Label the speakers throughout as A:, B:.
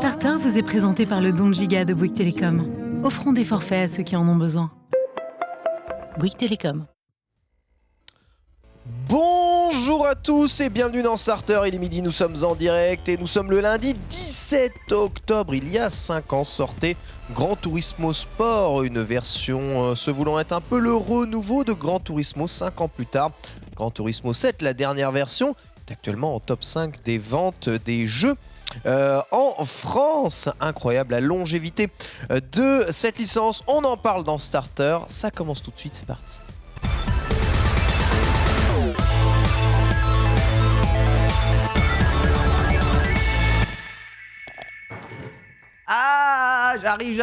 A: Starter vous est présenté par le don de giga de Bouygues Télécom. Offrons des forfaits à ceux qui en ont besoin. Bouygues Télécom.
B: Bonjour à tous et bienvenue dans Starter, il est midi, nous sommes en direct et nous sommes le lundi 17 octobre. Il y a 5 ans sortait Gran Turismo Sport, une version se voulant être un peu le renouveau de Gran Turismo 5 ans plus tard. Gran Turismo 7, la dernière version, est actuellement en top 5 des ventes des jeux. En France, incroyable la longévité de cette licence, on en parle dans Starter, ça commence tout de suite, c'est parti. Ah, j'arrive,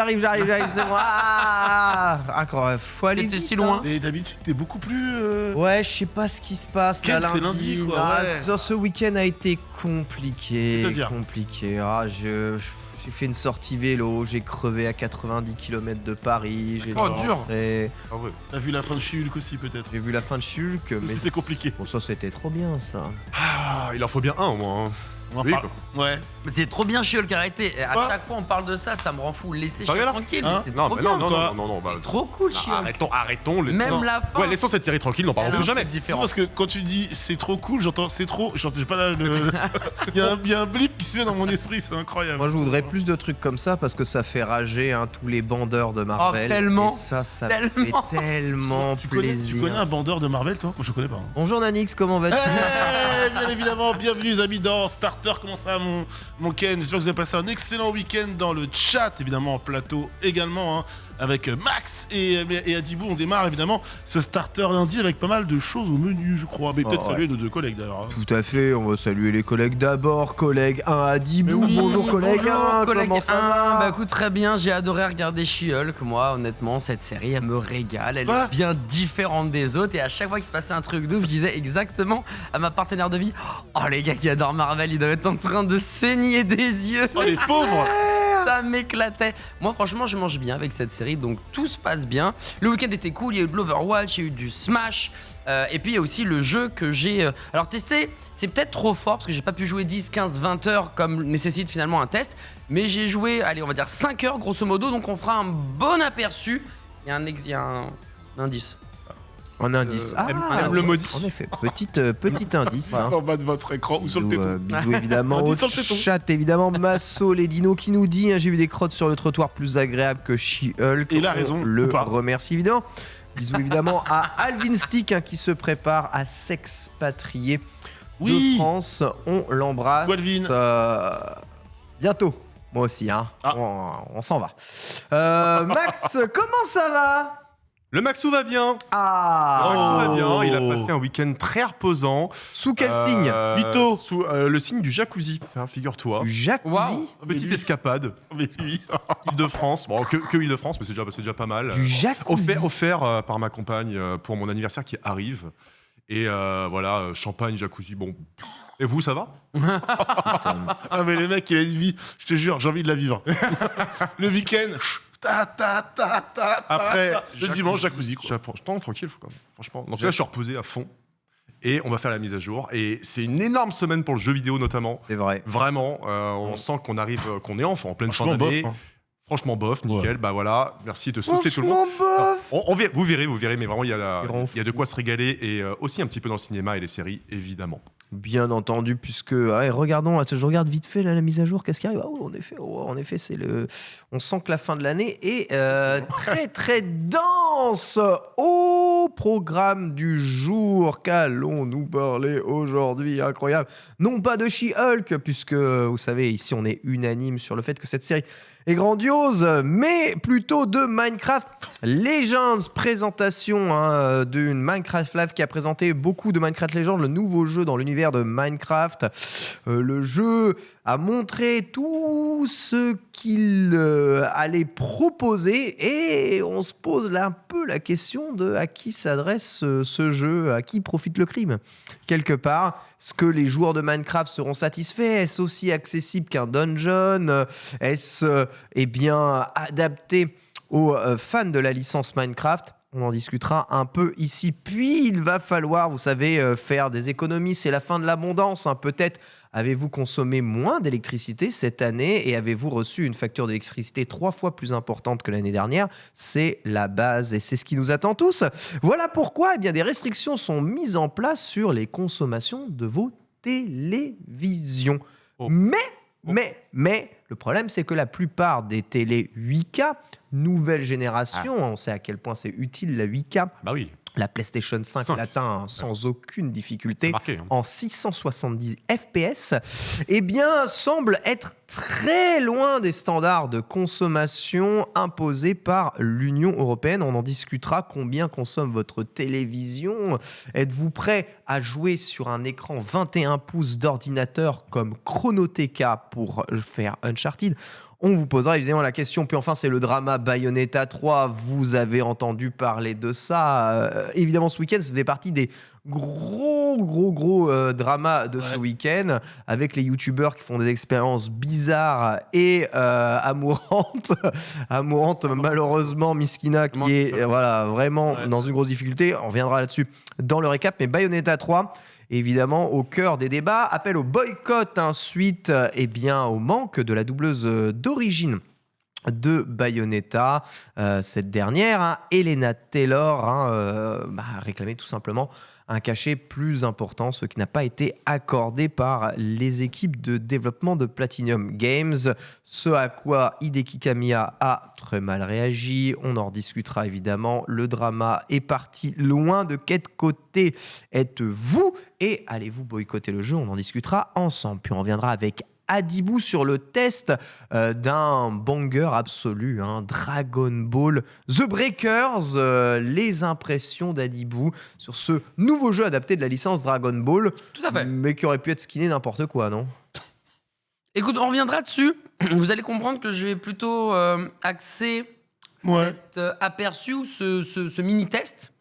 B: c'est moi. Ah, incroyable, faut aller
C: T'étais
B: vite,
C: si loin.
D: Et d'habitude, t'es beaucoup plus.
B: Ouais, je sais pas ce qui se passe
D: Quel,
B: là
D: c'est lundi, quoi,
B: Ah,
D: ouais.
B: ce week-end a été compliqué.
D: C'est-à-dire
B: compliqué. Ah, j'ai fait une sortie vélo, j'ai crevé à 90 km de Paris. J'ai
C: Oh, dur.
B: rentré.
D: Ah ouais. T'as vu la fin de She-Hulk aussi, peut-être.
B: J'ai vu la fin de Shulk, mais
D: C'est compliqué.
B: bon, ça c'était trop bien ça.
E: Ah, il en faut bien un au moins.
D: On en
E: Oui,
D: parle. Ouais.
C: Mais c'est trop bien She-Hulk, arrêtez. À
D: Quoi
C: chaque fois on parle de ça, ça me rend fou. Laissez
E: Ça
C: She-Hulk
E: va, là
C: tranquille,
D: Hein
C: c'est
E: Non,
C: trop
E: mais
C: bien.
E: non,
D: quoi.
E: bah.
C: C'est trop cool
E: Non,
C: She-Hulk.
E: arrêtons.
C: Même la fin.
E: Ouais, laissons cette série tranquille, n'en parlons
C: c'est
E: plus jamais.
C: différent.
D: Parce que quand tu dis c'est trop cool, j'entends c'est trop. J'ai pas là le. Il y a un blip qui se fait dans mon esprit, c'est incroyable.
B: Moi je voudrais plus de trucs comme ça parce que ça fait rager hein, tous les bandeurs de Marvel.
C: Oh, tellement.
B: Et ça
C: Tellement.
B: fait tellement
D: tu
B: plaisir.
D: connais un bandeur de Marvel, toi? Moi, je connais pas. Hein.
B: Bonjour Nanix, comment vas-tu?
D: Bien évidemment, bienvenue les amis dans Starter. Comment ça va mon Ken? J'espère que vous avez passé un excellent week-end dans le chat, évidemment en plateau également, hein, avec Max et Adibou. On démarre évidemment ce Starter lundi avec pas mal de choses au menu, je crois. Mais peut-être
B: Oh,
D: saluer nos deux collègues d'ailleurs. Hein.
B: Tout à fait, on va saluer les collègues d'abord. Collègue 1 Adibou, bonjour collègue 1,
C: collègue
B: comment ça
C: 1.
B: va?
C: Bah écoute, très bien, j'ai adoré regarder She-Hulk. Moi, honnêtement, cette série, elle me régale. Elle
D: Ouais.
C: est bien différente des autres. Et à chaque fois qu'il se passait un truc d'ouf, je disais exactement à ma partenaire de vie: oh, les gars qui adorent Marvel, ils doivent être en train de saigner des yeux.
D: Oh les pauvres!
C: Ça m'éclatait. Moi, franchement, je mange bien avec cette série, donc tout se passe bien. Le week-end était cool, il y a eu de l'Overwatch, il y a eu du Smash, et puis il y a aussi le jeu que j'ai alors testé. C'est peut-être trop fort parce que j'ai pas pu jouer 10, 15, 20 heures comme nécessite finalement un test, mais j'ai joué, allez, on va dire 5 heures grosso modo, donc on fera un bon aperçu. Il y a un indice.
B: Un indice.
E: aime le maudit.
B: En effet, petit indice. hein.
D: En bas de votre écran ou sur le
B: Bisous,
D: téton.
B: bisous évidemment
D: On
B: au
D: dit sur le téton.
B: chat, évidemment. Masso les dinos qui nous dit hein, j'ai vu des crottes sur le trottoir plus agréables que She-Hulk.
D: Et il a
B: On
D: raison,
B: le
D: ou pas.
B: remercie évidemment. Bisous évidemment à Alvin Stick hein, qui se prépare à s'expatrier
D: Oui.
B: de France. On l'embrasse.
D: Ou Alvin.
B: Bientôt. Moi aussi, hein.
D: Ah.
B: On s'en va. Max, comment ça va?
E: Le Maxou va bien. Le
B: Ah
E: Maxou va bien. Il a passé un week-end très reposant.
B: Sous quel signe?
D: Mytho.
E: Sous le signe du jacuzzi, hein, figure-toi.
B: Du jacuzzi?
C: Waouh.
E: Petite escapade.
D: Mais oui.
E: Île-de-France. Bon, que Île-de-France, mais c'est déjà pas mal.
B: Du jacuzzi?
E: Offert par ma compagne pour mon anniversaire qui arrive. Et voilà, champagne, jacuzzi, bon. Et vous, ça va?
D: Ah mais les mecs, il a une vie, je te jure, j'ai envie de la vivre. Le week-end,
E: Après,
D: le dimanche, jacuzzi quoi.
E: Je pense tranquille, quand même, franchement. Donc là, je suis reposé à fond. Et on va faire la mise à jour. Et c'est une énorme semaine pour le jeu vidéo, notamment.
B: C'est vrai.
E: Vraiment, on sent qu'on arrive, qu'on est en pleine fin
D: Franchement, bof.
E: d'année.
D: Hein.
E: Franchement, bof, nickel.
D: Ouais.
E: Bah voilà, merci de saucer tout le monde.
B: Franchement, bof.
E: Vous verrez, mais vraiment, il y a de quoi se régaler. Et aussi un petit peu dans le cinéma et les séries, évidemment.
B: Bien entendu, puisque regardons, je regarde vite fait là, la mise à jour, qu'est-ce qui arrive? En effet, c'est le. On sent que la fin de l'année est très très dense. Au programme du jour, qu'allons-nous parler aujourd'hui? Incroyable. Non pas de She-Hulk, puisque vous savez, ici on est unanime sur le fait que cette série est grandiose, mais plutôt de Minecraft Legends, présentation d'une Minecraft Live qui a présenté beaucoup de Minecraft Legends, le nouveau jeu dans l'univers de Minecraft. Le jeu a montré tout ce qu'il allait proposer et on se pose là un peu la question de à qui s'adresse ce jeu, à qui profite le crime. Quelque part, est-ce que les joueurs de Minecraft seront satisfaits? Est-ce aussi accessible qu'un dungeon? Est-ce bien adapté aux fans de la licence Minecraft? On en discutera un peu ici. Puis, il va falloir, vous savez, faire des économies. C'est la fin de l'abondance. Peut-être avez-vous consommé moins d'électricité cette année et avez-vous reçu une facture d'électricité 3 fois plus importante que l'année dernière. C'est la base et c'est ce qui nous attend tous. Voilà pourquoi des restrictions sont mises en place sur les consommations de vos télévisions.
E: Oh.
B: Mais, le problème, c'est que la plupart des télés 8K, nouvelle génération, on sait à quel point c'est utile la 8K,
E: Bah oui,
B: la PlayStation 5 l'atteint sans aucune
E: c'est
B: difficulté
E: marqué.
B: en 670 FPS, semble être très loin des standards de consommation imposés par l'Union européenne. On en discutera. Combien consomme votre télévision ? Êtes-vous prêt à jouer sur un écran 21 pouces d'ordinateur comme Chronoteka pour faire Uncharted ? On vous posera évidemment la question. Puis enfin, c'est le drama Bayonetta 3. Vous avez entendu parler de ça. Évidemment, ce week-end, ça faisait partie des gros dramas de ce week-end, avec les youtubeurs qui font des expériences bizarres et amourantes. Malheureusement, Miskina qui est vraiment dans une grosse difficulté. On reviendra là-dessus dans le récap. Mais Bayonetta 3... évidemment, au cœur des débats, appel au boycott suite au manque de la doubleuse d'origine de Bayonetta. Cette dernière, Elena Taylor, a réclamé tout simplement un cachet plus important, ce qui n'a pas été accordé par les équipes de développement de Platinum Games, ce à quoi Hideki Kamiya a très mal réagi. On en rediscutera évidemment. Le drama est parti loin. De quel côté êtes-vous et allez-vous boycotter le jeu ? On en discutera ensemble. Puis on reviendra avec Adibou sur le test d'un banger absolu, Dragon Ball The Breakers, les impressions d'Adibou sur ce nouveau jeu adapté de la licence Dragon Ball,
C: Tout à fait.
B: mais qui aurait pu être skinné n'importe quoi, non ?
C: Écoute, on reviendra dessus. Vous allez comprendre que je vais plutôt axer cet aperçu ou ce mini-test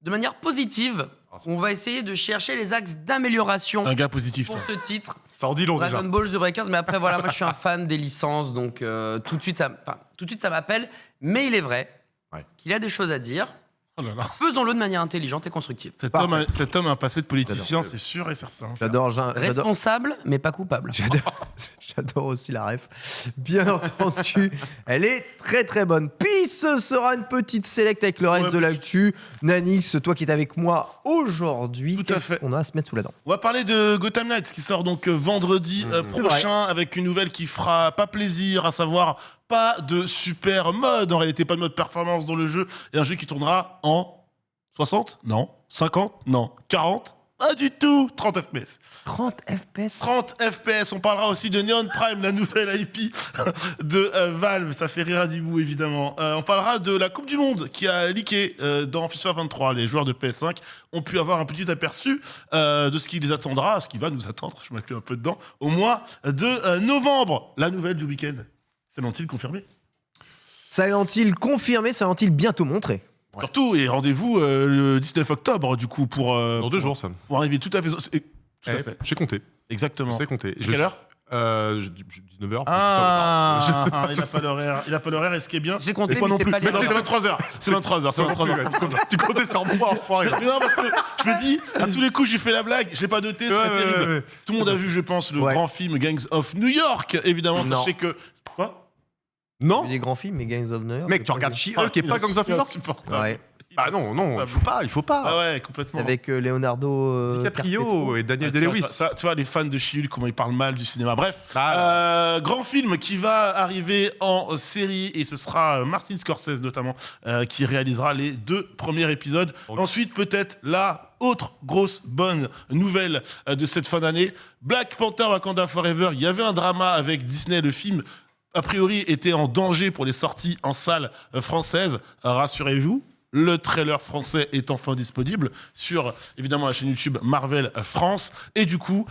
C: de manière positive. On va essayer de chercher les axes d'amélioration
D: Un gars positif,
C: pour
D: toi.
C: ce titre.
E: Ça en dit long
C: Dragon
E: déjà.
C: Ball The Breakers, mais après voilà, moi je suis un fan des licences, donc tout de suite ça m'appelle. Mais il est vrai qu'il a des choses à dire.
D: Oh là là.
C: Faisons-le de manière intelligente et constructive.
D: Cet homme a un passé de politicien, c'est sûr et certain.
B: J'adore.
C: Responsable, mais pas coupable.
B: J'adore aussi la ref. Bien entendu, elle est très très bonne. Puis ce sera une petite select avec le reste de l'actu. Nanix, toi qui es avec moi aujourd'hui,
D: Tout à fait.
B: Qu'est-ce qu'on a à se mettre sous la dent ?
D: On va parler de Gotham Knights qui sort donc vendredi prochain avec une nouvelle qui fera pas plaisir, à savoir pas de super mode, en réalité pas de mode performance dans le jeu, et un jeu qui tournera en 60 ? Non. 50 ? Non. 40 ? Pas du tout. 30 FPS.
B: 30 FPS
D: 30 FPS. On parlera aussi de Neon Prime, la nouvelle IP de Valve. Ça fait rire à Dibou, évidemment. On parlera de la Coupe du Monde qui a leaké dans FIFA 23. Les joueurs de PS5 ont pu avoir un petit aperçu de ce qui les attendra, ce qui va nous attendre, je m'inclus un peu dedans, au mois de novembre. La nouvelle du week-end. Silent Hill confirmé.
B: Silent Hill confirmé, Silent Hill bientôt montré.
D: Surtout, et rendez-vous le 19 octobre, du coup, pour...
E: Dans 2 jours, ça.
D: Pour arriver tout à fait... Tout à fait.
E: J'ai compté.
D: Exactement.
E: Je sais compter.
D: À quelle heure
E: 19h.
D: Ah, il a pas l'horaire, et ce qui est bien...
C: J'ai compté,
D: Et moi
C: mais
D: non
C: c'est
D: plus.
C: pas les
D: Mais non, c'est 23h. C'est 23h.
E: Tu comptais sur moi, enfoiré.
D: Mais non, parce que je me dis, à tous les coups, j'ai fait la blague, je l'ai pas noté, ce serait terrible.
E: ouais.
D: Tout le monde a vu, je pense, le grand film Gangs of New York. Évidemment,
B: Non.
D: sachez que... Quoi
E: Non,
B: Des grands films, mais Gangs of New York.
E: mec, tu regardes She-Hulk et pas Gangs of New York.
D: Insupportable.
B: Ouais.
E: Bah non, il faut pas.
D: Ah ouais, complètement.
B: Avec Leonardo
E: DiCaprio et Daniel Day-Lewis.
D: Tu vois, les fans de She-Hulk, comment ils parlent mal du cinéma. Bref,
E: Ah.
D: grand film qui va arriver en série, et ce sera Martin Scorsese notamment qui réalisera les 2 premiers épisodes.
E: Ok.
D: Ensuite, peut-être la autre grosse bonne nouvelle de cette fin d'année, Black Panther Wakanda Forever. Il y avait un drama avec Disney, le film a priori était en danger pour les sorties en salle française. Rassurez-vous, le trailer français est enfin disponible sur, évidemment, la chaîne YouTube Marvel France. Et du coup,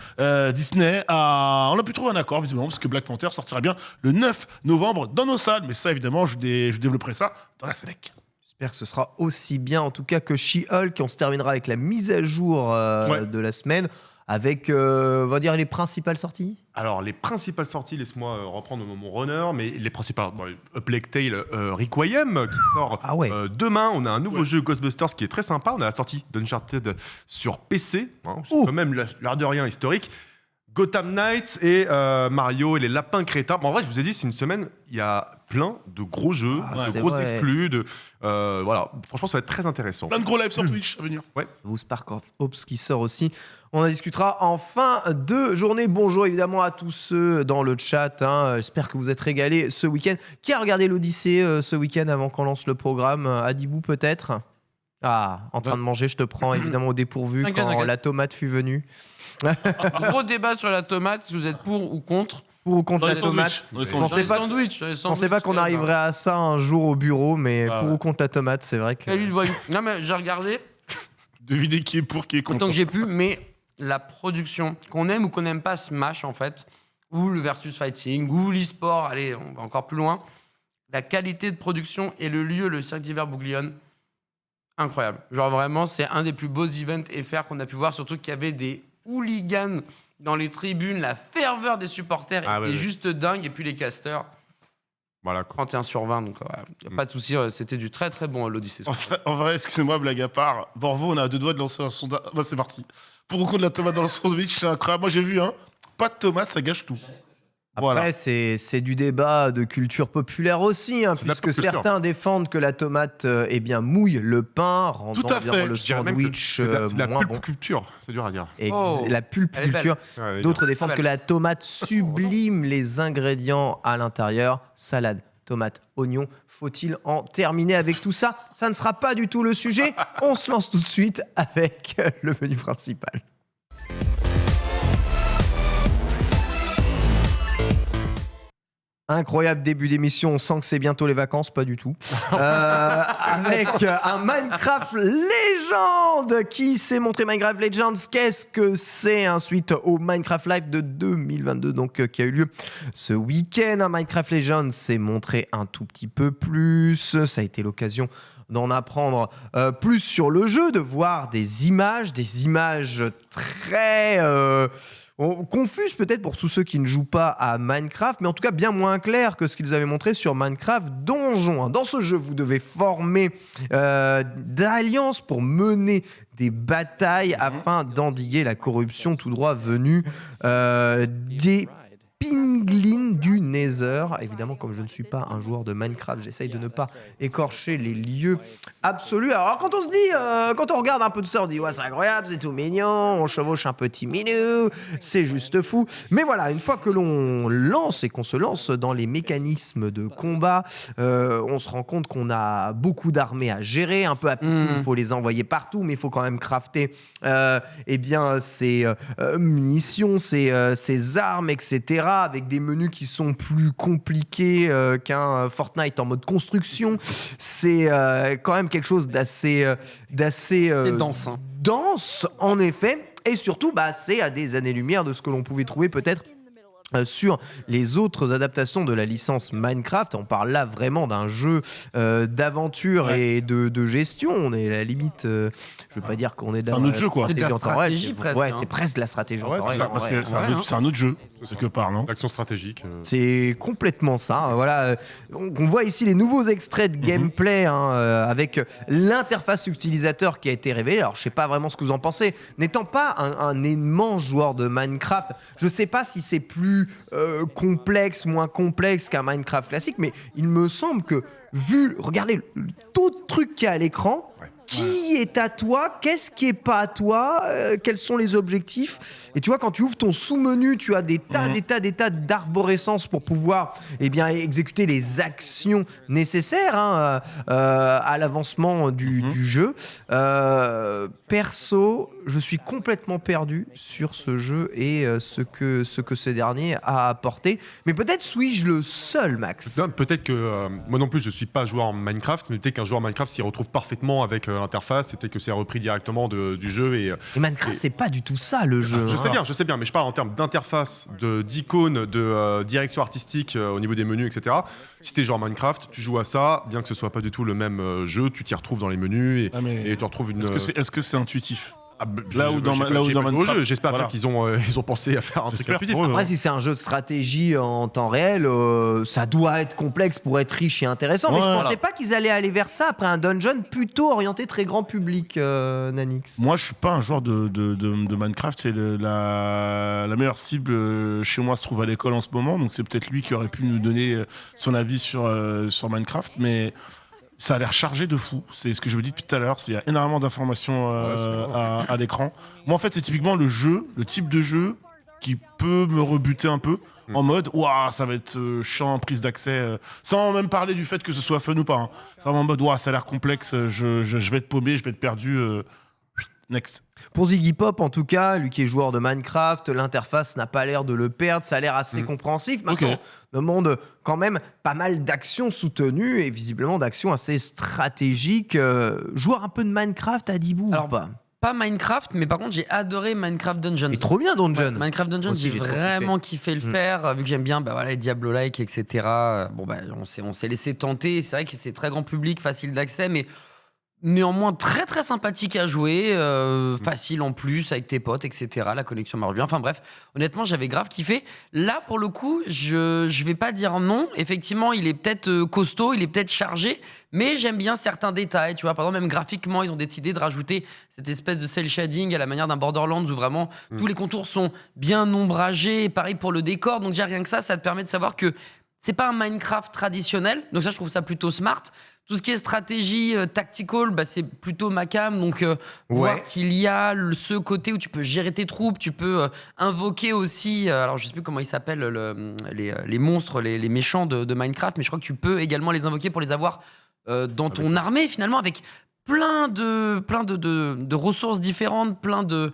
D: Disney on a pu trouver un accord, visiblement, parce que Black Panther sortira bien le 9 novembre dans nos salles. Mais ça, évidemment, je développerai ça dans la Selec.
B: J'espère que ce sera aussi bien, en tout cas, que She-Hulk. On se terminera avec la mise à jour de la semaine, avec, on va dire, les principales sorties.
E: Alors, les principales sorties, laisse-moi reprendre mon runner, mais les principales, A Plague Tale Requiem, qui sort
B: Ah ouais.
E: demain. On a un nouveau jeu Ghostbusters qui est très sympa. On a la sortie d'Uncharted sur PC, c'est
B: Oh.
E: quand même l'air de rien historique. Gotham Knights et Mario et les lapins crétins. Bon, en vrai, je vous ai dit, c'est une semaine, il y a plein de gros jeux, de
B: c'est
E: gros
B: vrai.
E: exclus. Voilà, franchement, ça va être très intéressant.
D: Plein de gros lives sur Twitch à venir.
B: Vous Spark of Ops qui sort aussi. On en discutera en fin de journée. Bonjour évidemment à tous ceux dans le chat. J'espère que vous êtes régalés ce week-end. Qui a regardé l'Odyssée ce week-end avant qu'on lance le programme Adibou peut-être. Ah, en train de manger, je te prends évidemment au dépourvu
C: T'inquiète,
B: quand
C: t'inquiète.
B: la tomate fut venue.
C: Gros débat sur la tomate, si vous êtes pour ou contre.
B: Pour ou contre
D: Dans
B: la
D: les
B: tomate.
D: sandwichs. Dans les
B: Je
D: sandwichs.
B: pensais pas-
C: Sandwich.
B: Je pensais pas qu'on arriverait à ça un jour au bureau, mais
D: Ah
B: pour
D: ouais.
B: ou contre la tomate, c'est vrai que.
C: Salut le voyou. Non mais j'ai regardé
D: Deviner qui est pour, qui est contre.
C: autant que j'ai pu, mais la production, qu'on aime ou qu'on n'aime pas Smash en fait, ou le versus fighting, ou l'e-sport, allez, on va encore plus loin, la qualité de production et le lieu, le Cirque d'hiver Bouglione, incroyable. Genre vraiment, c'est un des plus beaux events FR qu'on a pu voir, surtout qu'il y avait des hooligans dans les tribunes, la ferveur des supporters
E: Ah
C: était
E: ouais, ouais.
C: juste dingue, et puis les casters,
E: Voilà, quoi.
C: 31 sur 20, donc y a pas de souci, c'était du très très bon l'Odyssée.
D: En vrai, excusez-moi, blague à part. Borvo, on a à 2 doigts de lancer un sondage. Bah, c'est parti. Pour ou contre la tomate dans le sandwich, c'est incroyable. Moi, j'ai vu, pas de tomate, ça gâche tout.
B: Après,
D: Voilà.
B: c'est du débat de culture populaire aussi,
E: C'est de la
B: puisque
E: pop culture.
B: certains défendent que la tomate eh bien, mouille le pain, rendant
D: Tout à
B: bien
D: fait.
B: le
E: Je dirais même que
B: sandwich
E: c'est de la
B: moins
E: pulpe
B: bon.
E: culture, c'est dur à dire.
C: Oh,
B: La pulpe
C: elle est belle.
B: culture.
E: Ouais,
B: D'autres défendent
C: Très
B: que
C: belle.
B: la tomate sublime les ingrédients à l'intérieur. Salade, tomate, oignon. Faut-il en terminer avec tout ça? Ça ne sera pas du tout le sujet. On se lance tout de suite avec le menu principal. Incroyable début d'émission, on sent que c'est bientôt les vacances, pas du tout. Avec un Minecraft Legends qui s'est montré. Minecraft Legends, qu'est-ce que c'est suite au Minecraft Live de 2022 donc, qui a eu lieu ce week-end. Un Minecraft Legends s'est montré un tout petit peu plus, ça a été l'occasion d'en apprendre plus sur le jeu, de voir des images très... confuse peut-être pour tous ceux qui ne jouent pas à Minecraft, mais en tout cas bien moins clair que ce qu'ils avaient montré sur Minecraft Donjon. Dans ce jeu, vous devez former d'alliances pour mener des batailles afin d'endiguer la corruption tout droit venue des Pinglin du Nether. Évidemment, comme je ne suis pas un joueur de Minecraft, j'essaye de ne pas écorcher les lieux absolus. Alors, quand on se dit, quand on regarde un peu tout ça, on dit ouais, c'est incroyable, c'est tout mignon, on chevauche un petit minou, c'est juste fou. Mais voilà, une fois que l'on lance et qu'on se lance dans les mécanismes de combat, on se rend compte qu'on a beaucoup d'armées à gérer, un peu à pied, il faut les envoyer partout, mais il faut quand même crafter eh bien, ces munitions, ces armes, etc., avec des menus qui sont plus compliqués qu'un Fortnite en mode construction. C'est quand même quelque chose d'assez
C: C'est dense, hein.
B: dense, en effet, et surtout, c'est à des années-lumière de ce que l'on pouvait trouver peut-être sur les autres adaptations de la licence Minecraft. On parle là vraiment d'un jeu d'aventure et de gestion. On est à la limite, je veux pas dire qu'on est dans
D: un autre jeu, quoi.
C: C'est de la stratégie, presque,
B: Ouais,
C: hein.
B: c'est presque de la stratégie.
E: Ah ouais,
B: en
E: c'est
B: vrai,
E: ça.
B: en vrai.
D: C'est un autre jeu, quelque part, non?
E: L'action stratégique.
B: C'est complètement ça. Voilà, on voit ici les nouveaux extraits de gameplay avec l'interface utilisateur qui a été révélée. Alors, je sais pas vraiment ce que vous en pensez. N'étant pas un immense joueur de Minecraft, je sais pas si c'est plus complexe, moins complexe qu'un Minecraft classique, mais il me semble que regardez tout le truc qui est à l'écran. Qui est à toi? Qu'est-ce qui est pas à toi? Quels sont les objectifs? Et tu vois, quand tu ouvres ton sous-menu, tu as des tas d'arborescences pour pouvoir exécuter les actions nécessaires à l'avancement du jeu. Perso, je suis complètement perdu sur ce jeu et ce que ce dernier a apporté. Mais peut-être suis-je le seul, Max.
E: Peut-être que moi non plus je suis pas joueur en Minecraft, mais peut-être qu'un joueur Minecraft s'y retrouve parfaitement avec l'interface, et peut-être que c'est repris directement du jeu. Et
B: Minecraft, c'est pas du tout ça le jeu.
E: je sais bien, mais je parle en termes d'interface, d'icônes, de direction artistique au niveau des menus, etc. Si t'es genre Minecraft, tu joues à ça, bien que ce soit pas du tout le même jeu, tu t'y retrouves dans les menus et tu retrouves une.
D: Est-ce que c'est intuitif? Là où dans Minecraft,
E: j'espère
D: voilà.
E: bien qu'ils ont pensé à faire un truc
D: J'espère
E: intuitif.
D: pour eux,
B: Après, si c'est un jeu de stratégie en temps réel, ça doit être complexe pour être riche et intéressant. Mais
D: Ouais,
B: je pensais
D: voilà.
B: pas qu'ils allaient aller vers ça après un dungeon plutôt orienté très grand public, Nanix.
D: Moi, je suis pas un joueur de Minecraft. C'est la meilleure cible chez moi se trouve à l'école en ce moment. Donc, c'est peut-être lui qui aurait pu nous donner son avis sur Minecraft. Mais ça a l'air chargé de fou. C'est ce que je vous dis depuis tout à l'heure. Il y a énormément d'informations à l'écran. Moi, en fait, c'est typiquement le type de jeu qui peut me rebuter un peu. En mode, waouh, ça va être chiant, prise d'accès, sans même parler du fait que ce soit fun ou pas. Hein. C'est vraiment en mode, waouh, ça a l'air complexe, je vais être paumé, je vais être perdu. Next.
B: Pour Ziggy Pop, en tout cas, lui qui est joueur de Minecraft, l'interface n'a pas l'air de le perdre, ça a l'air assez compréhensif. Maintenant,
D: Ok.
B: demande quand même pas mal d'actions soutenues et visiblement d'actions assez stratégiques. Joueur un peu de Minecraft, Adibou
C: Alors,
B: ou pas
C: Pas Minecraft, mais par contre, j'ai adoré Minecraft Dungeons.
B: Et trop bien, Dungeon.
C: Minecraft Dungeons,
B: Aussi,
C: j'ai
B: j'ai trop
C: vraiment kiffé le faire, vu que j'aime bien les Diablo-like, etc. Bon, on s'est laissé tenter. C'est vrai que c'est très grand public, facile d'accès, mais néanmoins très très sympathique à jouer, facile en plus avec tes potes, etc. La connexion marche bien. Enfin bref, honnêtement, j'avais grave kiffé. Là, pour le coup, je vais pas dire non. Effectivement, il est peut-être costaud, il est peut-être chargé, mais j'aime bien certains détails. Tu vois, par exemple, même graphiquement, ils ont décidé de rajouter cette espèce de cel shading à la manière d'un Borderlands où vraiment tous les contours sont bien ombragés. Et pareil pour le décor. Donc déjà rien que ça te permet de savoir que c'est pas un Minecraft traditionnel. Donc ça, je trouve ça plutôt smart. Tout ce qui est stratégie tactical, c'est plutôt ma cam. Donc, voir qu'il y a ce côté où tu peux gérer tes troupes, tu peux invoquer aussi. Alors, je sais plus comment ils s'appellent, les monstres, les méchants de Minecraft, mais je crois que tu peux également les invoquer pour les avoir dans ton armée, finalement, avec plein de ressources différentes, plein de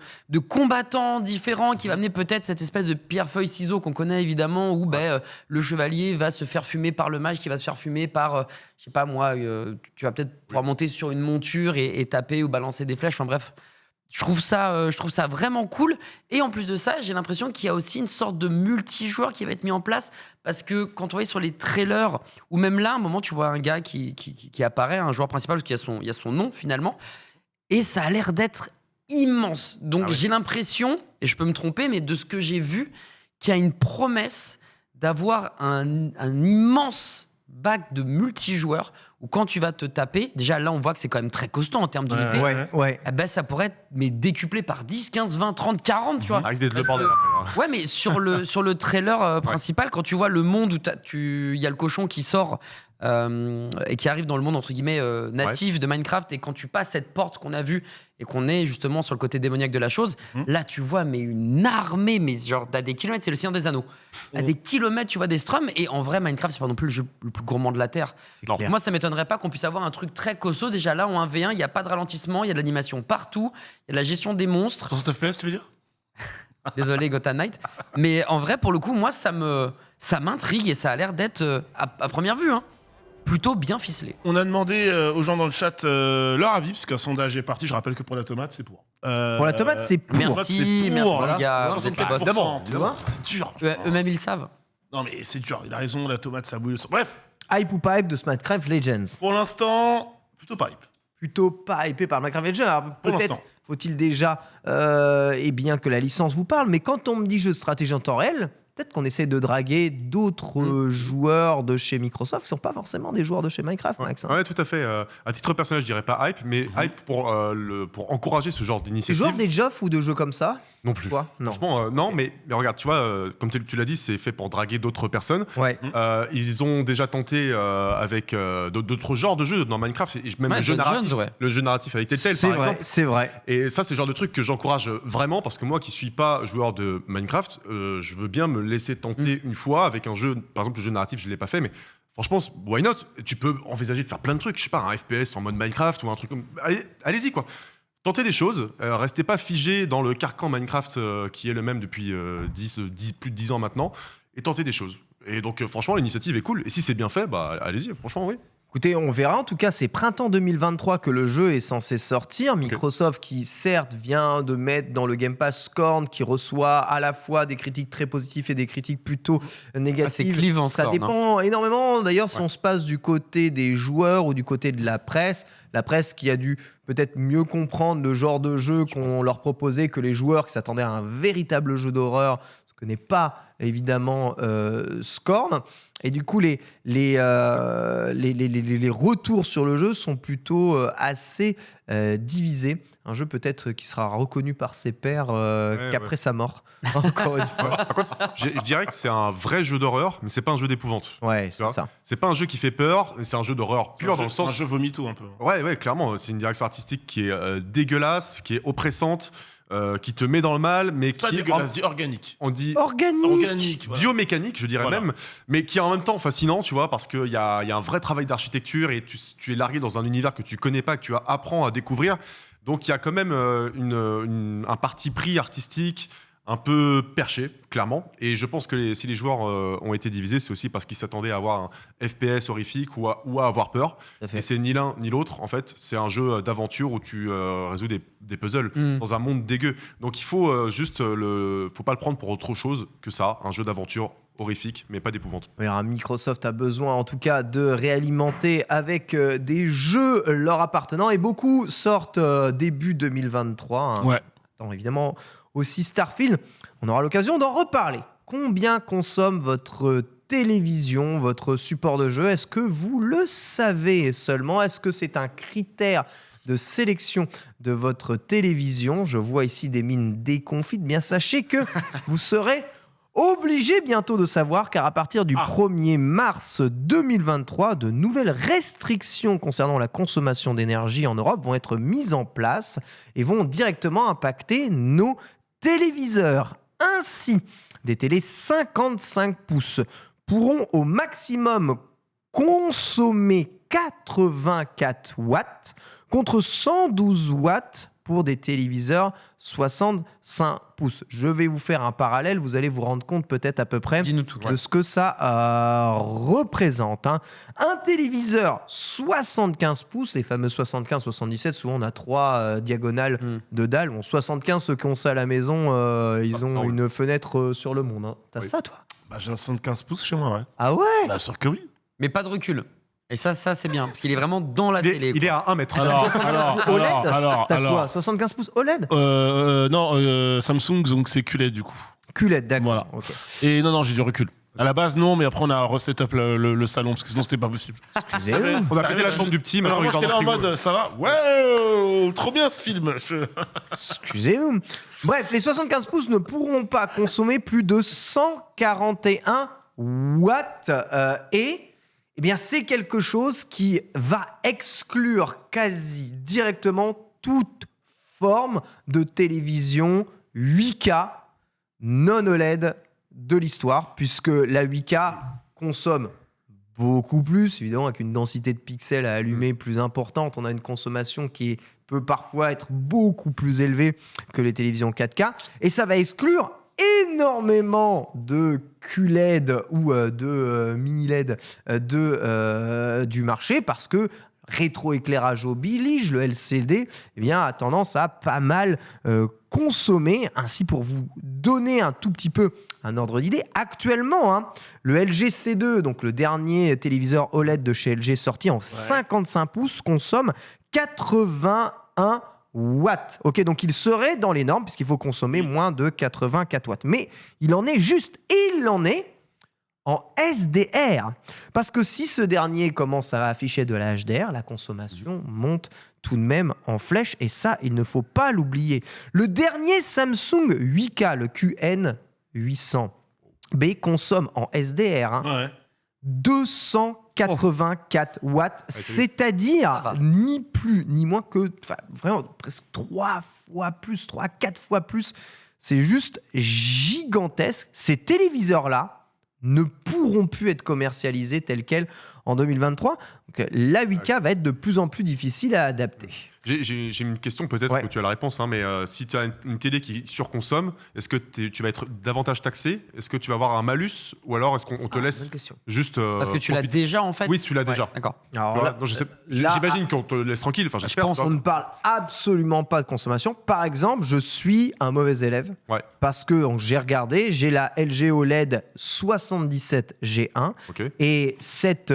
C: combattants différents qui va amener peut-être cette espèce de pierre-feuille-ciseau qu'on connaît évidemment où le chevalier va se faire fumer par le mage qui va se faire fumer par, je sais pas moi, tu vas peut-être pouvoir monter sur une monture et taper ou balancer des flèches, enfin bref. Je trouve ça vraiment cool. Et en plus de ça, j'ai l'impression qu'il y a aussi une sorte de multijoueur qui va être mis en place. Parce que quand on voit sur les trailers, ou même là, à un moment, tu vois un gars qui apparaît, un joueur principal, parce qu'il y a son nom finalement. Et ça a l'air d'être immense. Donc j'ai l'impression, et je peux me tromper, mais de ce que j'ai vu, qu'il y a une promesse d'avoir un immense bac de multijoueurs où quand tu vas te taper, déjà là on voit que c'est quand même très costaud en termes d'unité.
B: Ouais.
C: Ça pourrait être décuplé par 10, 15, 20, 30, 40, tu vois.
E: Ça risque d'être le
C: Parce
E: bordel
C: que-
E: après, hein.
C: Ouais, mais sur le trailer principal, quand tu vois le monde où il y a le cochon qui sort et qui arrive dans le monde entre guillemets natif de Minecraft, et quand tu passes cette porte qu'on a vue et qu'on est justement sur le côté démoniaque de la chose, là tu vois mais une armée, mais genre à des kilomètres, c'est le Seigneur des Anneaux. À des kilomètres, tu vois des strums, et en vrai Minecraft c'est pas non plus le jeu le plus gourmand de la terre.
B: C'est clair.
C: Moi ça m'étonnerait pas qu'on puisse avoir un truc très costaud. Déjà là en 1v1, il y a pas de ralentissement, il y a de l'animation partout, il y a de la gestion des monstres.
D: 60 FPS, tu veux dire?
C: Désolé Gotham Knight, mais en vrai pour le coup moi ça m'intrigue et ça a l'air d'être à première vue plutôt bien ficelé.
D: On a demandé aux gens dans le chat leur avis, parce qu'un sondage est parti. Je rappelle que pour la tomate, c'est pour.
B: Pour la tomate, c'est pour.
C: Merci,
D: c'est pour,
C: merci les gars, vous êtes les boss.
E: évidemment.
D: C'est dur.
C: Eux-mêmes ils le savent.
D: Non, mais c'est dur. Il a raison, la tomate, ça bouille. Bref,
B: Hype ou pas hype de ce Minecraft Legends?
D: pour l'instant, plutôt pas hype.
B: Plutôt pas hypé par Minecraft Legends. Alors,
D: Pour
B: peut-être
D: l'instant.
B: faut-il déjà bien que la licence vous parle, mais quand on me dit jeu de stratégie en temps réel, peut-être qu'on essaie de draguer d'autres joueurs de chez Microsoft qui sont pas forcément des joueurs de chez Minecraft, Max.
E: Ouais, tout à fait. À titre personnel, je dirais pas hype, mais hype pour encourager ce genre
B: C'est
E: d'initiative.
B: joueur des Joff ou de jeux comme ça?
E: Non plus.
B: Quoi? Non.
E: Franchement, non, mais regarde, tu vois, comme tu l'as dit, c'est fait pour draguer d'autres personnes.
B: Ouais.
E: Ils ont déjà tenté avec d'autres genres de jeux dans Minecraft, et même
C: Ouais,
E: le jeu
C: Dungeons,
E: narratif,
C: ouais.
E: le jeu narratif avec Telltale,
B: C'est
E: par
B: vrai,
E: exemple.
B: c'est vrai.
E: Et ça, c'est le genre de truc que j'encourage vraiment, parce que moi qui suis pas joueur de Minecraft, je veux bien me laisser tenter une fois avec un jeu, par exemple le jeu narratif, je l'ai pas fait, mais franchement, why not? Tu peux envisager de faire plein de trucs, je sais pas, un FPS en mode Minecraft ou un truc comme... Allez-y quoi. Tentez des choses, restez pas figé dans le carcan Minecraft qui est le même depuis plus de 10 ans maintenant, et tentez des choses. Et donc franchement, l'initiative est cool, et si c'est bien fait, bah allez-y, franchement oui.
B: Écoutez, on verra. En tout cas, c'est printemps 2023 que le jeu est censé sortir. Microsoft qui, certes, vient de mettre dans le Game Pass Scorn, qui reçoit à la fois des critiques très positives et des critiques plutôt négatives.
C: c'est clivant,
B: Ça
C: Scorn,
B: dépend énormément, d'ailleurs, si on se passe du côté des joueurs ou du côté de la presse. La presse qui a dû peut-être mieux comprendre le genre de jeu qu'on leur proposait que les joueurs qui s'attendaient à un véritable jeu d'horreur, ce que n'est pas évidemment Scorn. Et du coup, les retours sur le jeu sont plutôt assez divisés. Un jeu peut-être qui sera reconnu par ses pairs qu'après sa mort. Encore une fois.
E: Par contre, je dirais que c'est un vrai jeu d'horreur, mais c'est pas un jeu d'épouvante.
B: Ouais,
E: Tu
B: c'est
E: vois
B: ça.
E: C'est pas un jeu qui fait peur, mais c'est un jeu d'horreur pur dans le
D: C'est un
E: sens.
D: jeu vomito un peu.
E: Ouais, clairement. C'est une direction artistique qui est dégueulasse, qui est oppressante, qui te met dans le mal, mais
D: Pas
E: qui
D: dégueulasse, dit organique.
E: on dit
B: Organique.
D: Voilà.
E: biomécanique, je dirais
D: Voilà.
E: même, mais qui est en même temps fascinant, tu vois, parce qu'il y a un vrai travail d'architecture et tu es largué dans un univers que tu connais pas, que tu apprends à découvrir. Donc il y a quand même un parti pris artistique un peu perché, clairement. Et je pense que si les joueurs ont été divisés, c'est aussi parce qu'ils s'attendaient à avoir un FPS horrifique ou à avoir peur.
B: Tout à fait.
E: Et c'est ni l'un ni l'autre, en fait. C'est un jeu d'aventure où tu résous des puzzles dans un monde dégueu. Donc il faut faut pas le prendre pour autre chose que ça, un jeu d'aventure horrifique, mais pas d'épouvante.
B: Oui, alors, Microsoft a besoin en tout cas de réalimenter avec des jeux leur appartenant et beaucoup sortent début 2023. Hein.
D: Ouais.
B: Attends, évidemment aussi Starfield. On aura l'occasion d'en reparler. Combien consomme votre télévision, votre support de jeu? Est-ce que vous le savez seulement? Est-ce que c'est un critère de sélection de votre télévision? Je vois ici des mines déconfites. Bien, sachez que vous serez obligé bientôt de savoir, car à partir du 1er mars 2023, de nouvelles restrictions concernant la consommation d'énergie en Europe vont être mises en place et vont directement impacter nos téléviseurs. Ainsi, des télés 55 pouces pourront au maximum consommer 84 watts contre 112 watts pour des téléviseurs 65 pouces. Je vais vous faire un parallèle, vous allez vous rendre compte peut-être à peu près
C: Dis-nous tout.
B: de ce que ça représente. Hein. Un téléviseur 75 pouces, les fameux 75-77, souvent on a trois diagonales de dalles. Bon, 75, ceux qui ont ça à la maison, ils ont une fenêtre sur le monde. Hein. T'as ça toi?
D: Bah, j'ai un 75 pouces chez moi, ouais.
B: Ah ouais?
D: Bien sûr que oui.
C: Mais pas de recul. Et ça c'est bien, parce qu'il est vraiment dans la
E: Il
C: télé.
E: est à 1 mètre.
D: Alors,
B: T'as quoi? 75 pouces OLED?
D: non, Samsung, donc c'est QLED du coup.
B: QLED, d'accord.
D: Voilà.
B: Ok.
D: Et non, j'ai du recul. À la base, non, mais après, on a reset up le salon, parce que sinon, c'était pas possible.
B: Excusez-moi.
E: On a pété la chambre du petit, maintenant
D: Alors, moi,
E: il
D: j'étais
E: va
D: là en
E: dans le
D: mode, ça va? Ouais, trop bien ce film.
B: Excusez-nous. Bref, les 75 pouces ne pourront pas consommer plus de 141 watts. Eh bien, c'est quelque chose qui va exclure quasi directement toute forme de télévision 8K non OLED de l'histoire, puisque la 8K consomme beaucoup plus, évidemment, avec une densité de pixels à allumer plus importante. On a une consommation qui peut parfois être beaucoup plus élevée que les télévisions 4K. Et ça va exclure énormément de QLED ou de mini LED du marché, parce que rétroéclairage oblige, le LCD a tendance à pas mal consommer. Ainsi, pour vous donner un tout petit peu un ordre d'idée, actuellement, le LG C2, donc le dernier téléviseur OLED de chez LG sorti en 55 pouces, consomme 81 watts. Ok, donc il serait dans les normes puisqu'il faut consommer moins de 84 watts. Mais il en est juste, il en est en SDR. Parce que si ce dernier commence à afficher de la HDR, la consommation monte tout de même en flèche, et ça, il ne faut pas l'oublier. Le dernier Samsung 8K, le QN800B, consomme en SDR 284 watts, c'est-à-dire ni plus ni moins que, vraiment presque 3 fois plus, 4 fois plus. C'est juste gigantesque. Ces téléviseurs-là ne pourront plus être commercialisées telles quelles en 2023. Donc, la 8K va être de plus en plus difficile à adapter.
E: J'ai une question, peut-être
B: Ouais.
E: que tu as la réponse, hein, mais si tu as une télé qui surconsomme, est-ce que tu vas être davantage taxé? Est-ce que tu vas avoir un malus? Ou alors est-ce qu'on te laisse
B: Bonne question.
E: juste.
C: Parce que tu l'as
E: profiter?
C: déjà en fait.
E: Oui, tu l'as déjà.
C: D'accord.
B: Alors
E: Voilà,
B: là,
E: non,
B: là,
E: j'imagine qu'on te laisse tranquille, enfin j'espère.
C: pense
E: tu vois.
B: on ne parle absolument pas de consommation. Par exemple, je suis un mauvais élève
E: Ouais.
B: parce que donc, j'ai regardé, j'ai la LG OLED 77 G1
E: Ok.
B: et cette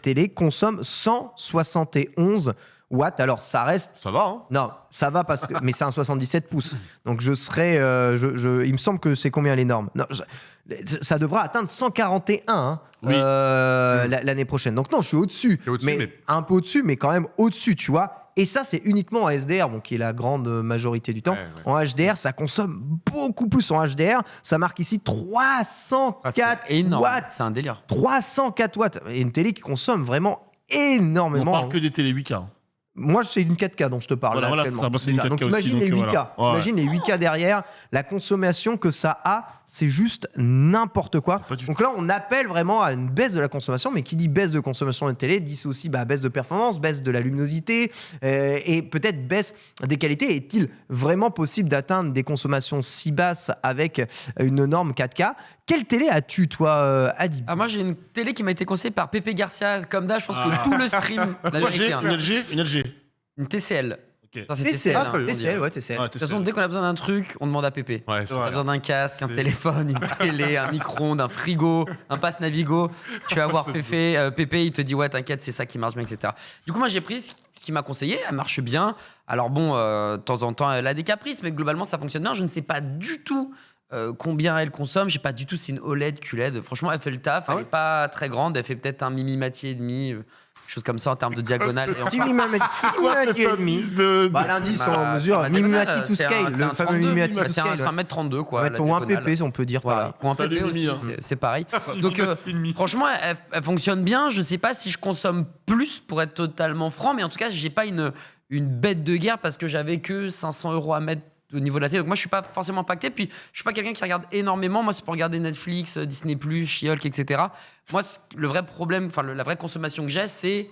B: télé consomme 171 watts. Alors ça reste.
E: Ça va, hein?
B: Non, ça va parce que. Mais c'est un 77 pouces. Donc je serais. Il me semble que c'est combien les normes? Non, ça devra atteindre 141 hein,
D: Oui.
B: l'année prochaine. Donc non, je suis au-dessus.
E: T'es au-dessus, mais-
B: Un peu au-dessus, mais quand même au-dessus, tu vois. Et ça, c'est uniquement en SDR, bon, qui est la grande majorité du temps.
E: Ouais, ouais.
B: En HDR, ça consomme beaucoup plus. En HDR, ça marque ici 304
C: C'est énorme.
B: watts.
C: C'est un délire.
B: 304 watts. Et une télé qui consomme vraiment
D: On
B: énormément.
D: parle que des télé 8K. hein.
B: Moi, c'est une 4K dont je te parle.
D: Voilà,
B: là,
D: voilà,
B: actuellement.
D: c'est ça. Moi, c'est une
B: Déjà.
D: 4K
B: Donc,
D: aussi,
B: imagine
D: donc,
B: les 8K.
D: voilà. Ouais.
B: Imagine les 8K derrière. La consommation que ça a, c'est juste n'importe quoi.
D: Pas du
B: Donc là, on appelle vraiment à une baisse de la consommation. Mais qui dit baisse de consommation de télé, dit aussi baisse de performance, baisse de la luminosité et peut-être baisse des qualités. Est-il vraiment possible d'atteindre des consommations si basses avec une norme 4K? Quelle télé as-tu, toi, Adib?
C: Ah, moi j'ai une télé qui m'a été conseillée par Pepe Garcia. Comme d'hab, je pense
D: Ah.
C: que tout le stream l'a
D: Moi,
C: vérifié,
D: j'ai
C: hein.
D: une LG.
C: Une TCL.
D: Ok.
C: Ça, c'est
B: TCL,
C: hein,
E: sérieux,
C: on
B: TCL,
C: dirait.
B: ouais, TCL.
D: Ouais,
C: De toute façon, dès qu'on a besoin d'un truc, on demande à Pépé.
E: Ouais, c'est
C: On a
E: vrai.
C: besoin d'un casque, un
E: C'est-
C: téléphone, une télé, un micro-ondes, un frigo, un pass Navigo. Tu vas voir Pépé, il te dit ouais, t'inquiète, c'est ça qui marche bien, etc. Du coup, moi j'ai pris ce qu'il m'a conseillé, elle marche bien. Alors bon, de temps en temps, elle a des caprices, mais globalement, ça fonctionne bien. Je ne sais pas du tout combien elle consomme. Je sais pas du tout si c'est une OLED, QLED. Franchement, elle fait le taf. Elle
B: ouais
C: est pas très grande. Elle fait peut-être un mimimatier et demi, quelque chose comme ça en termes de diagonale. Et
B: Petit
C: enfin,
B: c'est
D: Quoi cet indice de.
B: Bah, l'indice
C: Bah,
B: en mesure
C: c'est un
B: Mimimati
C: diagonale,
B: to
C: c'est un-
B: scale,
C: c'est
B: le
C: un
B: fameux
C: 32,
B: Mimimati
C: bah,
B: to
C: c'est un
B: scale.
C: 1m32 quoi.
B: Ouais,
C: la
B: pour un
C: diagonale.
B: PP, on peut dire
C: Voilà,
B: pareil.
C: pour un
D: Salut,
C: PP
D: Mimi,
C: aussi,
D: hein.
C: c'est pareil.
E: Ça,
C: Donc,
E: c'est une mythe.
C: franchement, elle fonctionne bien. Je sais pas si je consomme plus pour être totalement franc, mais en tout cas, j'ai pas une bête de guerre parce que j'avais que 500 € à mettre au niveau de la télé. Donc moi, je suis pas forcément impacté. Puis, je suis pas quelqu'un qui regarde énormément. Moi, c'est pour regarder Netflix, Disney+, She-Hulk, etc. Moi, le vrai problème, enfin, la vraie consommation que j'ai, c'est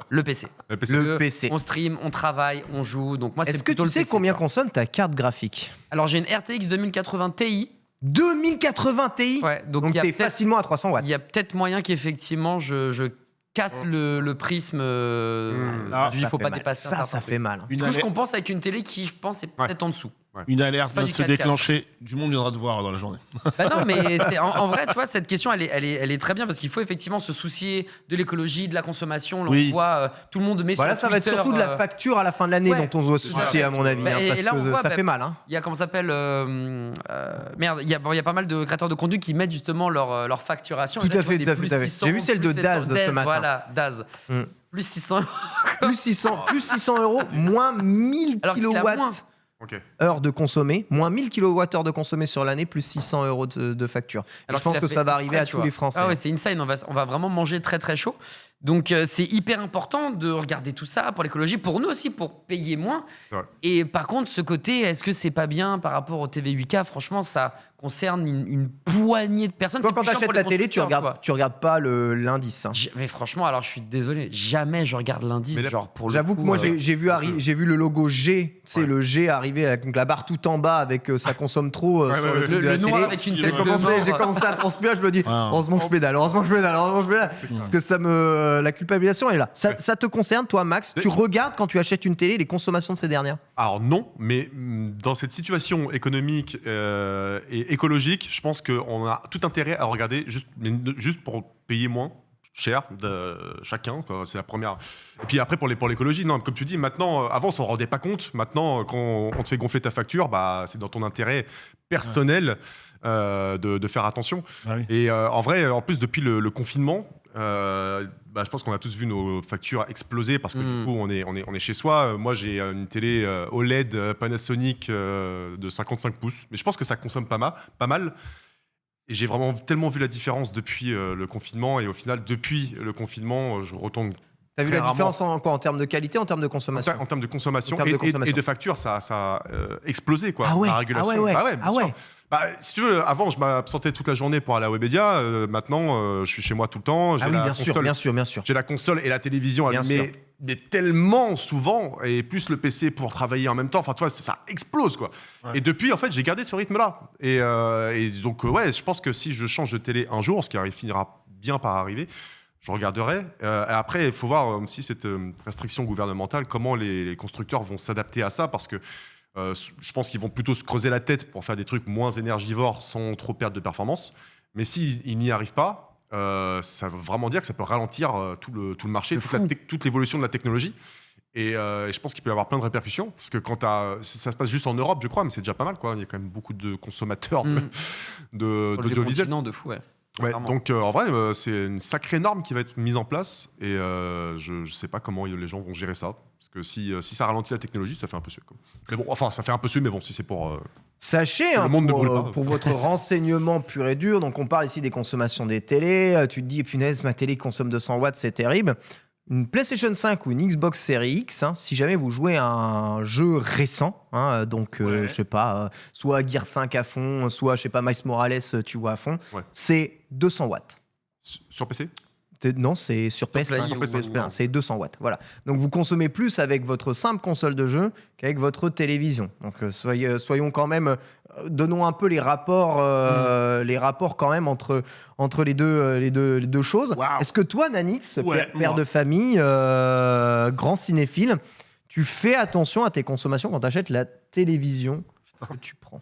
C: le PC.
E: Le PC.
B: Le PC.
C: On stream, on travaille, on joue. Donc moi, c'est
B: Est-ce que
C: plutôt
B: tu
C: le
B: sais
C: PC,
B: combien
C: tu vois.
B: consomme ta carte graphique?
C: Alors, j'ai une RTX 2080 Ti.
B: 2080 Ti.
C: Ouais, donc
B: Donc
C: il y a
B: t'es
C: peut-être
B: facilement à 300 watts.
C: il y a peut-être moyen qu'effectivement je casse le prisme.
B: Ah,
C: il
B: ça
C: faut
B: fait
C: pas
B: mal.
C: dépasser. un
B: Ça
C: certain
B: fait mal.
C: Du coup, je compense avec une télé qui, je pense, est peut-être en dessous.
D: Une alerte
C: pas
D: vient de
C: du
D: se
C: 4K.
D: déclencher. Du monde viendra te voir dans la journée.
C: Bah non, mais en vrai, tu vois, cette question, elle est très bien parce qu'il faut effectivement se soucier de l'écologie, de la consommation. Là,
D: Oui.
C: on voit tout le monde met
B: Voilà,
C: sur
B: ça va être
C: Twitter,
B: surtout de la facture à la fin de l'année
C: ouais,
B: dont on doit se
C: tout à
B: soucier,
C: fait.
B: à mon avis,
C: Bah,
B: hein,
C: et
B: parce
C: là, on
B: que
C: voit,
B: ça
C: bah,
B: fait mal. Hein.
C: Il y a comment ça s'appelle merde, il y a pas mal de créateurs de contenu qui mettent justement leur facturation.
B: Tout
C: Et là,
B: à
C: tu vois
B: fait,
C: des
B: tout à fait,
C: plus
B: tout à fait.
C: 600,
B: J'ai vu celle de
C: plus 700,
B: Daz ce matin.
C: Voilà, Daz.
B: Mm.
C: Plus 600
B: Plus 600 €, moins 1000
C: Alors qu'il a moins.
B: kWh de consommé, moins 1000 kWh de consommé sur l'année, plus 600 € de facture. Et
C: Alors
B: je pense
C: qu'il a
B: que
C: fait
B: ça va arriver
C: exprès,
B: à
C: tu
B: tous
C: vois.
B: les Français.
C: Ah ouais, c'est insane. On va vraiment manger très très chaud. Donc c'est hyper important de regarder tout ça pour l'écologie, pour nous aussi, pour payer moins.
E: Ouais.
C: Et par contre, ce côté, est-ce que c'est pas bien par rapport au TV 8K? Franchement, ça concerne une poignée de personnes.
B: Toi,
C: C'est
B: quand
C: plus chiant
B: t'achètes
C: pour
B: la
C: les
B: télé, tu
C: constructeurs,
B: regardes pas l'indice. Hein.
C: Mais franchement, alors je suis désolé, jamais je regarde l'indice.
E: Mais là,
C: Genre pour le
B: J'avoue
C: coup,
B: que moi j'ai vu le logo G, c'est
E: Ouais.
B: le G arriver avec donc, la barre tout en bas avec ça consomme trop
E: Ouais,
B: sur
E: ouais,
B: le
E: ouais.
B: truc de la
C: le noir
B: télé.
C: avec une
D: J'ai
C: tête de mort.
B: J'ai commencé à transpirer, je me dis
D: Ah.
B: heureusement que je pédale, parce que la culpabilisation est là. Ça te concerne toi Max? Tu regardes quand tu achètes une télé les consommations de ces dernières?
E: Alors non, mais dans cette situation économique et écologique, je pense qu'on a tout intérêt à regarder juste pour payer moins cher de chacun, quoi. C'est la première. Et puis après pour l'écologie, non, comme tu dis, maintenant, avant on s'en rendait pas compte. Maintenant, quand on te fait gonfler ta facture, bah c'est dans ton intérêt personnel de faire attention.
D: Ah oui.
E: Et en vrai, en plus depuis le confinement. Je pense qu'on a tous vu nos factures exploser parce que du coup on est chez soi. Moi j'ai une télé OLED Panasonic de 55 pouces, mais je pense que ça consomme pas mal. Et j'ai vraiment tellement vu la différence depuis le confinement, et au final depuis le confinement je retombe.
B: T'as vu
E: Très
B: la
E: rarement.
B: différence en termes de qualité, en termes de consommation?
E: En termes de consommation,
B: En termes de consommation.
E: et de facture, ça a explosé quoi.
B: Ah ouais,
E: la régulation.
B: ah ouais.
E: bien sûr. Bah, si tu veux, avant, je m'absentais toute la journée pour aller à Webedia. Maintenant, je suis chez moi tout le temps. J'ai
B: Ah oui,
E: la
B: bien sûr,
E: console-
B: bien sûr, bien sûr.
E: J'ai la console et la télévision
B: Bien
E: allumées,
B: sûr.
E: mais tellement souvent, et plus le PC pour travailler en même temps. Enfin, tu vois, ça explose, quoi.
D: Ouais.
E: Et depuis, en fait, j'ai gardé ce rythme-là. Et donc, ouais, je pense que si je change de télé un jour, ce qui finira bien par arriver, je regarderai. Et après, il faut voir aussi cette restriction gouvernementale, comment les constructeurs vont s'adapter à ça, parce que je pense qu'ils vont plutôt se creuser la tête pour faire des trucs moins énergivores sans trop perdre de performance. Mais s'ils n'y arrivent pas, ça veut vraiment dire que ça peut ralentir tout le marché, toute l'évolution de la technologie. Et je pense qu'il peut y avoir plein de répercussions. Parce que ça se passe juste en Europe, je crois, mais c'est déjà pas mal, quoi. Il y a quand même beaucoup de consommateurs d'audiovisuel.
C: De fou, ouais.
E: Ouais,
C: Clairement.
E: donc en vrai, c'est une sacrée norme qui va être mise en place. Et je sais pas comment les gens vont gérer ça. Parce que si ça ralentit la technologie, ça fait un peu suer. Mais bon, enfin, ça fait un peu suer, mais bon, si c'est pour.
B: Sachez,
E: Le
B: hein,
E: monde ne
B: pour,
E: brûle pas.
B: pour votre renseignement pur et dur, donc on parle ici des consommations des télés. Tu te dis, punaise, ma télé consomme 200 watts, c'est terrible. Une PlayStation 5 ou une Xbox Series X, hein, si jamais vous jouez à un jeu récent, hein, donc
D: Ouais.
B: je sais pas, soit Gear 5 à fond, soit je sais pas Miles Morales, tu vois à fond,
E: Ouais.
B: c'est 200 watts.
E: Sur PC
B: Non, c'est sur PS5,
C: Play ou-
B: PS1, c'est 200 watts. Voilà. Donc vous consommez plus avec votre simple console de jeu qu'avec votre télévision. Donc soyons quand même, donnons un peu les rapports quand même entre les deux choses.
D: Waouh.
B: Est-ce que toi, Nanix,
D: Ouais,
B: père
D: moi.
B: de famille, grand cinéphile, tu fais attention à tes consommations quand tu achètes la télévision que tu prends?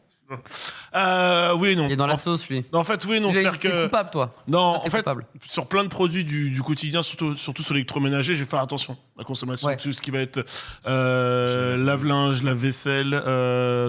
D: Oui et non.
C: Il est dans la sauce, lui.
D: En fait, oui et non.
C: T'es
D: C'est-à-dire que.
C: coupable, toi.
D: Non,
C: t'es
D: en fait,
C: coupable.
D: sur plein de produits du quotidien, surtout sur l'électroménager, je vais faire attention à la consommation.
C: Ouais.
D: Tout ce qui va être lave-linge, lave-vaisselle,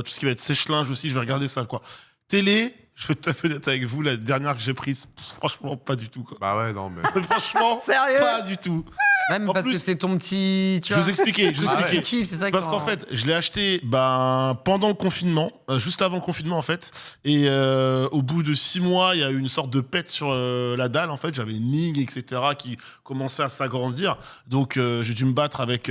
D: tout ce qui va être sèche-linge aussi, je vais regarder ça, quoi. Télé, je vais tout à fait honnête avec vous, la dernière que j'ai prise, franchement, pas du tout, quoi.
E: Bah ouais, non, mais.
D: Franchement,
B: Sérieux?
D: pas du tout.
C: Même
D: En
C: parce
D: plus-
C: que c'est ton petit. Tu
D: Je vais
C: vois,
D: vous expliquer,
C: Ah ouais.
D: expliquer.
C: Kiff, c'est ça
D: Parce
C: qui
D: qu'en
C: rend-
D: fait, je l'ai acheté pendant le confinement, juste avant le confinement en fait. Et au bout de 6 mois, il y a eu une sorte de pète sur la dalle en fait. J'avais une ligne, etc. qui commençait à s'agrandir. Donc j'ai dû me battre avec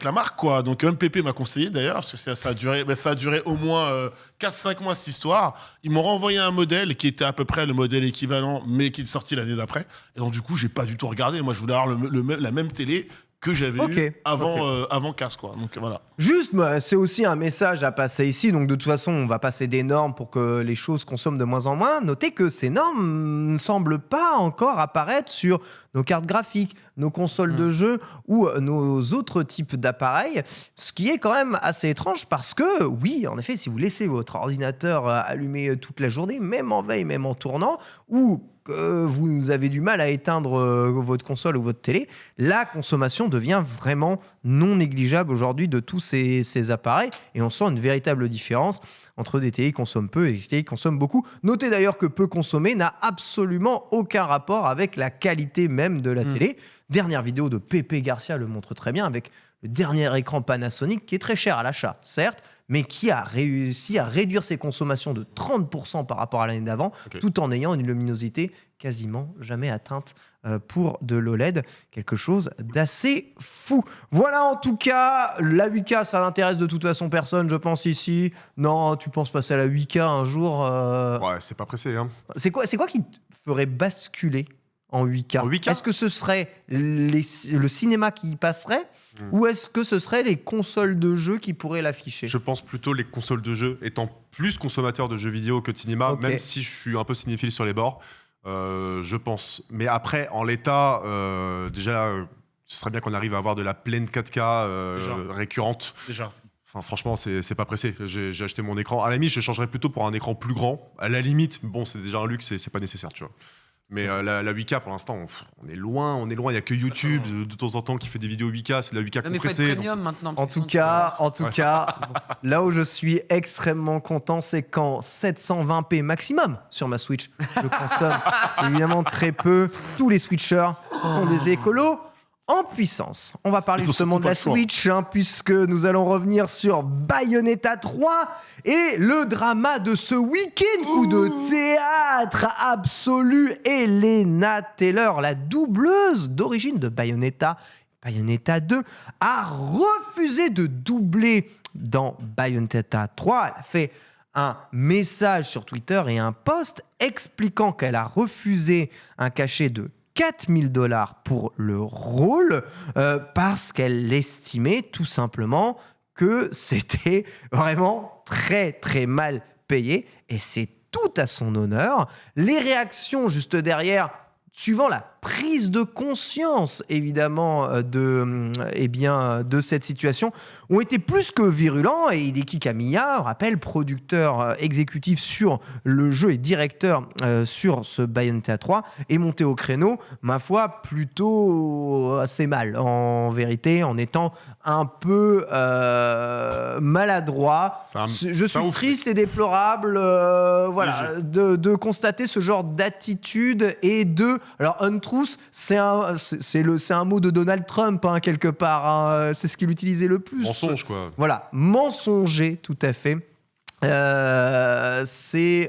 D: la marque quoi. Donc même Pépé m'a conseillé d'ailleurs parce que ça a duré au moins 4-5 mois cette histoire. Ils m'ont renvoyé un modèle qui était à peu près le modèle équivalent mais qui est sorti l'année d'après. Et donc du coup j'ai pas du tout regardé. Moi je voulais avoir la même télé que j'avais
B: Ok,
D: eu avant casse quoi. Donc voilà.
B: Juste, c'est aussi un message à passer ici. Donc, de toute façon, on va passer des normes pour que les choses consomment de moins en moins. Notez que ces normes ne semblent pas encore apparaître sur nos cartes graphiques, nos consoles de jeux ou nos autres types d'appareils. Ce qui est quand même assez étrange parce que, oui, en effet, si vous laissez votre ordinateur allumé toute la journée, même en veille, même en tournant, ou que vous avez du mal à éteindre votre console ou votre télé, la consommation devient vraiment non négligeable aujourd'hui de tous ces appareils et on sent une véritable différence entre des télés qui consomment peu et des télés qui consomment beaucoup. Notez d'ailleurs que peu consommer n'a absolument aucun rapport avec la qualité même de la télé. Dernière vidéo de Pépé Garcia le montre très bien avec le dernier écran Panasonic qui est très cher à l'achat, certes, mais qui a réussi à réduire ses consommations de 30% par rapport à l'année d'avant,
E: Ok.
B: tout en ayant une luminosité quasiment jamais atteinte pour de l'OLED. Quelque chose d'assez fou. Voilà en tout cas, la 8K, ça n'intéresse de toute façon personne, je pense ici. Non, tu penses passer à la 8K un jour
E: Ouais, c'est pas pressé, hein.
B: C'est quoi qui te ferait basculer en 8K?
E: En 8K?
B: Est-ce que ce serait le cinéma qui y passerait ou est-ce que ce serait les consoles de jeux qui pourraient l'afficher?
E: Je pense plutôt les consoles de jeux étant plus consommateur de jeux vidéo que de cinéma,
B: Ok.
E: même si je suis un peu cinéphile sur les bords. Je pense. Mais après, en l'état, déjà, ce serait bien qu'on arrive à avoir de la pleine 4K
D: Déjà.
E: récurrente.
D: Déjà.
E: Enfin, franchement, c'est pas pressé. J'ai acheté mon écran. À la limite, je changerais plutôt pour un écran plus grand. À la limite, bon, c'est déjà un luxe et c'est pas nécessaire, tu vois. Mais la 8K, pour l'instant, on est loin. Il n'y a que YouTube de temps en temps qui fait des vidéos 8K. C'est de la 8K
C: Non, mais faut être
E: compressée. donc-
C: premium maintenant.
B: En tout cas, là où je suis extrêmement content, c'est qu'en 720p maximum sur ma Switch, je consomme évidemment très peu. Tous les Switchers sont des écolos en puissance. On va parler
D: Ils ont
B: justement de la
D: surtout pas le
B: Switch, puisque nous allons revenir sur Bayonetta 3 et le drama de ce week-end, coup de théâtre absolu. Elena Taylor, la doubleuse d'origine de Bayonetta 2, a refusé de doubler dans Bayonetta 3. Elle a fait un message sur Twitter et un post expliquant qu'elle a refusé un cachet de $4 000 pour le rôle parce qu'elle estimait tout simplement que c'était vraiment très très mal payé, et c'est tout à son honneur. Les réactions juste derrière, suivant la prise de conscience évidemment de cette situation, ont été plus que virulents, et Hideki Kamiya, rappelle, producteur exécutif sur le jeu et directeur sur ce Bayonetta 3, est monté au créneau, ma foi, plutôt assez mal en vérité, en étant un peu maladroit. Je suis triste et déplorable de constater ce genre d'attitude et alors untruth, c'est un mot de Donald Trump quelque part, hein, c'est ce qu'il utilisait le plus.
E: Mensonge, quoi.
B: Voilà, mensonger, tout à fait. C'est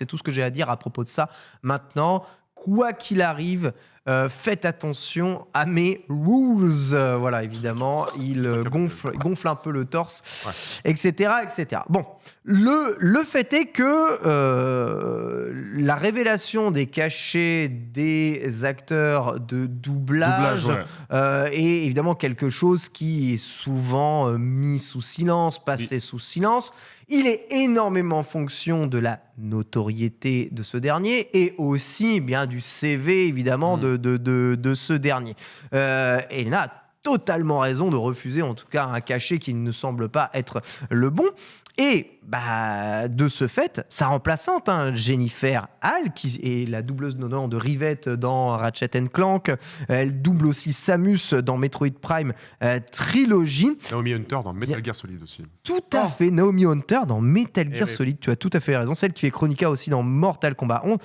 B: tout ce que j'ai à dire à propos de ça. Maintenant, quoi qu'il arrive, faites attention à mes rules. Voilà, évidemment, il gonfle un peu le torse, etc., etc. Bon, le fait est que la révélation des cachets des acteurs de doublage est évidemment quelque chose qui est souvent mis sous silence, passé sous silence. Il est énormément en fonction de la notoriété de ce dernier et aussi bien du CV évidemment de ce dernier. Et il a totalement raison de refuser en tout cas un cachet qui ne semble pas être le bon. Et de ce fait, sa remplaçante, Jennifer Hale, qui est la doubleuse de Rivette dans Ratchet & Clank, elle double aussi Samus dans Metroid Prime Trilogy.
E: Naomi Hunter dans Metal Gear Solid aussi.
B: Tout à fait, Naomi Hunter dans Metal Gear Solid, tu as tout à fait raison, celle qui fait Chronica aussi dans Mortal Kombat 11,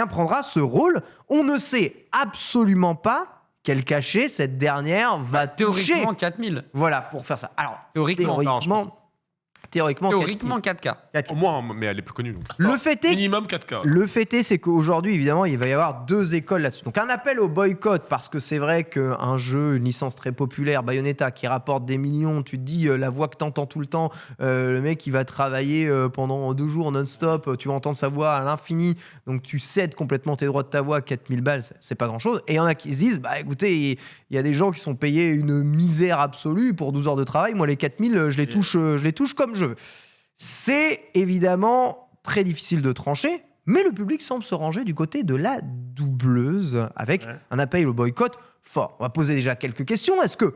B: prendra ce rôle. On ne sait absolument pas quel cachet cette dernière va toucher.
C: Théoriquement 4000.
B: Voilà, pour faire ça. Alors,
C: Théoriquement 4K.
E: Au moins, mais elle est plus connue. Donc.
B: Le fait est,
D: minimum 4K.
B: Le fait est, c'est qu'aujourd'hui, évidemment, il va y avoir deux écoles là-dessus. Donc, un appel au boycott, parce que c'est vrai qu'un jeu, une licence très populaire, Bayonetta, qui rapporte des millions, tu te dis, la voix que t'entends tout le temps, le mec, il va travailler pendant 2 jours non-stop, tu vas entendre sa voix à l'infini, donc tu cèdes complètement tes droits de ta voix, 4000 balles, c'est pas grand-chose. Et il y en a qui se disent, écoutez, il y a des gens qui sont payés une misère absolue pour 12 heures de travail. Moi, les 4000, je les touche comme je veux. C'est évidemment très difficile de trancher, mais le public semble se ranger du côté de la doubleuse avec un appel au boycott fort. On va poser déjà quelques questions. Est-ce que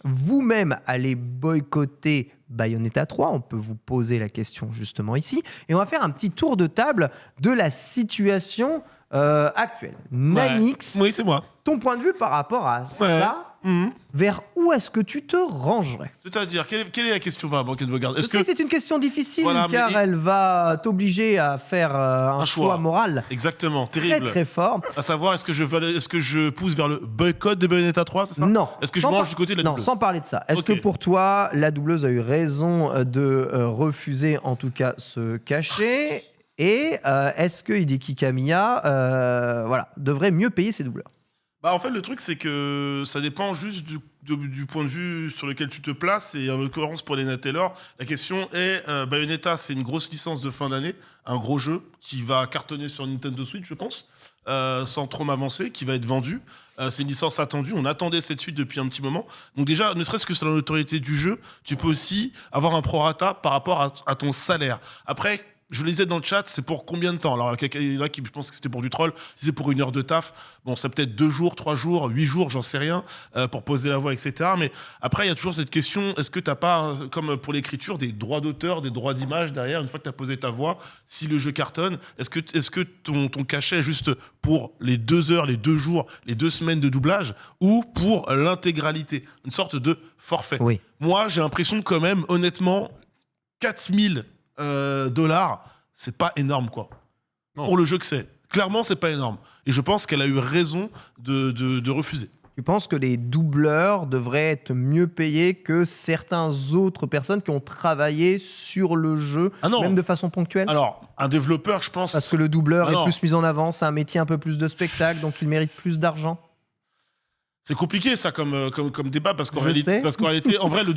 B: vous-même allez boycotter Bayonetta 3 ? On peut vous poser la question justement ici. Et on va faire un petit tour de table de la situation actuelle. Nanix,
D: oui, c'est moi.
B: Ton point de vue par rapport à ça, vers où est-ce que tu te rangerais ?
D: C'est-à-dire, quelle est la question va Banquet de Bogard ?
B: Je sais que c'est une question difficile,
D: Voilà,
B: car elle va t'obliger à faire un choix moral.
D: Exactement, terrible.
B: Très très fort.
D: À savoir, est-ce que je pousse vers le boycott de Bayonetta 3, c'est ça ?
B: Non.
D: Est-ce que je mange du côté de la doubleuse ?
B: Non, sans parler de ça. Est-ce que pour toi, la doubleuse a eu raison de refuser en tout cas ce cachet ? Et est-ce que Hideki Kamiya devrait mieux payer ses doubleurs ?
D: En fait, le truc, c'est que ça dépend juste du point de vue sur lequel tu te places. Et en l'occurrence, pour Lena Taylor, la question est Bayonetta, c'est une grosse licence de fin d'année, un gros jeu qui va cartonner sur Nintendo Switch, je pense, sans trop m'avancer, qui va être vendu. C'est une licence attendue. On attendait cette suite depuis un petit moment. Donc déjà, ne serait-ce que sur la notoriété du jeu, tu peux aussi avoir un prorata par rapport à ton salaire. Après, je lisais dans le chat, c'est pour combien de temps ? Alors, il y en a qui, je pense que c'était pour du troll. Si c'est pour 1 heure de taf, bon, ça peut être 2 jours, 3 jours, 8 jours, j'en sais rien, pour poser la voix, etc. Mais après, il y a toujours cette question, est-ce que tu n'as pas, comme pour l'écriture, des droits d'auteur, des droits d'image derrière, une fois que tu as posé ta voix, si le jeu cartonne, est-ce que ton cachet est juste pour les 2 heures, les 2 jours, les 2 semaines de doublage, ou pour l'intégralité ? Une sorte de forfait. Oui. Moi, j'ai l'impression quand même, honnêtement, 4000 $, c'est pas énorme, quoi. Non. Pour le jeu que c'est. Clairement, c'est pas énorme. Et je pense qu'elle a eu raison de refuser.
B: Tu penses que les doubleurs devraient être mieux payés que certaines autres personnes qui ont travaillé sur le jeu, même de façon ponctuelle ?
D: Alors, un développeur, je pense...
B: Parce que le doubleur est plus mis en avant, c'est un métier un peu plus de spectacle, donc il mérite plus d'argent.
D: C'est compliqué ça comme débat parce qu'en
B: Je
D: réalité,
B: sais.
D: en vrai, le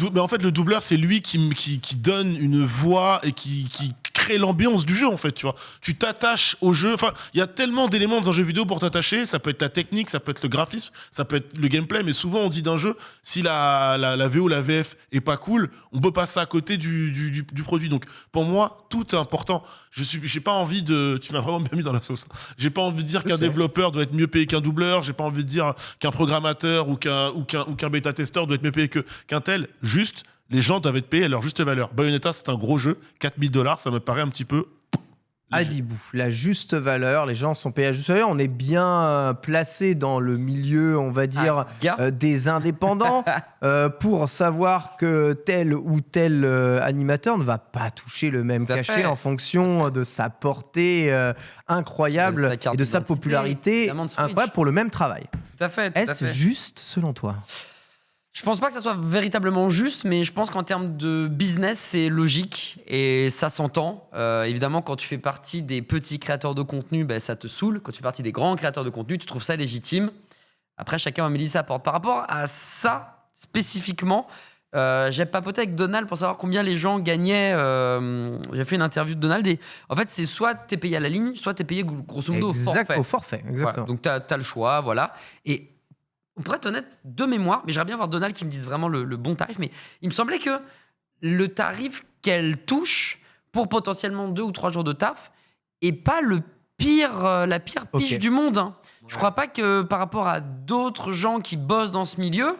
D: doubleur, c'est lui qui donne une voix et qui crée l'ambiance du jeu, en fait, tu vois. Tu t'attaches au jeu. Enfin, il y a tellement d'éléments dans un jeu vidéo pour t'attacher. Ça peut être la technique, ça peut être le graphisme, ça peut être le gameplay, mais souvent on dit d'un jeu, si la VO, la VF est pas cool, on peut passer à côté du produit. Donc, pour moi, tout est important. J'ai pas envie de. Tu m'as vraiment bien mis dans la sauce. J'ai pas envie de dire qu'un développeur doit être mieux payé qu'un doubleur. J'ai pas envie de dire qu'un programmateur ou qu'un bêta-testeur doit être mieux payé qu'un tel. Juste, les gens doivent être payés à leur juste valeur. Bayonetta, c'est un gros jeu. $4 000, ça me paraît un petit peu.
B: Adibou, la juste valeur, les gens sont payés à juste valeur. On est bien placé dans le milieu, on va dire, des indépendants pour savoir que tel ou tel animateur ne va pas toucher le même
C: Tout à
B: cachet
C: fait.
B: en fonction de sa portée incroyable
C: De sa carte
B: et de sa
C: d'identité,
B: popularité
C: évidemment, de Switch.
B: incroyable pour le même travail.
C: Tout à fait.
B: Est-ce juste selon toi?
C: Je pense pas que ça soit véritablement juste, mais je pense qu'en termes de business, c'est logique et ça s'entend. Évidemment, quand tu fais partie des petits créateurs de contenu, ben, ça te saoule. Quand tu fais partie des grands créateurs de contenu, tu trouves ça légitime. Après, chacun va me dire ça. Par rapport à ça, spécifiquement, j'ai papoté avec Donald pour savoir combien les gens gagnaient. J'ai fait une interview de Donald et en fait, c'est soit tu es payé à la ligne, soit tu es payé grosso modo au forfait.
B: Au forfait, exactement.
C: Voilà, donc tu as le choix, voilà. Et pour être honnête, de mémoire, mais j'aimerais bien voir Donald qui me dise vraiment le bon tarif, mais il me semblait que le tarif qu'elle touche pour potentiellement 2 ou 3 jours de taf est pas la pire pige
B: Ok.
C: du monde. Hein. Je crois pas que par rapport à d'autres gens qui bossent dans ce milieu,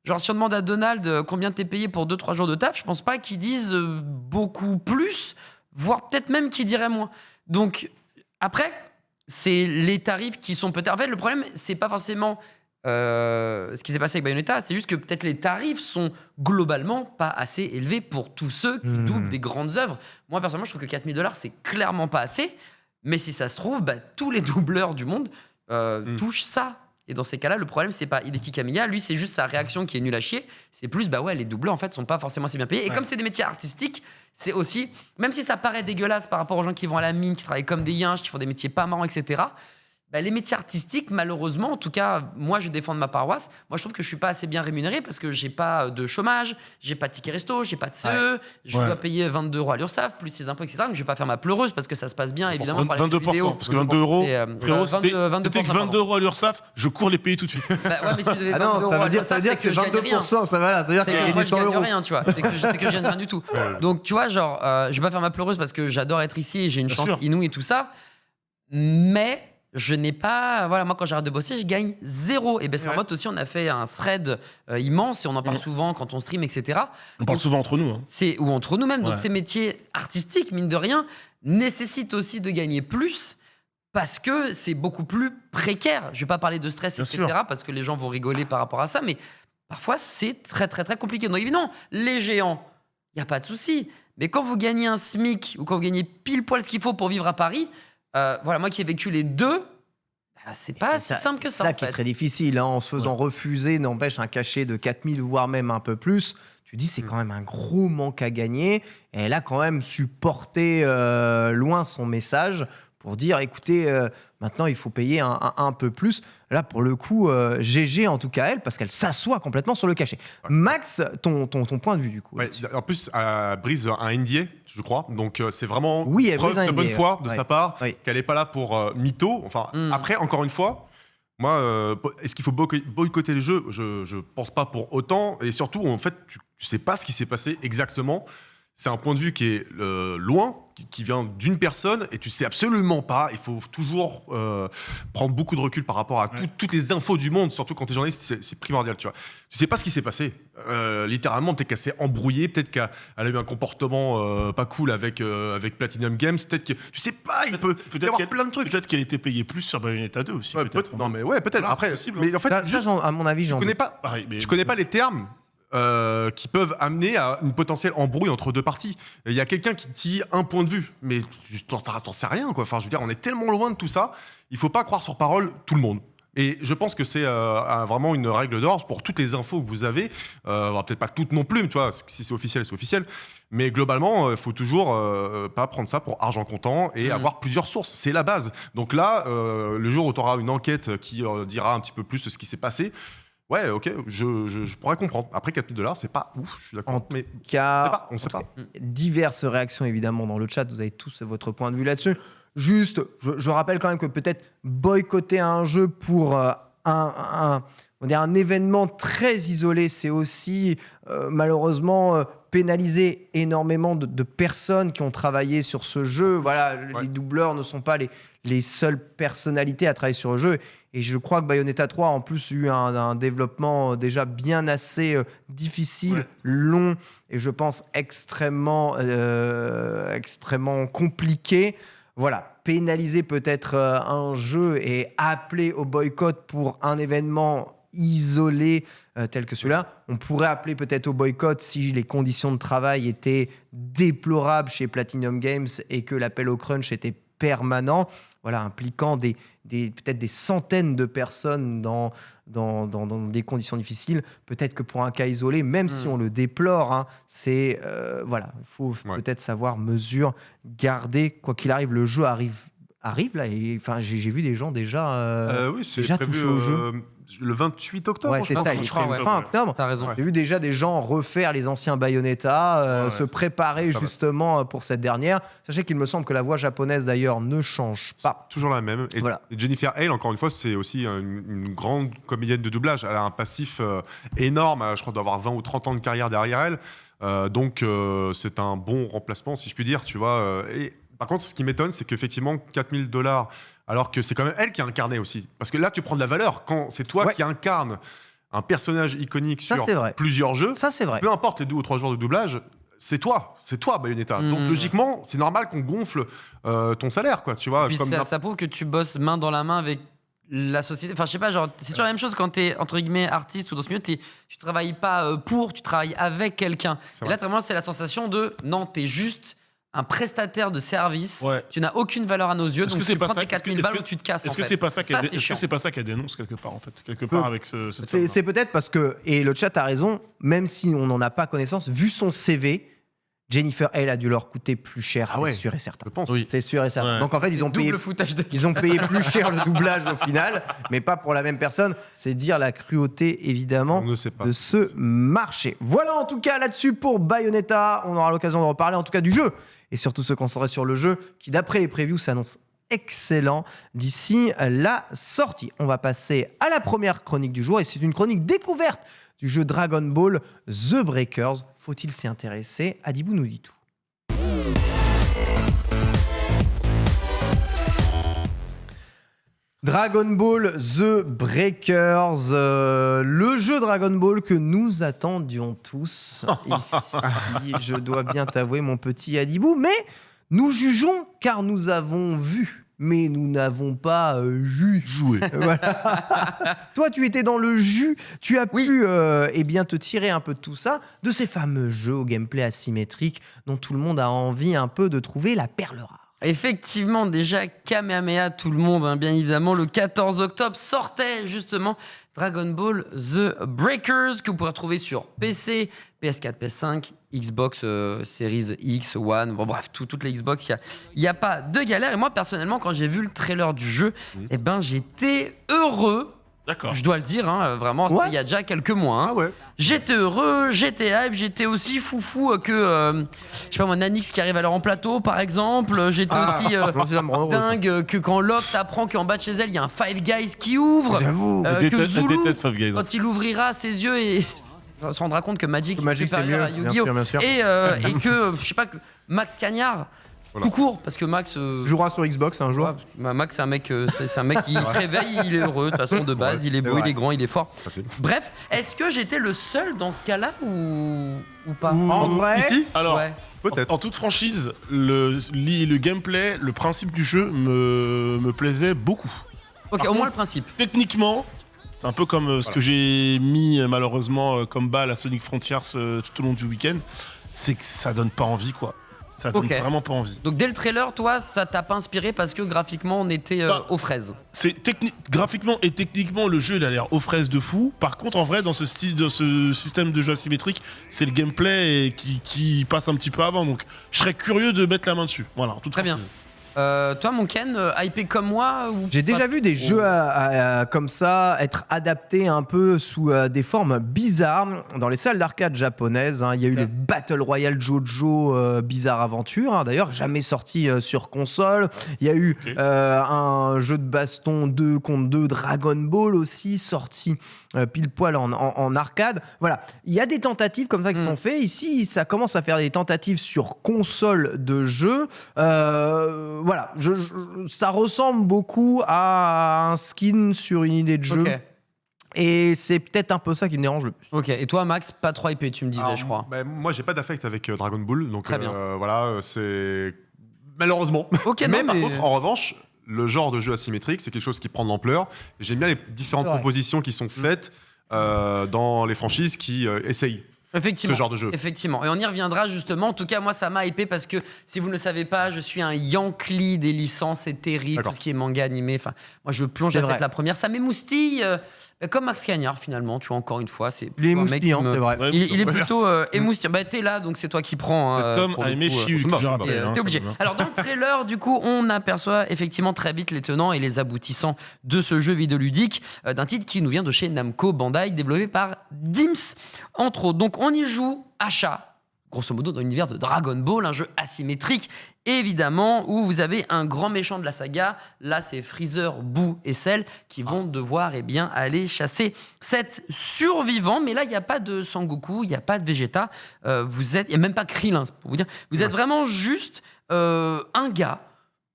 C: genre si on demande à Donald combien t'es payé pour 2-3 jours de taf, je pense pas qu'ils disent beaucoup plus, voire peut-être même qu'ils diraient moins. Donc après, c'est les tarifs qui sont peut-être... En fait, le problème, c'est pas forcément... ce qui s'est passé avec Bayonetta, c'est juste que peut-être les tarifs sont globalement pas assez élevés pour tous ceux qui doublent des grandes œuvres. Moi, personnellement, je trouve que $4 000, c'est clairement pas assez. Mais si ça se trouve, bah, tous les doubleurs du monde touchent ça. Et dans ces cas-là, le problème, c'est pas Hideki Kamiya. Lui, c'est juste sa réaction qui est nulle à chier. C'est plus, bah ouais, les doubleurs, en fait, sont pas forcément si bien payés. Et comme c'est des métiers artistiques, c'est aussi, même si ça paraît dégueulasse par rapport aux gens qui vont à la mine, qui travaillent comme des yinches, qui font des métiers pas marrants, etc., bah, les métiers artistiques, malheureusement, en tout cas, moi, je défends de ma paroisse. Moi, je trouve que je suis pas assez bien rémunéré parce que j'ai pas de chômage, j'ai pas de ticket resto, j'ai pas de CE, je dois payer 22 € à l'URSSAF, plus les impôts, etc. Donc, je vais pas faire ma pleureuse parce que ça se passe bien, évidemment. par les jeux
D: 22%,
C: vidéo.
D: parce que 22 euros, frérot, c'était
C: 22%,
D: que 22 € à l'URSSAF, je cours les payer tout de suite.
C: Bah ouais, mais si tu devais
B: Ah non,
C: 22
B: ça
C: € à
B: veut dire
C: l'URSSAF,
B: que c'est
C: je gagne rien.
B: 22%, ça va là, ça veut dire
C: C'est
B: qu'il y
C: que
B: a
C: moi,
B: des
C: je
B: 100
C: gagne
B: euros.
C: rien, tu vois. C'est que je gagne rien du tout. Donc, tu vois, genre, je vais pas faire ma pleureuse parce que j'adore être ici et j'ai une
D: Bien
C: chance
D: sûr.
C: inouïe et tout ça. Mais je n'ai pas. Voilà, moi, quand j'arrête de bosser, je gagne 0. Et Best Marmotte aussi, on a fait un thread immense et on en parle souvent quand on stream, etc.
D: On parle souvent entre nous. Hein.
C: Ou entre nous-mêmes. Donc,
D: Ouais.
C: ces métiers artistiques, mine de rien, nécessitent aussi de gagner plus. Parce que c'est beaucoup plus précaire. Je vais pas parler de stress,
D: Bien
C: etc.
D: sûr.
C: Parce que les gens vont rigoler par rapport à ça. Mais parfois, c'est très, très, très compliqué. Donc, évidemment, les géants, il n'y a pas de souci. Mais quand vous gagnez un SMIC ou quand vous gagnez pile poil ce qu'il faut pour vivre à Paris, voilà, moi qui ai vécu les deux, bah, c'est pas si simple que ça.
B: Ça
C: en
B: qui est
C: fait.
B: très difficile, hein, en se faisant refuser, n'empêche un cachet de 4000, voire même un peu plus. Tu dis, c'est quand même un gros manque à gagner. Et elle a quand même su porter loin son message pour dire, écoutez, maintenant, il faut payer un peu plus. Là, pour le coup, GG, en tout cas, elle, parce qu'elle s'assoit complètement sur le cachet. Max, ton point de vue, du coup.
E: Ouais,
B: là-dessus.
E: en plus, elle brise un NDA, je crois. Donc, c'est vraiment
B: Oui, elle
E: preuve
B: brise un
E: de bonne
B: NDA,
E: foi de
B: ouais.
E: sa part
B: Oui.
E: qu'elle n'est pas là pour mytho. Enfin, après, encore une fois, moi, est-ce qu'il faut boycotter les jeux? Je pense pas pour autant. Et surtout, en fait, tu sais pas ce qui s'est passé exactement. C'est un point de vue qui est loin, qui vient d'une personne, et tu sais absolument pas. Il faut toujours prendre beaucoup de recul par rapport à toutes les infos du monde, surtout quand tu es journaliste, c'est primordial, tu vois. Tu sais pas ce qui s'est passé. Littéralement, t'es cassé embrouillé. Peut-être qu'elle a eu un comportement pas cool avec Platinum Games. Peut-être que tu sais pas. Il peut y avoir plein de trucs.
D: Peut-être qu'elle était payée plus sur Bayonetta 2 aussi.
E: Ouais,
D: peut-être.
E: non mais ouais, peut-être.
D: Voilà,
E: Après,
D: c'est possible,
E: mais en fait,
B: Ça,
E: juste,
B: à mon avis,
E: je
B: j'en
E: connais
B: doute.
E: pas.
D: Pareil, mais-
E: Je connais pas les termes qui peuvent amener à une potentielle embrouille entre deux parties. Il y a quelqu'un qui dit un point de vue, mais t'en sais rien, quoi. Enfin, je veux dire, on est tellement loin de tout ça, il faut pas croire sur parole tout le monde. Et je pense que c'est vraiment une règle d'or pour toutes les infos que vous avez. Peut-être pas toutes non plus, mais tu vois, si c'est officiel, c'est officiel. Mais globalement, il faut toujours pas prendre ça pour argent comptant et avoir plusieurs sources. C'est la base. Donc là, le jour où tu auras une enquête qui dira un petit peu plus ce qui s'est passé, Ouais, ok, je pourrais comprendre. Après, 4 000 $, c'est pas ouf, je suis d'accord.
B: En
E: Mais
B: Car
E: on sait pas.
B: diverses réactions évidemment dans le chat, vous avez tous votre point de vue là-dessus. Juste, je rappelle quand même que peut-être boycotter un jeu pour on va dire un événement très isolé, c'est aussi malheureusement pénaliser énormément de personnes qui ont travaillé sur ce jeu. Voilà,
E: Ouais.
B: les doubleurs ne sont pas les seules personnalités à travailler sur le jeu. Et je crois que Bayonetta 3 a en plus eu un développement déjà bien assez difficile,
E: Ouais.
B: long et je pense extrêmement compliqué. Voilà, pénaliser peut-être un jeu et appeler au boycott pour un événement isolé tel que celui-là. On pourrait appeler peut-être au boycott si les conditions de travail étaient déplorables chez Platinum Games et que l'appel au crunch était permanent, voilà, impliquant peut-être des centaines de personnes dans des conditions difficiles. Peut-être que pour un cas isolé, même si on le déplore, hein, c'est voilà, il faut peut-être savoir garder. Quoi qu'il arrive, le jeu arrive là. Et enfin, j'ai vu des gens déjà.
E: Oui, c'est
B: déjà
E: prévu
B: touché au jeu.
E: le 28 octobre.
B: Ouais,
E: je
B: c'est
E: pense.
B: ça, il est
C: je crois,
B: prévu
C: ouais.
B: fin octobre.
C: T'as raison.
B: J'ai vu déjà des gens refaire les anciens Bayonetta,
D: Ouais.
B: se préparer
E: Ça va.
B: justement pour cette dernière. Sachez qu'il me semble que la voix japonaise d'ailleurs ne change pas.
E: Toujours la même. Et,
B: Voilà.
E: et Jennifer Hale, encore une fois, c'est aussi une grande comédienne de doublage. Elle a un passif énorme. Je crois d'avoir 20 ou 30 ans de carrière derrière elle. Donc, c'est un bon remplacement, si je puis dire. Tu vois. Et par contre, ce qui m'étonne, c'est qu'effectivement, 4 000 $, alors que c'est quand même elle qui a incarné aussi. Parce que là, tu prends de la valeur. Quand c'est toi
B: Ouais.
E: qui incarne un personnage iconique
B: Ça,
E: sur
B: c'est vrai.
E: plusieurs jeux,
B: Ça, c'est vrai.
E: peu importe les 2 ou 3 jours de doublage, c'est toi Bayonetta. Donc
C: Mhm.
E: logiquement, c'est normal qu'on gonfle ton salaire, quoi. Tu vois,
C: Puis
E: comme
C: ça prouve que tu bosses main dans la main avec la société. Enfin, je sais pas, genre, c'est toujours la même chose quand t'es entre guillemets artiste ou dans ce milieu, tu travailles pas tu travailles avec quelqu'un.
E: C'est
C: Et
E: vrai.
C: là, vraiment, c'est la sensation de non, t'es juste un prestataire de service.
D: Ouais.
C: Tu n'as aucune valeur à nos yeux.
D: Est-ce
C: donc
D: que c'est
C: tu
D: pas
C: prends
D: ça-
C: tes 4 000
D: est-ce que-
C: balles ou tu te casses.
D: Est-ce
C: en
D: que
C: fait.
D: c'est pas ça
C: Ça, c'est
D: est-ce
C: chiant.
D: que c'est pas ça qu'elle dénonce quelque part en fait, quelque part avec cette
B: C'est peut-être parce que, et le chat a raison, même si on n'en a pas connaissance, vu son CV, Jennifer Hale a dû leur coûter plus cher,
E: Ah
B: c'est
E: ouais.
B: sûr et certain.
E: je pense.
D: Oui.
B: C'est sûr et certain.
D: Ouais.
B: Donc en fait, ils ont payé
C: Double foutage de.
B: Ils ont payé plus cher le doublage au final, mais pas pour la même personne. C'est dire la cruauté, évidemment,
E: On ne sait pas.
B: de ce marché. Voilà en tout cas là-dessus pour Bayonetta. On aura l'occasion de reparler en tout cas du jeu et surtout se concentrer sur le jeu qui, d'après les previews, s'annonce excellent d'ici la sortie. On va passer à la première chronique du jour et c'est une chronique découverte du jeu Dragon Ball The Breakers. Faut-il s'y intéresser? Adibou nous dit tout. Dragon Ball The Breakers, le jeu Dragon Ball que nous attendions tous ici, je dois bien t'avouer mon petit Adibou, mais nous jugeons car nous avons vu, mais nous n'avons pas
D: jouer.
B: Voilà. Toi, tu étais dans le jus, tu as pu eh bien, te tirer un peu de tout ça, de ces fameux jeux au gameplay asymétrique dont tout le monde a envie un peu de trouver la perle rare.
C: Effectivement, déjà, Kamehameha, tout le monde, hein, bien évidemment, le 14 octobre sortait justement Dragon Ball The Breakers, que vous pourrez trouver sur PC, PS4, PS5, Xbox Series X, One, bon bref, toutes les Xbox, il n'y a pas de galère. Et moi, personnellement, quand j'ai vu le trailer du jeu, eh ben, j'étais heureux.
D: D'accord.
C: Je dois le dire, hein, vraiment, c'était il y a déjà quelques mois. Hein.
E: Ah ouais.
C: J'étais heureux, j'étais hype, j'étais aussi foufou que, je sais pas moi, Nanix qui arrive alors en plateau, par exemple. J'étais aussi
B: Ça me rend heureux, ça.
C: dingue que quand Locke t'apprend qu'en bas de chez elle, il y a un Five Guys qui ouvre.
B: J'avoue.
C: Que
D: Elle
C: Zulu,
D: déteste Five Guys.
C: quand il ouvrira ses yeux et se rendra compte que Magic est
B: Magic, c'est
C: supérieur
B: mieux,
C: à
B: bien
C: Yu-Gi-Oh!
B: sûr, bien sûr.
C: Et que, je sais pas, que Max Cagnard,
E: Voilà.
C: tout court, parce que Max...
B: Jouera sur Xbox un jour.
C: ouais, bah, Max, c'est un mec, il se réveille, il est heureux, de toute façon, de base, il est beau,
B: vrai.
C: il est grand, il est fort.
E: Facile.
C: Bref, est-ce que j'étais le seul dans ce cas-là ou pas
B: En vrai,
E: Ici,
D: Alors,
C: Ouais.
E: peut-être.
D: en toute franchise, le gameplay, le principe du jeu me plaisait beaucoup.
C: Ok,
D: Par
C: au moins
D: contre-
C: le principe.
D: Techniquement, c'est un peu comme ce que j'ai mis malheureusement comme balle à Sonic Frontiers tout au long du week-end, c'est que ça donne pas envie quoi. Ça donne
C: Ok.
D: vraiment pas envie.
C: Donc dès le trailer, toi, ça t'a pas inspiré parce que graphiquement, on était
D: Bah,
C: aux fraises.
D: C'est graphiquement et techniquement le jeu il a l'air aux fraises de fou. Par contre en vrai dans ce système de jeu asymétrique, c'est le gameplay qui passe un petit peu avant. Donc je serais curieux de mettre la main dessus. Voilà. en toute
C: Très bien.
D: franchise.
C: Toi, mon Ken, hypé comme moi ou
B: J'ai
C: pas
B: déjà vu des
C: trop
B: jeux comme ça être adaptés un peu sous des formes bizarres dans les salles d'arcade japonaises. Hein. Il y a eu
C: Ok.
B: le Battle Royale Jojo Bizarre Aventure, hein, d'ailleurs jamais sorti sur console. Il y a eu
D: Ok.
B: un jeu de baston 2 contre 2 Dragon Ball aussi sorti pile poil en arcade. Voilà, il y a des tentatives comme ça qui sont faites. Ici, ça commence à faire des tentatives sur console de jeu. Voilà, ça ressemble beaucoup à un skin sur une idée de jeu.
C: Ok.
B: Et c'est peut-être un peu ça qui me dérange le plus.
C: Ok. Et toi, Max, pas trop hypé, tu me disais,
E: Alors,
C: je crois.
E: bah, moi, j'ai pas d'affect avec Dragon Ball, donc
C: Très bien.
E: voilà, c'est malheureusement.
C: Ok,
E: mais
C: non,
E: par
C: mais-
E: contre, en revanche, le genre de jeu asymétrique, c'est quelque chose qui prend de l'ampleur. J'aime bien les différentes
B: C'est vrai.
E: propositions qui sont faites dans les franchises qui essayent
C: Effectivement.
E: ce genre de jeu.
C: Effectivement. Et on y reviendra justement. En tout cas, moi, ça m'a hypé parce que si vous ne le savez pas, je suis un Yankee des licences. C'est terrible.
E: D'accord.
C: Tout ce qui est manga animé. Enfin, moi, je plonge
B: C'est
C: avec
B: vrai.
C: la première. Ça m'émoustille. Comme Max Cagnard, finalement. Tu vois, encore une fois. C'est
B: Il est
C: plutôt un mec qui
B: moustillant,
C: me-
B: c'est vrai.
D: Ouais,
C: Il est
E: Ouais,
C: plutôt émoustillant. Bah, t'es là, donc c'est toi qui prends. hein,
D: Cet homme
C: pour
D: a
C: le
D: aimé
C: coup,
D: Chiu,
E: c'est mort,
D: je
E: c'est
D: rappelle.
C: Et,
D: hein,
C: t'es obligé.
D: quand même.
C: Alors dans le trailer, du coup, on aperçoit effectivement très vite les tenants et les aboutissants de ce jeu vidéoludique d'un titre qui nous vient de chez Namco Bandai, développé par Dims, entre autres. Donc on y joue Asha, grosso modo dans l'univers de Dragon Ball, un jeu asymétrique, évidemment, où vous avez un grand méchant de la saga. Là, c'est Freezer, Boo et Cell qui vont devoir aller chasser 7 survivants. Mais là, il n'y a pas de Sangoku, il n'y a pas de Vegeta. Il n'y a même pas Krillin, c'est pour vous dire. Vous êtes vraiment juste un gars.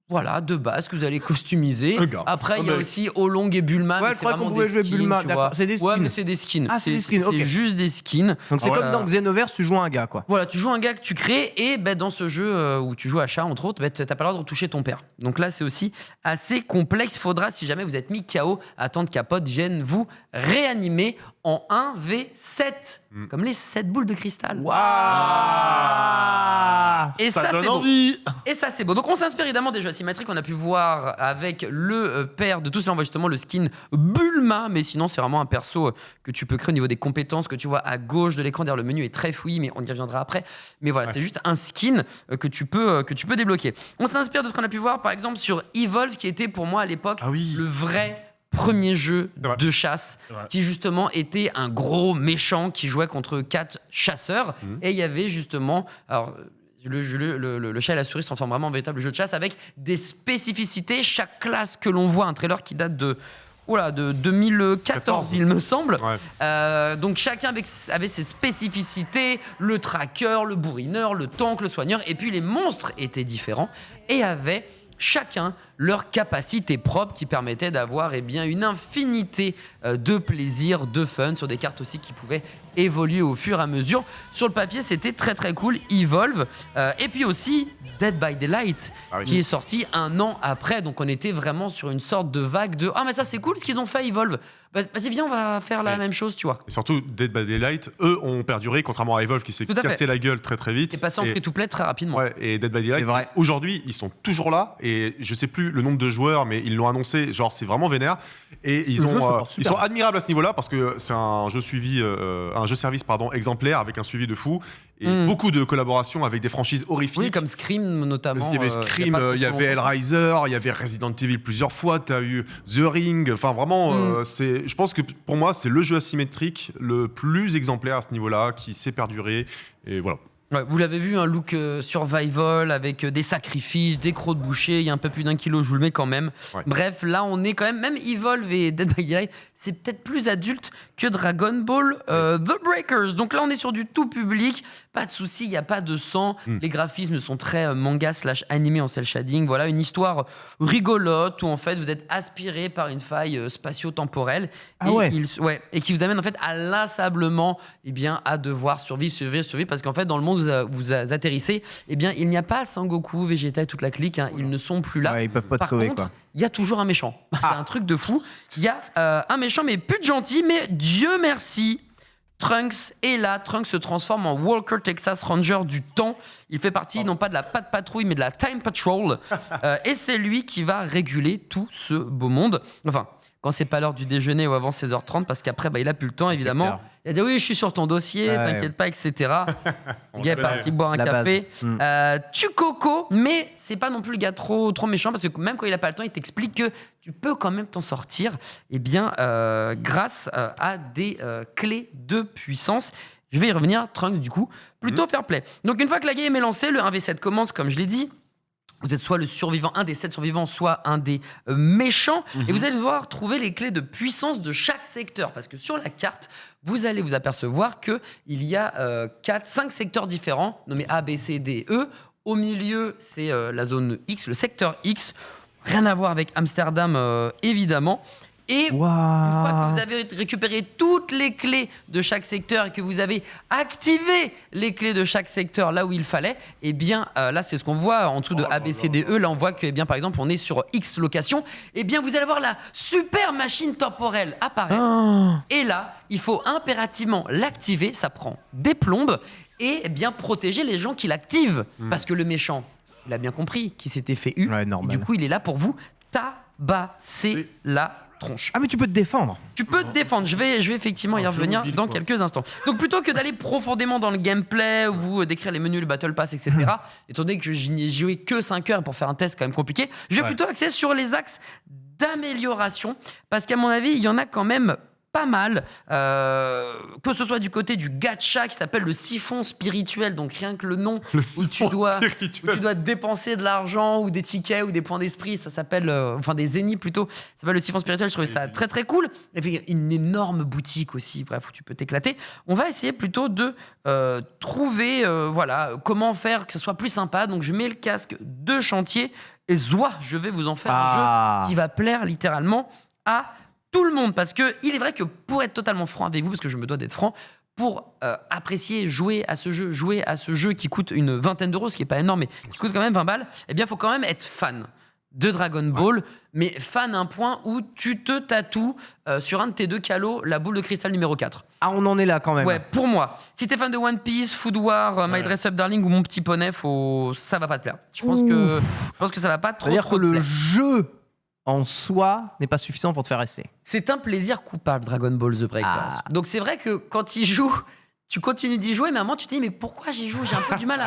C: Voilà, de base, que vous allez customiser.
E: Un gars.
C: Après, il y
D: Ah,
C: a
D: mais-
C: aussi Olong et Bulma.
B: Ouais,
C: mais
B: je
C: c'est
B: crois qu'on
C: vraiment
B: pouvait
C: des
B: jouer
C: skins,
B: Bulma,
C: tu
B: d'accord,
C: vois.
B: c'est des
C: Ouais,
B: skins.
C: mais c'est des skins.
B: Ah, c'est des skins, ok.
C: C'est juste des skins.
B: Donc c'est
C: Ouais.
B: comme dans Xenoverse, tu joues un gars, quoi.
C: Voilà, tu joues un gars que tu crées et dans ce jeu où tu joues à chat, entre autres, t'as pas le droit de retoucher ton père. Donc là, c'est aussi assez complexe. Il faudra, si jamais vous êtes mis KO, attendre qu'Apote vienne vous réanimer en 1v7, comme les 7 boules de cristal.
B: Waouh.
C: Et
D: Ça
C: ça,
D: donne
C: c'est beau.
D: envie.
C: Et ça, c'est beau. Donc, on s'inspire évidemment des jeux asymétriques qu'on a pu voir avec le père de tout cela. On voit justement le skin Bulma, mais sinon, c'est vraiment un perso que tu peux créer au niveau des compétences que tu vois à gauche de l'écran. D'ailleurs, le menu est très fouillis, mais on y reviendra après. Mais voilà, c'est juste un skin que tu peux débloquer. On s'inspire de ce qu'on a pu voir, par exemple, sur Evolve, qui était pour moi à l'époque
E: Ah oui.
C: le vrai premier jeu
E: C'est vrai.
C: de chasse
D: C'est vrai.
C: qui justement était un gros méchant qui jouait contre 4 chasseurs et il y avait justement alors le chat et la souris se transforment vraiment en véritable jeu de chasse avec des spécificités. Chaque classe que l'on voit, un trailer qui date de 2014
E: 14.
C: il me semble.
E: Ouais.
C: Donc chacun avait ses spécificités, le tracker, le bourrineur, le tank, le soigneur, et puis les monstres étaient différents et avaient chacun leur capacité propre qui permettait d'avoir une infinité de plaisir, de fun sur des cartes aussi qui pouvaient évoluer au fur et à mesure. Sur le papier, c'était très très cool, Evolve. Et puis aussi Dead by Daylight,
E: Ah oui.
C: qui est sorti un an après. Donc on était vraiment sur une sorte de vague de « Ah mais ça c'est cool ce qu'ils ont fait Evolve. Vas-y viens, on va faire la
E: Oui.
C: même chose, tu vois. »
E: Et surtout, Dead by Daylight, eux ont perduré, contrairement à Evolve qui s'est
C: Tout à fait.
E: cassé la gueule très très vite.
C: T'es passé en free-to-play très rapidement.
E: Ouais, et Dead by
B: C'est
E: Daylight,
B: vrai.
E: aujourd'hui, ils sont toujours là. Et je sais plus le nombre de joueurs, mais ils l'ont annoncé. Genre, c'est vraiment vénère. Et ils
B: Le jeu se
E: ont,
B: porte
E: ils
B: super
E: sont admirables à ce niveau-là parce que c'est un jeu suivi, un jeu service exemplaire avec un suivi de fou et
C: Mm.
E: beaucoup de collaborations avec des franchises horrifiques.
C: Oui, comme Scream notamment.
E: Il y avait Scream, il y avait Hellraiser, il y avait Resident Evil plusieurs fois, tu as eu The Ring, enfin vraiment, je pense que pour moi, c'est le jeu asymétrique le plus exemplaire à ce niveau-là, qui sait perdurer, et voilà.
C: Ouais, vous l'avez vu, un look survival avec des sacrifices, des crocs de boucher, il y a un peu plus d'1 kilo, je vous le mets quand même.
E: Ouais.
C: Bref, là on est quand même Evolve et Dead by Daylight, c'est peut-être plus adulte que Dragon Ball The Breakers. Donc là on est sur du tout public, pas de souci, il n'y a pas de sang, les graphismes sont très manga/animé en cel shading. Voilà, une histoire rigolote où en fait vous êtes aspiré par une faille spatio-temporelle
B: Ah
C: et,
B: ouais.
C: et qui vous amène en fait à l'insablement à devoir survivre parce qu'en fait dans le monde où vous atterrissez, il n'y a pas Sangoku, Vegeta et toute la clique, ils ne sont plus là.
B: Ouais, ils peuvent pas te
C: Par
B: sauver,
C: contre,
B: quoi.
C: il y a toujours un méchant. C'est un truc de fou. Il y a un méchant, mais plus de gentil, mais Dieu merci, Trunks est là. Trunks se transforme en Walker Texas Ranger du temps. Il fait partie non pas de la Pat Patrouille, mais de la Time Patrol. Et c'est lui qui va réguler tout ce beau monde. Enfin, quand c'est pas l'heure du déjeuner ou avant 16h30 parce qu'après il a plus le temps évidemment.
B: clair.
C: Il a dit oui je suis sur ton dossier,
B: Ouais.
C: t'inquiète pas etc. Le gars est parti boire un
B: La
C: café.
B: base.
C: Tu coco, mais c'est pas non plus le gars trop méchant parce que même quand il a pas le temps, il t'explique que tu peux quand même t'en sortir grâce à des clés de puissance. Je vais y revenir, Trunks, du coup, plutôt fair play. Donc, une fois que la game est lancée, le 1v7 commence, comme je l'ai dit. Vous êtes soit le survivant, un des 7 survivants, soit un des méchants. Et vous allez devoir trouver les clés de puissance de chaque secteur. Parce que sur la carte, vous allez vous apercevoir qu'il y a 5 secteurs différents, nommés A, B, C, D, E. Au milieu, c'est la zone X, le secteur X. Rien à voir avec Amsterdam, évidemment. Et une fois que vous avez récupéré toutes les clés de chaque secteur et que vous avez activé les clés de chaque secteur là où il fallait, et bien là c'est ce qu'on voit en dessous de A, B, C, D, E. Là on voit que bien par exemple on est sur X location. Et bien vous allez voir la super machine temporelle apparaître. Et là il faut impérativement l'activer. Ça prend des plombes et bien protéger les gens qui l'activent parce que le méchant il a bien compris qu'il s'était fait eu.
B: Ouais,
C: Et
B: normal.
C: du coup il est là pour vous tabasser la tronche.
B: Ah, mais tu peux te défendre.
C: Tu peux te défendre, je vais effectivement y
D: Un
C: revenir
D: jeu mobile,
C: dans
D: quoi.
C: quelques instants. Donc plutôt que d'aller profondément dans le gameplay, ou vous décrire les menus, le battle pass, etc., étant donné que je n'y ai joué que 5 heures pour faire un test quand même compliqué, je vais
D: Ouais.
C: plutôt axer sur les axes d'amélioration, parce qu'à mon avis, il y en a quand même pas mal, que ce soit du côté du gacha qui s'appelle le siphon spirituel, donc rien que le nom,
E: Le
C: où tu dois
E: spirituel.
C: dépenser de l'argent ou des tickets ou des points d'esprit, ça s'appelle, enfin des zéniths plutôt, ça s'appelle le siphon spirituel, je trouvais ça très très cool. Et puis une énorme boutique aussi, bref, où tu peux t'éclater. On va essayer plutôt de trouver, comment faire que ce soit plus sympa. Donc je mets le casque de chantier et je vais vous en faire un jeu qui va plaire littéralement à tout le monde. Parce que il est vrai que pour être totalement franc avec vous, parce que je me dois d'être franc, pour apprécier, jouer à ce jeu qui coûte une vingtaine d'euros, ce qui est pas énorme, mais qui coûte quand même 20 balles, eh bien, il faut quand même être fan de Dragon Ball, mais fan à un point où tu te tatoues sur un de tes deux calots la boule de cristal numéro 4.
B: Ah, on en est là quand même.
C: Ouais, pour moi. Si t'es fan de One Piece, Food War, My Dress Up Darling ou Mon Petit Poney, ça va pas te plaire. Je pense que ça va pas trop,
B: C'est-à-dire
C: trop
B: que
C: te
B: le
C: plaire.
B: jeu en soi n'est pas suffisant pour te faire rester.
C: C'est un plaisir coupable, Dragon Ball The Breakers. Donc c'est vrai que quand il joue, tu continues d'y jouer, mais à un moment tu te dis mais pourquoi j'y joue? J'ai un peu du mal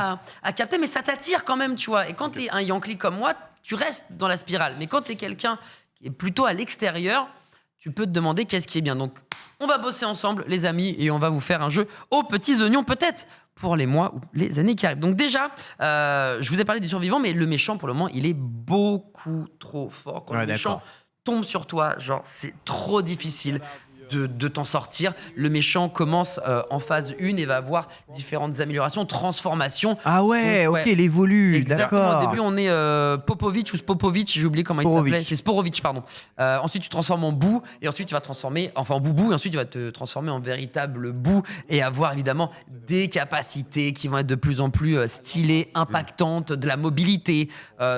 C: à capter, mais ça t'attire quand même, tu vois. Et quand t'es un Yankee comme moi, tu restes dans la spirale. Mais quand t'es quelqu'un qui est plutôt à l'extérieur, tu peux te demander qu'est-ce qui est bien. Donc on va bosser ensemble, les amis, et on va vous faire un jeu aux petits oignons, peut-être pour les mois ou les années qui arrivent. Donc déjà, je vous ai parlé des survivants, mais le méchant, pour le moment, il est beaucoup trop fort. Quand
B: Ouais,
C: le méchant
B: d'accord.
C: tombe sur toi, genre, c'est trop difficile de t'en sortir. Le méchant commence en phase 1 et va avoir différentes améliorations, transformations.
B: Ah ouais,
C: Donc,
B: ok,
C: ouais.
B: il évolue,
C: Exactement.
B: d'accord.
C: Au début, on est Popovic ou Spopovic, j'ai oublié comment
B: Sporovic.
C: il s'appelait. C'est Sporovic, pardon. Ensuite, tu te transformes en boue, et ensuite, tu vas te transformer, en boubou, et ensuite, tu vas te transformer en véritable boue et avoir évidemment des capacités qui vont être de plus en plus stylées, impactantes, de la mobilité,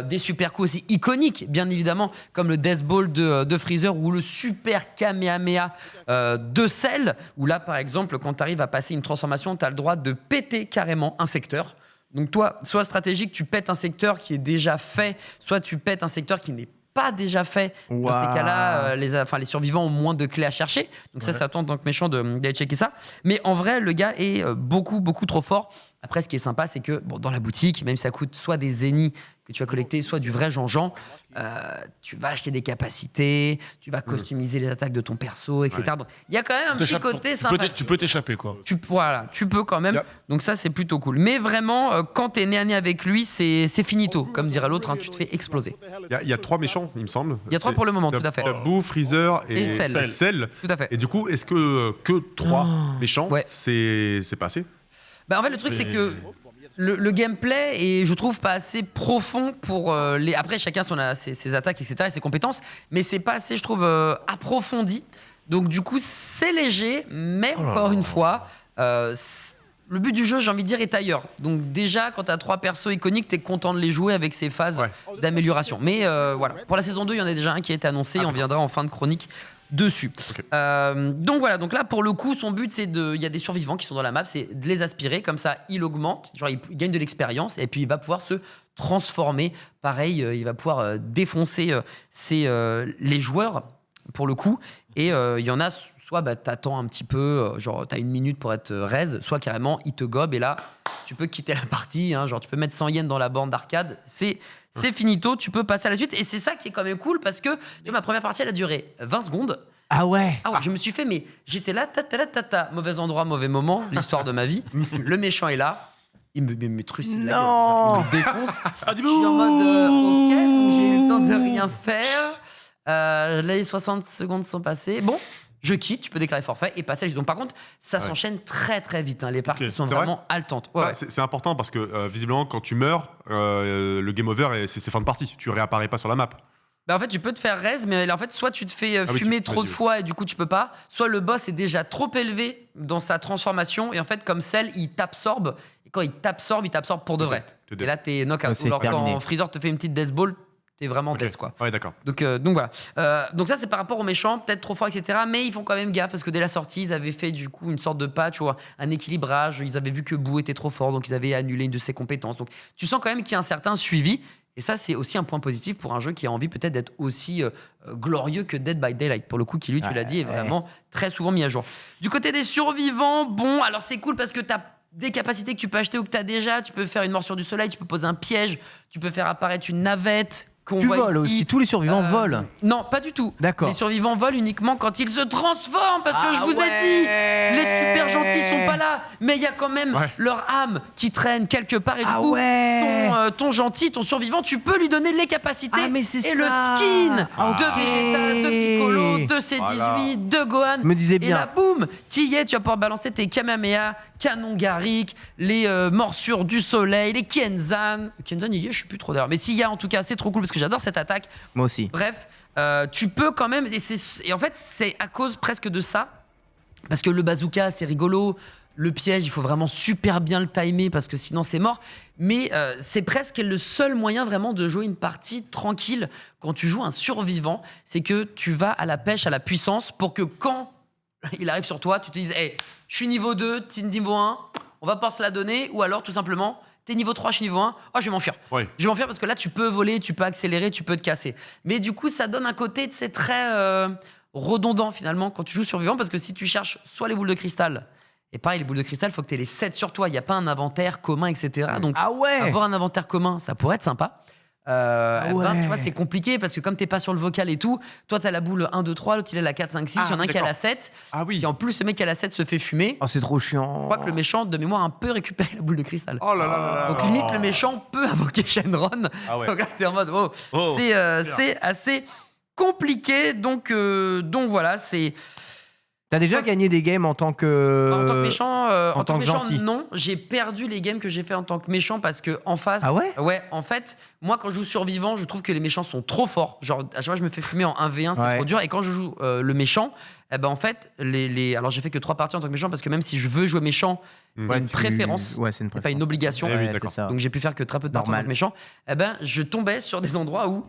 C: des super coups aussi iconiques, bien évidemment, comme le Death Ball de Freezer ou le super Kamehameha de Cell, où là, par exemple, quand tu arrives à passer une transformation, tu as le droit de péter carrément un secteur. Donc toi, soit stratégique, tu pètes un secteur qui est déjà fait, soit tu pètes un secteur qui n'est pas déjà fait. Dans ces
B: Waouh.
C: cas-là, les survivants ont moins de clés à chercher. Donc ça attend en tant que méchant d'aller checker ça. Mais en vrai, le gars est beaucoup, beaucoup trop fort. Après, ce qui est sympa, c'est que dans la boutique, même si ça coûte soit des zéniths que tu vas collecter, soit du vrai Jean-Jean, tu vas acheter des capacités, tu vas customiser les attaques de ton perso, etc. Donc il y a quand même un petit côté sympathique.
D: Tu peux t'échapper, quoi.
C: Tu peux quand même.
E: Yep.
C: Donc ça, c'est plutôt cool. Mais vraiment, quand t'es nez à nez avec lui, c'est finito. Comme dirait l'autre, tu te fais exploser.
E: Il y a 3 méchants, il me semble.
C: Il y a 3 pour le moment, tout à fait.
E: Il y a Boo, Freezer et
C: Cell. Tout à fait.
E: Et du coup, est-ce que 3 méchants,
C: Ouais.
E: c'est pas assez?
C: En fait, le truc, c'est que le gameplay est, je trouve, pas assez profond pour les. Après, chacun a ses attaques, etc., et ses compétences, mais c'est pas assez, je trouve, approfondi. Donc, du coup, c'est léger, mais encore une fois, le but du jeu, j'ai envie de dire, est ailleurs. Donc, déjà, quand t'as 3 persos iconiques, t'es content de les jouer avec ces phases d'amélioration. Mais voilà, pour la saison 2, il y en a déjà un qui a été annoncé, on viendra en fin de chronique dessus.
E: Ok.
C: Donc voilà, donc là pour le coup son but c'est il y a des survivants qui sont dans la map, c'est de les aspirer, comme ça il augmente, genre il gagne de l'expérience et puis il va pouvoir se transformer, pareil il va pouvoir défoncer les joueurs pour le coup. Et il y en a, soit t'attends un petit peu, genre t'as 1 minute pour être raise, soit carrément il te gobe et là tu peux quitter la partie, hein, genre tu peux mettre 100 yens dans la borne d'arcade, c'est finito, tu peux passer à la suite. Et c'est ça qui est quand même cool parce que tu vois, ma première partie elle a duré 20 secondes.
B: Ah ouais.
C: Ah ouais, je me suis fait, mais j'étais là, mauvais endroit, mauvais moment, l'histoire de ma vie. Le méchant est là, il me trucide la gueule,
B: Non.
C: il me défonce.
D: Ah,
C: Je suis en mode, ok, donc j'ai eu le temps de rien faire. Les 60 secondes sont passées. Bon, je quitte, tu peux déclarer forfait et passer. Donc par contre, ça s'enchaîne très très vite. Hein. Les parties sont
E: c'est vrai
C: vraiment haletantes. Ouais, ouais.
E: C'est important parce que visiblement, quand tu meurs, le game over, c'est fin de partie. Tu réapparais pas sur la map.
C: Bah en fait, tu peux te faire raise, mais en fait, soit tu te fais
E: oui,
C: fumer
E: tu
C: trop
E: m'as
C: de
E: dit,
C: fois et du coup tu peux pas, soit le boss est déjà trop élevé dans sa transformation et en fait, comme Cell, il t'absorbe. Et quand il t'absorbe pour de vrai.
E: T'es
C: Et
E: dead.
C: là, t'es knockout.
B: Ouais, c'est
C: Alors
B: terminé.
C: quand Freezer te fait une petite death ball, t'es vraiment
E: Ok.
C: death quoi.
E: Ouais, d'accord.
C: Donc voilà. Donc ça, c'est par rapport aux méchants, peut-être trop fort, etc. Mais ils font quand même gaffe parce que dès la sortie, ils avaient fait du coup une sorte de patch ou un équilibrage. Ils avaient vu que Boo était trop fort, donc ils avaient annulé une de ses compétences. Donc tu sens quand même qu'il y a un certain suivi. Et ça, c'est aussi un point positif pour un jeu qui a envie peut-être d'être aussi glorieux que Dead by Daylight. Pour le coup, qui lui, tu l'as dit, est vraiment très souvent mis à jour. Du côté des survivants, bon, alors c'est cool parce que tu as des capacités que tu peux acheter ou que tu as déjà. Tu peux faire une morsure du soleil, tu peux poser un piège, tu peux faire apparaître une navette. Qu'on
B: Tu
C: voit
B: voles
C: ici.
B: aussi. Tous les survivants volent.
C: Non, pas du tout.
B: D'accord.
C: Les survivants volent uniquement quand ils se transforment, parce que
B: Ah
C: je vous ai
B: ouais.
C: dit, les super gentils sont pas là, mais il y a quand même
E: Ouais.
C: leur âme qui traîne quelque part, et du
B: Ah
C: coup,
B: ouais.
C: ton gentil, ton survivant, tu peux lui donner les capacités
B: Ah, mais c'est
C: et
B: ça.
C: le skin
B: Ah,
C: de
B: ok.
C: Vegeta, de Piccolo, de C18,
E: Voilà.
C: de Gohan.
B: Je me disais
C: Et
B: bien.
C: là, boum, t'y es, tu vas pouvoir balancer tes Kamehameha, Canon Garrick, les morsures du soleil, les Kenzan. Kenzan, il y est, je suis plus trop d'ailleurs. Mais s'il y a, en tout cas, c'est trop cool parce que j'adore cette attaque.
B: Moi aussi.
C: Bref, tu peux quand même. Et en fait, c'est à cause presque de ça. Parce que le bazooka, c'est rigolo. Le piège, il faut vraiment super bien le timer parce que sinon, c'est mort. Mais c'est presque le seul moyen vraiment de jouer une partie tranquille quand tu joues un survivant. C'est que tu vas à la pêche, à la puissance pour que quand il arrive sur toi, tu te dises hey, je suis niveau 2, t'es niveau 1, on va pas se la donner. Ou alors, tout simplement, t'es niveau 3, je suis niveau 1, oh, je vais m'enfuir.
E: Ouais.
C: Je vais m'enfuir parce que là, tu peux voler, tu peux accélérer, tu peux te casser. Mais du coup, ça donne un côté, c'est très redondant finalement quand tu joues survivant parce que si tu cherches soit les boules de cristal, et pareil, les boules de cristal, il faut que tu aies les 7 sur toi. Il n'y a pas un inventaire commun, etc. Donc,
B: Ah ouais.
C: avoir un inventaire commun, ça pourrait être sympa. Eh
B: ouais.
C: ben, tu vois, c'est compliqué parce que comme t'es pas sur le vocal et tout, toi, t'as la boule 1, 2, 3, l'autre, il a la 4, 5, 6, il y en a un qui a
E: d'accord.
C: la 7.
E: Ah oui.
C: Qui en plus, le mec qui a la 7 se fait fumer.
B: Oh, c'est trop chiant.
C: Je crois que le méchant, de mémoire, a un peu récupéré la boule de cristal.
E: Oh là là là là.
C: Donc limite, le méchant peut invoquer Shenron.
E: Ah ouais.
C: Donc là, t'es en mode, oh,
D: Oh,
C: c'est assez compliqué. Donc voilà, c'est...
B: T'as déjà
C: Ouais.
B: gagné des games en tant que.
C: En tant que méchant,
B: en tant que
C: méchant,
B: gentil.
C: non. J'ai perdu les games que j'ai fait en tant que méchant parce que en face.
B: Ah ouais
C: Ouais, en fait, moi quand je joue survivant, je trouve que les méchants sont trop forts. Genre, à chaque fois, je me fais fumer en 1v1, c'est
B: Ouais.
C: trop dur. Et quand je joue le méchant, eh ben en fait, alors j'ai fait que 3 parties en tant que méchant parce que même si je veux jouer méchant, c'est une préférence.
B: Ouais, c'est une
C: C'est pas une
B: préférence.
C: obligation.
E: Eh oui,
B: Ouais,
E: d'accord.
B: c'est ça.
C: Donc j'ai pu faire que très peu de parties en tant
B: Normal.
C: que méchant. Eh ben, je tombais sur des endroits où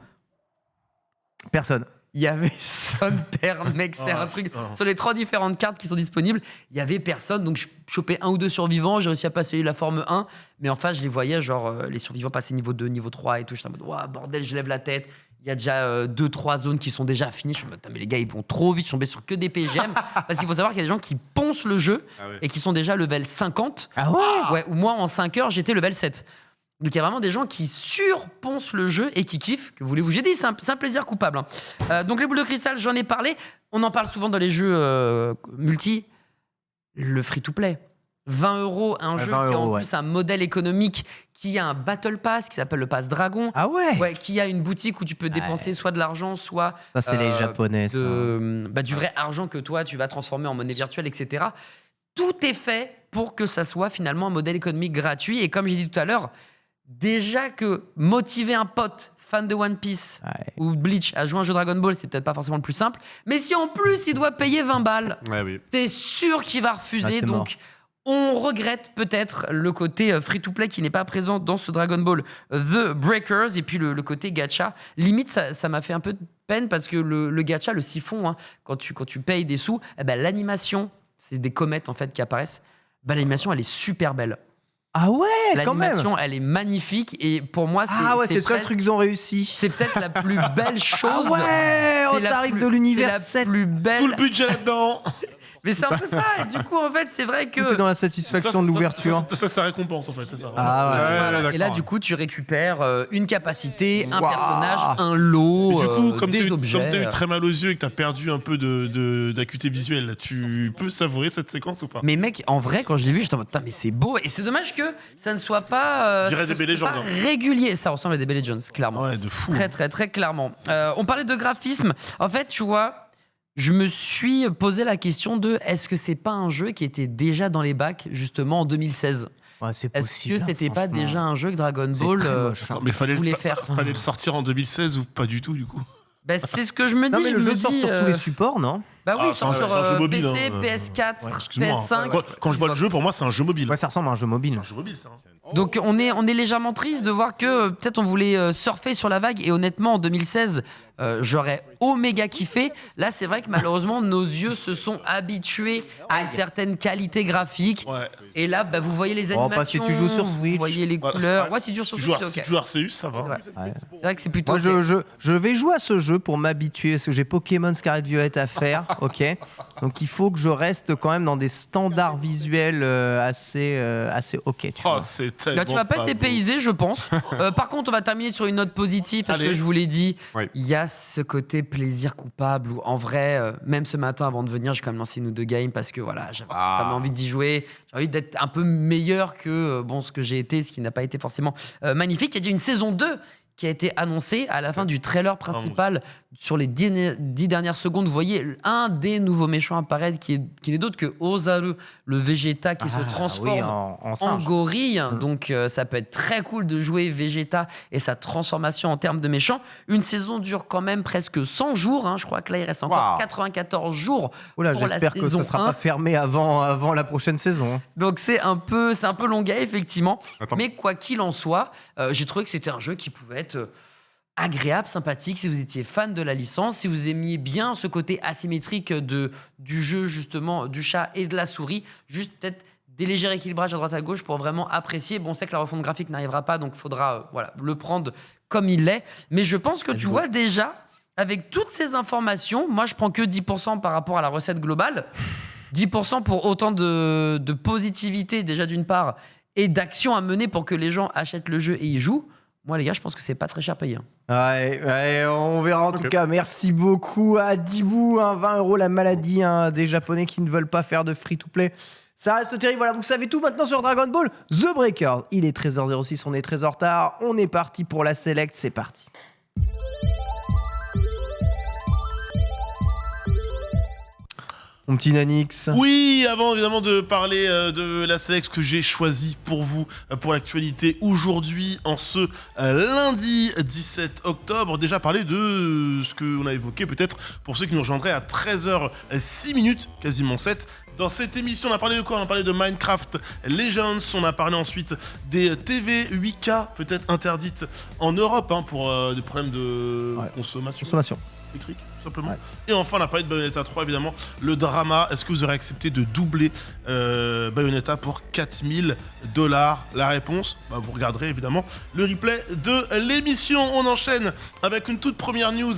B: Personne.
C: il y avait son père, mec, c'est un truc. Sur les 3 différentes cartes qui sont disponibles, il y avait personne. Donc, je chopais 1 ou 2 survivants. J'ai réussi à passer la forme 1. Mais en face, je les voyais, genre, les survivants passaient niveau 2, niveau 3 et tout. J'étais en mode, ouah, bordel, je lève la tête. Il y a déjà 2-3 zones qui sont déjà finies. Je me dis, putain, mais les gars, ils vont trop vite. Je suis tombé sur que des PGM. Parce qu'il faut savoir qu'il y a des gens qui poncent le jeu
E: Ah ouais.
C: et qui sont déjà level 50.
B: Ah ouais.
C: Ouais, ou moi, en 5 heures, j'étais level 7. Donc il y a vraiment des gens qui surponcent le jeu et qui kiffent. Que voulez-vous? J'ai dit, c'est un plaisir coupable. Hein. Donc les boules de cristal, j'en ai parlé. On en parle souvent dans les jeux multi. Le free-to-play. 20 €, un
B: Ouais,
C: jeu
B: 20
C: qui a en
B: €,
C: plus un modèle économique, qui a un Battle Pass qui s'appelle le Pass Dragon.
B: Ah ouais.
C: Ouais, qui a une boutique où tu peux dépenser soit de l'argent, soit
B: Ça, c'est les Japonais. ça.
C: du vrai argent que toi, tu vas transformer en monnaie virtuelle, etc. Tout est fait pour que ça soit finalement un modèle économique gratuit. Et comme j'ai dit tout à l'heure, déjà que motiver un pote fan de One Piece
B: Ouais.
C: ou Bleach à jouer à un jeu Dragon Ball, c'est peut-être pas forcément le plus simple. Mais si en plus il doit payer 20 balles,
E: Ouais, oui.
C: t'es sûr qu'il va refuser.
B: Ah, c'est mort.
C: Donc, on regrette peut-être le côté free-to-play qui n'est pas présent dans ce Dragon Ball The Breakers et puis le côté gacha. Limite, ça m'a fait un peu de peine parce que le gacha, le siphon, hein, quand tu payes des sous, eh ben, l'animation, c'est des comètes en fait qui apparaissent. Ben, l'animation, elle est super belle.
B: Ah ouais, quand même.
C: L'animation, elle est magnifique et pour moi,
B: Ah ouais, c'est le seul
C: presque-
B: truc qu'ils ont réussi.
C: C'est peut-être la plus belle chose.
B: Ah ouais,
C: C'est la
B: ça arrive
C: plus-
B: de l'univers
C: C'est la
B: 7.
C: plus belle.
D: Tout le budget là-dedans.
C: Mais c'est un peu ça. Et du coup, en fait, c'est vrai que.
B: Tout est dans la satisfaction de l'ouverture.
D: Ça récompense en fait. C'est ça.
B: Ah ouais.
C: Voilà. Et là,
E: d'accord.
C: du coup, tu récupères une capacité, un
B: Waouh.
C: personnage, un lot,
D: Et du coup, comme
C: des
D: t'as
C: objets.
D: eu très mal aux yeux et que t'as perdu un peu d'acuité visuelle, tu peux savourer cette séquence ou pas?
C: Mais mec, en vrai, quand je l'ai vu, j'étais en mode, putain, mais c'est beau. Et c'est dommage que ça ne soit pas,
D: Je dirais des Bell
C: c'est pas
D: Legends, hein.
C: régulier. Ça ressemble à des Bell Legends, clairement.
D: Ouais, de fou.
C: Très, très, très clairement. On parlait de graphisme. En fait, tu vois, je me suis posé la question de est-ce que c'est pas un jeu qui était déjà dans les bacs, justement, en 2016 ?
B: Ouais, c'est
C: Est-ce
B: possible.
C: que c'était pas
B: franchement.
C: déjà un jeu que Dragon
B: C'est
C: Ball
B: très moche, hein.
D: Mais fallait
C: voulait faire
D: fallait le sortir en 2016 ou pas du tout du coup?
C: Bah, c'est ce que je me dis.
B: Non, mais
C: je
B: le
C: me
B: jeu sort
C: dis,
B: sur tous les supports, non?
C: Bah oui,
D: Ah,
C: il sort
D: c'est
C: sur
D: un jeu mobile,
C: PC,
D: hein.
C: PS4,
D: Ouais, excuse-moi.
C: PS5.
D: Quand je vois le jeu, pour moi, c'est un jeu mobile.
B: Ouais, ça ressemble à un jeu mobile.
D: Un jeu mobile, ça. hein.
C: Donc on est légèrement triste de voir que peut-être on voulait surfer sur la vague et honnêtement en 2016 j'aurais oméga kiffé. Là c'est vrai que malheureusement nos yeux se sont habitués à une certaine qualité graphique
D: Ouais.
C: et là bah, vous voyez les
B: Oh,
C: animations,
B: pas si tu joues sur
C: vous
B: Switch.
C: voyez les
D: Ouais,
C: couleurs.
D: ouais,
C: Ouais si tu joues sur
D: Si
C: Switch
D: tu
C: c'est ok.
D: joues Arceus, ça va.
C: Ouais.
B: Ouais.
C: C'est vrai que c'est plutôt
B: Moi,
C: ok.
B: je vais jouer à ce jeu pour m'habituer, parce que j'ai Pokémon Scarlet Violet à faire, ok. Donc il faut que je reste quand même dans des standards visuels assez ok. Tu
D: Oh,
B: vois.
D: c'est tellement.
C: Là, tu vas pas être
D: beau.
C: dépaysé, je pense. Par contre, on va terminer sur une note positive parce
D: Allez.
C: que je vous l'ai dit,
E: Oui.
C: il y a ce côté plaisir coupable où, en vrai, même ce matin avant de venir, j'ai quand même lancé une ou deux games parce que voilà, j'avais
E: Ah.
C: vraiment envie d'y jouer. J'ai envie d'être un peu meilleur que bon, ce que j'ai été, ce qui n'a pas été forcément magnifique. Il y a déjà une saison 2 qui a été annoncée à la fin du trailer principal. Sur les 10 dernières secondes, vous voyez un des nouveaux méchants apparaître qui n'est d'autre que Ozaru, le Vegeta qui se
B: Ah,
C: transforme
B: oui, en
C: en
B: singe.
C: gorille. Donc ça peut être très cool de jouer Vegeta et sa transformation en termes de méchant. Une saison dure quand même presque 100 jours. Hein. Je crois que là, il reste encore
E: Wow.
C: 94 jours.
B: Oula,
C: pour la
B: j'espère que
C: saison
B: ça sera
C: 1.
B: pas fermé avant la prochaine saison. hein.
C: Donc c'est un peu longuet, effectivement.
E: Attends.
C: Mais quoi qu'il en soit, j'ai trouvé que c'était un jeu qui pouvait être agréable, sympathique, si vous étiez fan de la licence, si vous aimiez bien ce côté asymétrique du jeu, justement, du chat et de la souris, juste peut-être des légers rééquilibrages à droite à gauche pour vraiment apprécier. Bon, on sait que la refonte graphique n'arrivera pas, donc il faudra voilà, le prendre comme il l'est. Mais je pense que tu vois déjà, avec toutes ces informations, moi je prends que 10% par rapport à la recette globale. 10% pour autant de positivité déjà d'une part et d'action à mener pour que les gens achètent le jeu et y jouent. Moi les gars, je pense que c'est pas très cher payé. hein.
B: Ouais, on verra en tout cas. Merci beaucoup à Dibou. 20 € la maladie des Japonais qui ne veulent pas faire de free-to-play. Ça reste terrible. Voilà, vous savez tout maintenant sur Dragon Ball The Breakers. Il est 13h06, on est très en retard. On est parti pour la select. C'est parti. Mon petit Nanix.
D: Oui, avant évidemment de parler de la sélection que j'ai choisie pour vous, pour l'actualité aujourd'hui, en ce lundi 17 octobre, déjà parler de ce qu'on a évoqué peut-être pour ceux qui nous rejoindraient à 13h06, quasiment 7. Dans cette émission, on a parlé de quoi? On a parlé de Minecraft Legends, on a parlé ensuite des TV 8K, peut-être interdites en Europe pour des problèmes de consommation électrique, tout simplement.
B: Ouais.
D: Et enfin, on a parlé de Bayonetta 3, évidemment. Le drama, est-ce que vous aurez accepté de doubler Bayonetta pour 4 000 $? La réponse, vous regarderez évidemment le replay de l'émission. On enchaîne avec une toute première news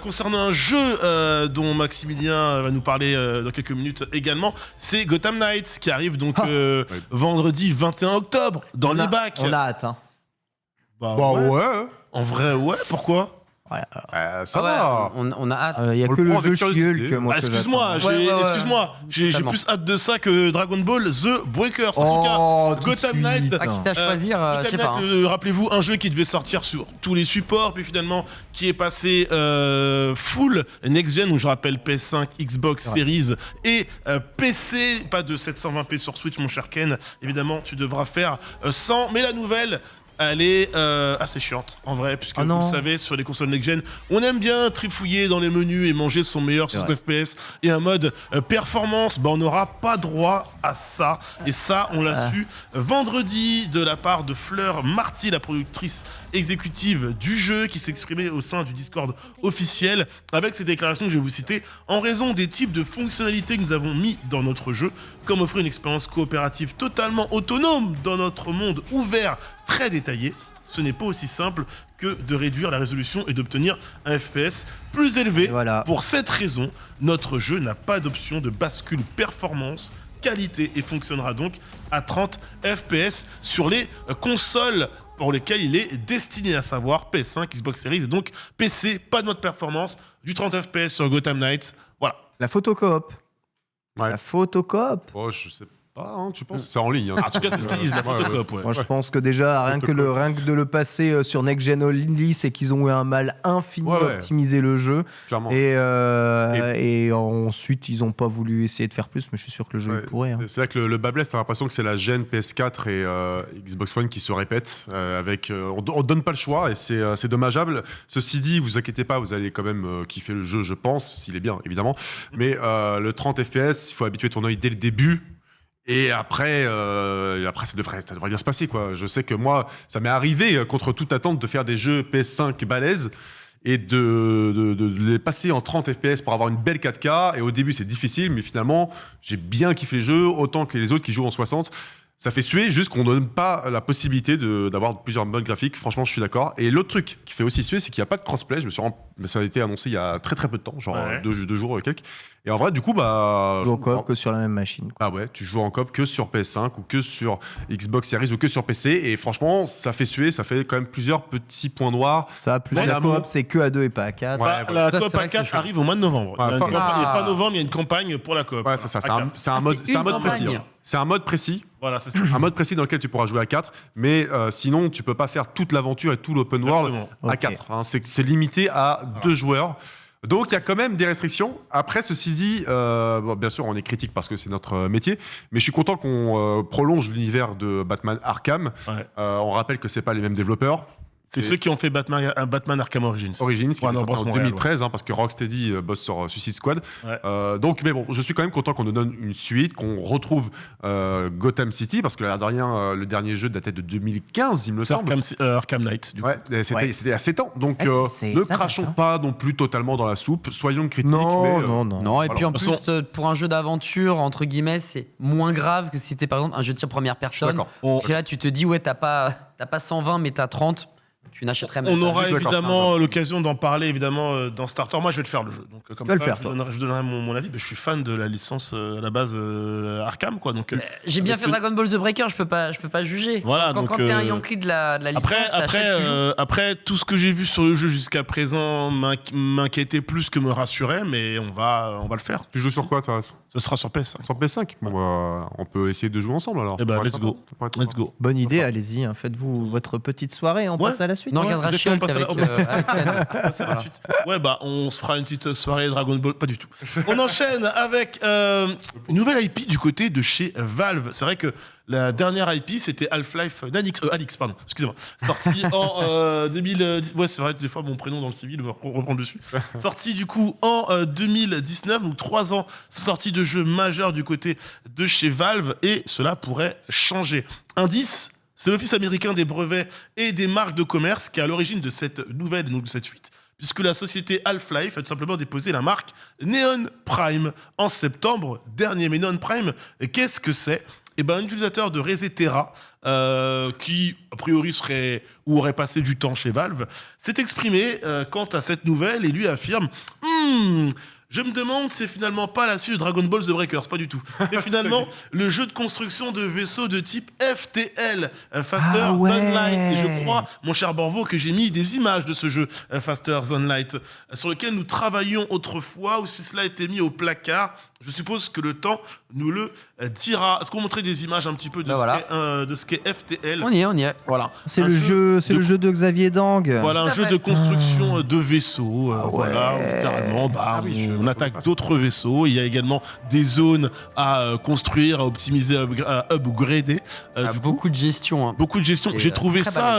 D: concernant un jeu dont Maximilien va nous parler dans quelques minutes également. C'est Gotham Knights qui arrive donc vendredi 21 octobre dans les bacs.
B: On a hâte. Hein.
D: Bah
E: ouais.
D: ouais. En vrai, ouais, pourquoi?
B: Ouais,
E: Ça
C: Ah ouais,
E: va.
C: on a hâte.
B: il y a
E: On
B: que
E: le
B: le
E: prend
B: jeu
E: avec curiosité.
B: Shield que moi que
D: Excuse-moi,
B: j'attends.
D: j'ai
C: Totalement.
D: plus hâte de ça que Dragon Ball The Breakers. En tout cas,
B: Oh, tout de
D: Gotham
B: suite.
D: Knight.
C: Ah, quitte à choisir, je sais
D: Gotham
C: pas.
D: Knight, rappelez-vous, un jeu qui devait sortir sur tous les supports, puis finalement qui est passé full next-gen, où je rappelle PS5, Xbox Series et PC, pas de 720p sur Switch, mon cher Ken. Évidemment, tu devras faire 100. Mais la nouvelle, elle est assez chiante en vrai, puisque
B: Oh
D: vous
B: non.
D: le savez, sur les consoles next-gen, on aime bien trifouiller dans les menus et manger son meilleur
B: C'est
D: 60 FPS. Et un mode performance, on n'aura pas droit à ça. Et ça, on l'a su vendredi de la part de Fleur Marty, la productrice exécutive du jeu, qui s'exprimait au sein du Discord officiel avec ces déclarations que je vais vous citer. En raison des types de fonctionnalités que nous avons mis dans notre jeu, comme offrir une expérience coopérative totalement autonome dans notre monde ouvert, très détaillé, ce n'est pas aussi simple que de réduire la résolution et d'obtenir un FPS plus élevé.
B: Et voilà.
D: Pour cette raison, notre jeu n'a pas d'option de bascule performance, qualité et fonctionnera donc à 30 FPS sur les consoles pour lesquelles il est destiné, à savoir PS5, Xbox Series et donc PC. Pas de mode performance, du 30 FPS sur Gotham Knights. Voilà.
B: La photo coop.
E: Ouais.
B: La photo coop.
E: Oh, je sais pas, hein, tu penses? C'est en ligne. Hein.
D: En tout cas, c'est ce qu'ils disent, la photocop. Ouais.
B: Moi, je pense que déjà, rien que de le passer sur Next Gen Only, c'est qu'ils ont eu un mal infini à
E: Ouais.
B: optimiser le jeu.
E: Clairement.
B: Et ensuite, ils n'ont pas voulu essayer de faire plus, mais je suis sûr que le jeu
E: Ouais,
B: il pourrait. Hein.
E: C'est vrai que le bas blesse, t'as l'impression que c'est la gêne PS4 et Xbox One qui se répètent. On donne pas le choix et c'est dommageable. Ceci dit, vous inquiétez pas, vous allez quand même kiffer le jeu, je pense, s'il est bien, évidemment. Mais le 30 FPS, il faut habituer ton œil dès le début. Et après, ça devrait bien se passer, quoi. Je sais que moi, ça m'est arrivé, contre toute attente, de faire des jeux PS5 balèzes et de les passer en 30 FPS pour avoir une belle 4K. Et au début, c'est difficile, mais finalement, j'ai bien kiffé le jeu, autant que les autres qui jouent en 60. Ça fait suer, juste qu'on ne donne pas la possibilité d'avoir plusieurs modes graphiques. Franchement, je suis d'accord. Et l'autre truc qui fait aussi suer, c'est qu'il n'y a pas de crossplay. Ça a été annoncé il y a très très peu de temps, genre
D: Ouais.
E: deux jours et quelques. Et en vrai, du coup, bah.
B: Joue en coop que sur la même machine. Quoi.
E: Ah ouais, tu joues en coop que sur PS5 ou que sur Xbox Series ou que sur PC. Et franchement, ça fait suer, ça fait quand même plusieurs petits points noirs.
B: Ça, plus
D: Mais
B: la
E: l'amour-
B: coop, c'est que à 2 et pas à 4.
E: Ouais.
D: Bah, la
C: Ça,
D: coop
C: c'est vrai
D: à
C: que c'est
D: 4
C: chaud.
D: arrive au mois de novembre.
E: Ouais,
D: Il y a une
E: fin-
D: campagne-
C: Ah.
D: fin novembre, il y a une campagne pour la coop.
E: Ouais, c'est ça. C'est
D: À
E: un,
D: 4.
E: c'est un mode,
C: c'est
E: c'est un
C: une
E: mode précis.
C: campagne.
E: Hein. C'est un mode précis.
D: Voilà, c'est ça.
E: Un mode précis dans lequel tu pourras jouer à 4. Mais sinon, tu peux pas faire toute l'aventure et tout l'open world
D: Exactement.
E: à
B: Ok.
E: 4. Hein. C'est limité à 2 joueurs. Donc il y a quand même des restrictions. Après, ceci dit, bon, bien sûr, on est critique parce que c'est notre métier, mais je suis content qu'on prolonge l'univers de Batman Arkham.
D: Ouais.
E: On rappelle que c'est pas les mêmes développeurs.
D: C'est ceux qui ont fait Batman Arkham Origins.
E: Origins, qui est
D: Warner
E: sorti
D: Bros.
E: en
D: Montréal,
E: 2013, hein, parce que Rocksteady bosse sur Suicide Squad.
D: Ouais.
E: Donc, mais bon, je suis quand même content qu'on nous donne une suite, qu'on retrouve Gotham City, parce que l'air de rien, le dernier jeu datait de 2015, il me
D: C'est
E: semble.
D: Arkham Knight, du coup.
E: Ouais, c'était à 7 ans. Donc,
B: C'est
E: ne
B: ça,
E: crachons
B: maintenant.
E: pas non plus totalement dans la soupe. Soyons critiques.
B: Non,
E: mais,
B: non.
C: Non, et
E: Voilà.
C: puis en
D: De
C: plus,
D: toute façon-
C: pour un jeu d'aventure, entre guillemets, c'est moins grave que si c'était par exemple un jeu de tir première
E: Je suis
C: personne.
E: d'accord.
D: On,
C: C'est là, tu te dis, ouais, t'as pas 120, mais t'as 30, tu n'achèterais même
D: on
C: pas.
D: aura
E: je suis d'accord,
D: évidemment l'occasion d'en parler évidemment dans Starter. Moi, je vais te faire le jeu. Donc, comme
B: Tu vas
D: ça,
B: le faire,
D: je
B: toi.
D: donnerai mon avis. Je suis fan de la licence à la base Arkham, quoi. Donc,
C: J'ai bien
D: avec
C: fait
D: ce-
C: Dragon Ball The Breaker, je peux pas juger.
D: Voilà,
C: Quand
D: donc,
C: t'es un Yankee de la licence, t'achètes, tu joues.
D: après, tout ce que j'ai vu sur le jeu jusqu'à présent m'inquiétait plus que me rassurait, mais on va le faire.
E: Tu joues sur quoi, toi?
D: Ce sera sur PS5.
E: Sur PS5? Bon, bah, on peut essayer de jouer ensemble alors.
D: Eh
E: Ça
D: ben,
E: pourrait
D: let's
E: être
D: go.
E: sympa. Ça pourrait être
D: Let's
E: sympa.
D: go.
B: Bonne idée, allez-y. Hein. Faites-vous votre petite soirée. On
D: Ouais.
B: passe à la suite.
C: Non, on
B: Ouais.
C: regardera
D: exactement,
C: Shulk
D: on passe à
C: avec Ken.
D: C'est la suite. Ouais, bah, on se fera une petite soirée Dragon Ball. Pas du tout. On enchaîne avec une nouvelle IP du côté de chez Valve. C'est vrai que la dernière IP, c'était Half-Life Alix, pardon, excusez-moi. Sorti en 2010. Ouais, c'est vrai, des fois, mon prénom dans le civil va reprendre dessus. Sorti du coup en 2019, donc 3 ans, sortie de jeux majeurs du côté de chez Valve, et cela pourrait changer. Indice, c'est l'Office américain des brevets et des marques de commerce qui est à l'origine de cette nouvelle, donc de cette fuite, puisque la société Half-Life a tout simplement déposé la marque Neon Prime en septembre dernier. Mais Neon Prime, qu'est-ce que c'est ? Eh ben, un utilisateur de Resetera, qui a priori serait ou aurait passé du temps chez Valve, s'est exprimé quant à cette nouvelle et lui affirme je me demande, c'est finalement pas la suite de Dragon Ball The Breakers, pas du tout. Et finalement, le jeu de construction de vaisseaux de type FTL, Faster
B: Ah ouais.
D: Than Light. Et je crois, mon cher Borvo, que j'ai mis des images de ce jeu, Faster Than Light, sur lequel nous travaillions autrefois, ou si cela a été mis au placard. Je suppose que le temps nous le dira. Est-ce qu'on montrait des images un petit peu de, ce qu'est FTL?
C: On y est.
D: Voilà.
B: C'est
D: Un
B: le jeu de Xavier Dang.
D: Voilà, un
C: Tout à
D: jeu
C: fait.
D: de construction de vaisseaux. Voilà,
B: ouais.
D: littéralement,
E: je
D: on attaque d'autres vaisseaux. Il y a également des zones à construire, à optimiser, à upgrader. Du coup,
C: Beaucoup de gestion. Hein.
D: beaucoup de gestion.
C: Et,
D: J'ai trouvé
C: très
D: ça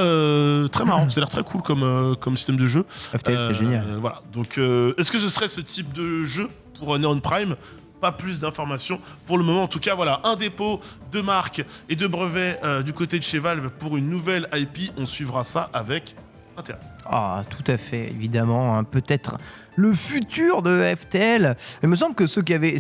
D: très marrant. Ça a l'air très cool comme système de jeu.
B: FTL, c'est génial.
D: Voilà. Donc, est-ce que ce serait ce type de jeu pour Neon Prime? Pas plus d'informations pour le moment. En tout cas, voilà, un dépôt de marques et de brevets du côté de chez Valve pour une nouvelle IP. On suivra ça avec intérêt.
B: Ah, tout à fait, évidemment. Hein, peut-être le futur de FTL. Il me semble que ceux qui avaient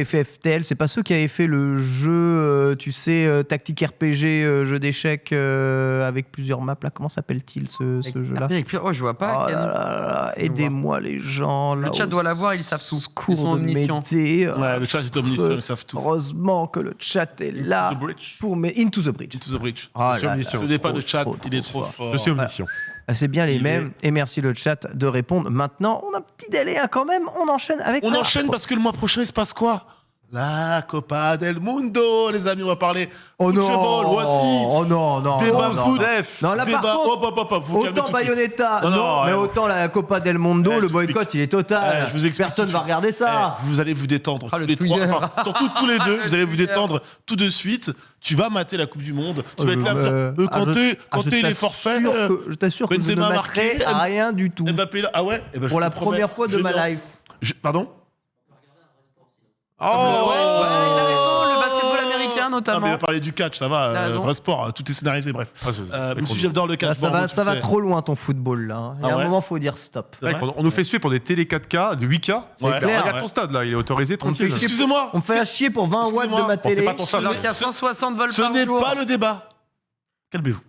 B: fait FTL, c'est pas ceux qui avaient fait le jeu, tu sais, tactique RPG, jeu d'échecs avec plusieurs maps. Là, comment s'appelle-t-il ce jeu-là?
C: Oh, je vois pas.
B: Oh
C: Ken.
B: là là, aidez-moi les gens.
C: Le
B: là,
C: chat
B: au
C: doit l'avoir, ils savent tout. Ils
B: secours
C: sont
B: de
C: omniscients.
B: m'aider.
D: Ouais, le chat est omniscient, ils savent tout.
B: Heureusement que le chat est là
E: The Bridge.
B: pour Into the Bridge.
D: Into the Bridge.
B: Ah
E: Je suis
B: là là,
E: omniscient.
D: Ce n'est pas
B: trop,
D: le chat,
B: trop,
D: il est
B: trop
D: trop
B: fort.
D: fort.
E: Je suis omniscient.
B: Ah, c'est bien les
D: Il
B: mêmes. Et merci le chat de répondre. Maintenant, on a un petit délai hein, quand même. On enchaîne avec.
D: On enchaîne parce que le mois prochain, il se passe quoi? La Copa del Mundo, les amis, on va parler
B: Oh non,
D: football, voici.
B: oh non, non,
D: Débat
B: non,
D: foot.
B: non. Non, là
D: Débat-
B: par contre,
D: vous calmez
B: autant
D: tout de suite.
B: Bayonetta,
D: Non,
B: non,
D: non,
B: mais
D: ouais.
B: autant la Copa del Mundo,
D: Ouais,
B: le
D: je
B: boycott,
D: t'explique.
B: il est total.
D: Je vous explique
B: Personne
D: tout de
B: va
D: suite.
B: regarder ça.
D: Vous allez vous détendre
C: Ah,
D: tous
C: le
D: les trois,
C: touilleur.
D: enfin, surtout tous les deux, vous allez vous
C: Le touilleur.
D: détendre tout de suite. Tu vas mater la Coupe du Monde. Tu vas être là à me dire, quand
B: je
D: t'es les forfaits,
B: je t'assure que je ne
D: Benzema
B: marquerai
D: marqué,
B: rien du tout.
D: Mbappé là. Ah ouais Eh ben, je
B: Pour
D: te
B: la
D: promets,
B: première fois de
D: je
B: ma
D: viens.
B: life.
D: Pardon
C: Ouais, il a raison, le basketball américain
D: Non, mais
C: notamment.
D: il a parlé du catch, ça va.
C: Il a raison.
D: Vrai sport, tout est scénarisé, bref.
E: Ah, c'est
D: Même si
E: trop
D: j'adore le
B: Là,
D: catch.
B: ça
D: bon,
B: va,
D: tu
B: ça va
D: sais.
B: trop loin ton football là. Il y a
D: Ah
B: un
D: ouais
B: moment, faut dire stop.
D: C'est vrai
E: On nous fait suer pour des télé 4K, de 8K.
D: Ouais,
B: clair,
E: Regarde
D: ouais.
E: ton stade là, il est autorisé
B: On me fait
E: tranquille.
B: chier.
D: Excusez-moi.
B: On me fait chier pour 20 watts de
D: Excusez-moi.
B: ma
E: Bon, c'est
B: télé.
E: pas ton stade.
C: Alors qu'il y a 160 volts
D: Ce
C: par
D: n'est
C: jour.
D: pas le débat. Calmez-vous.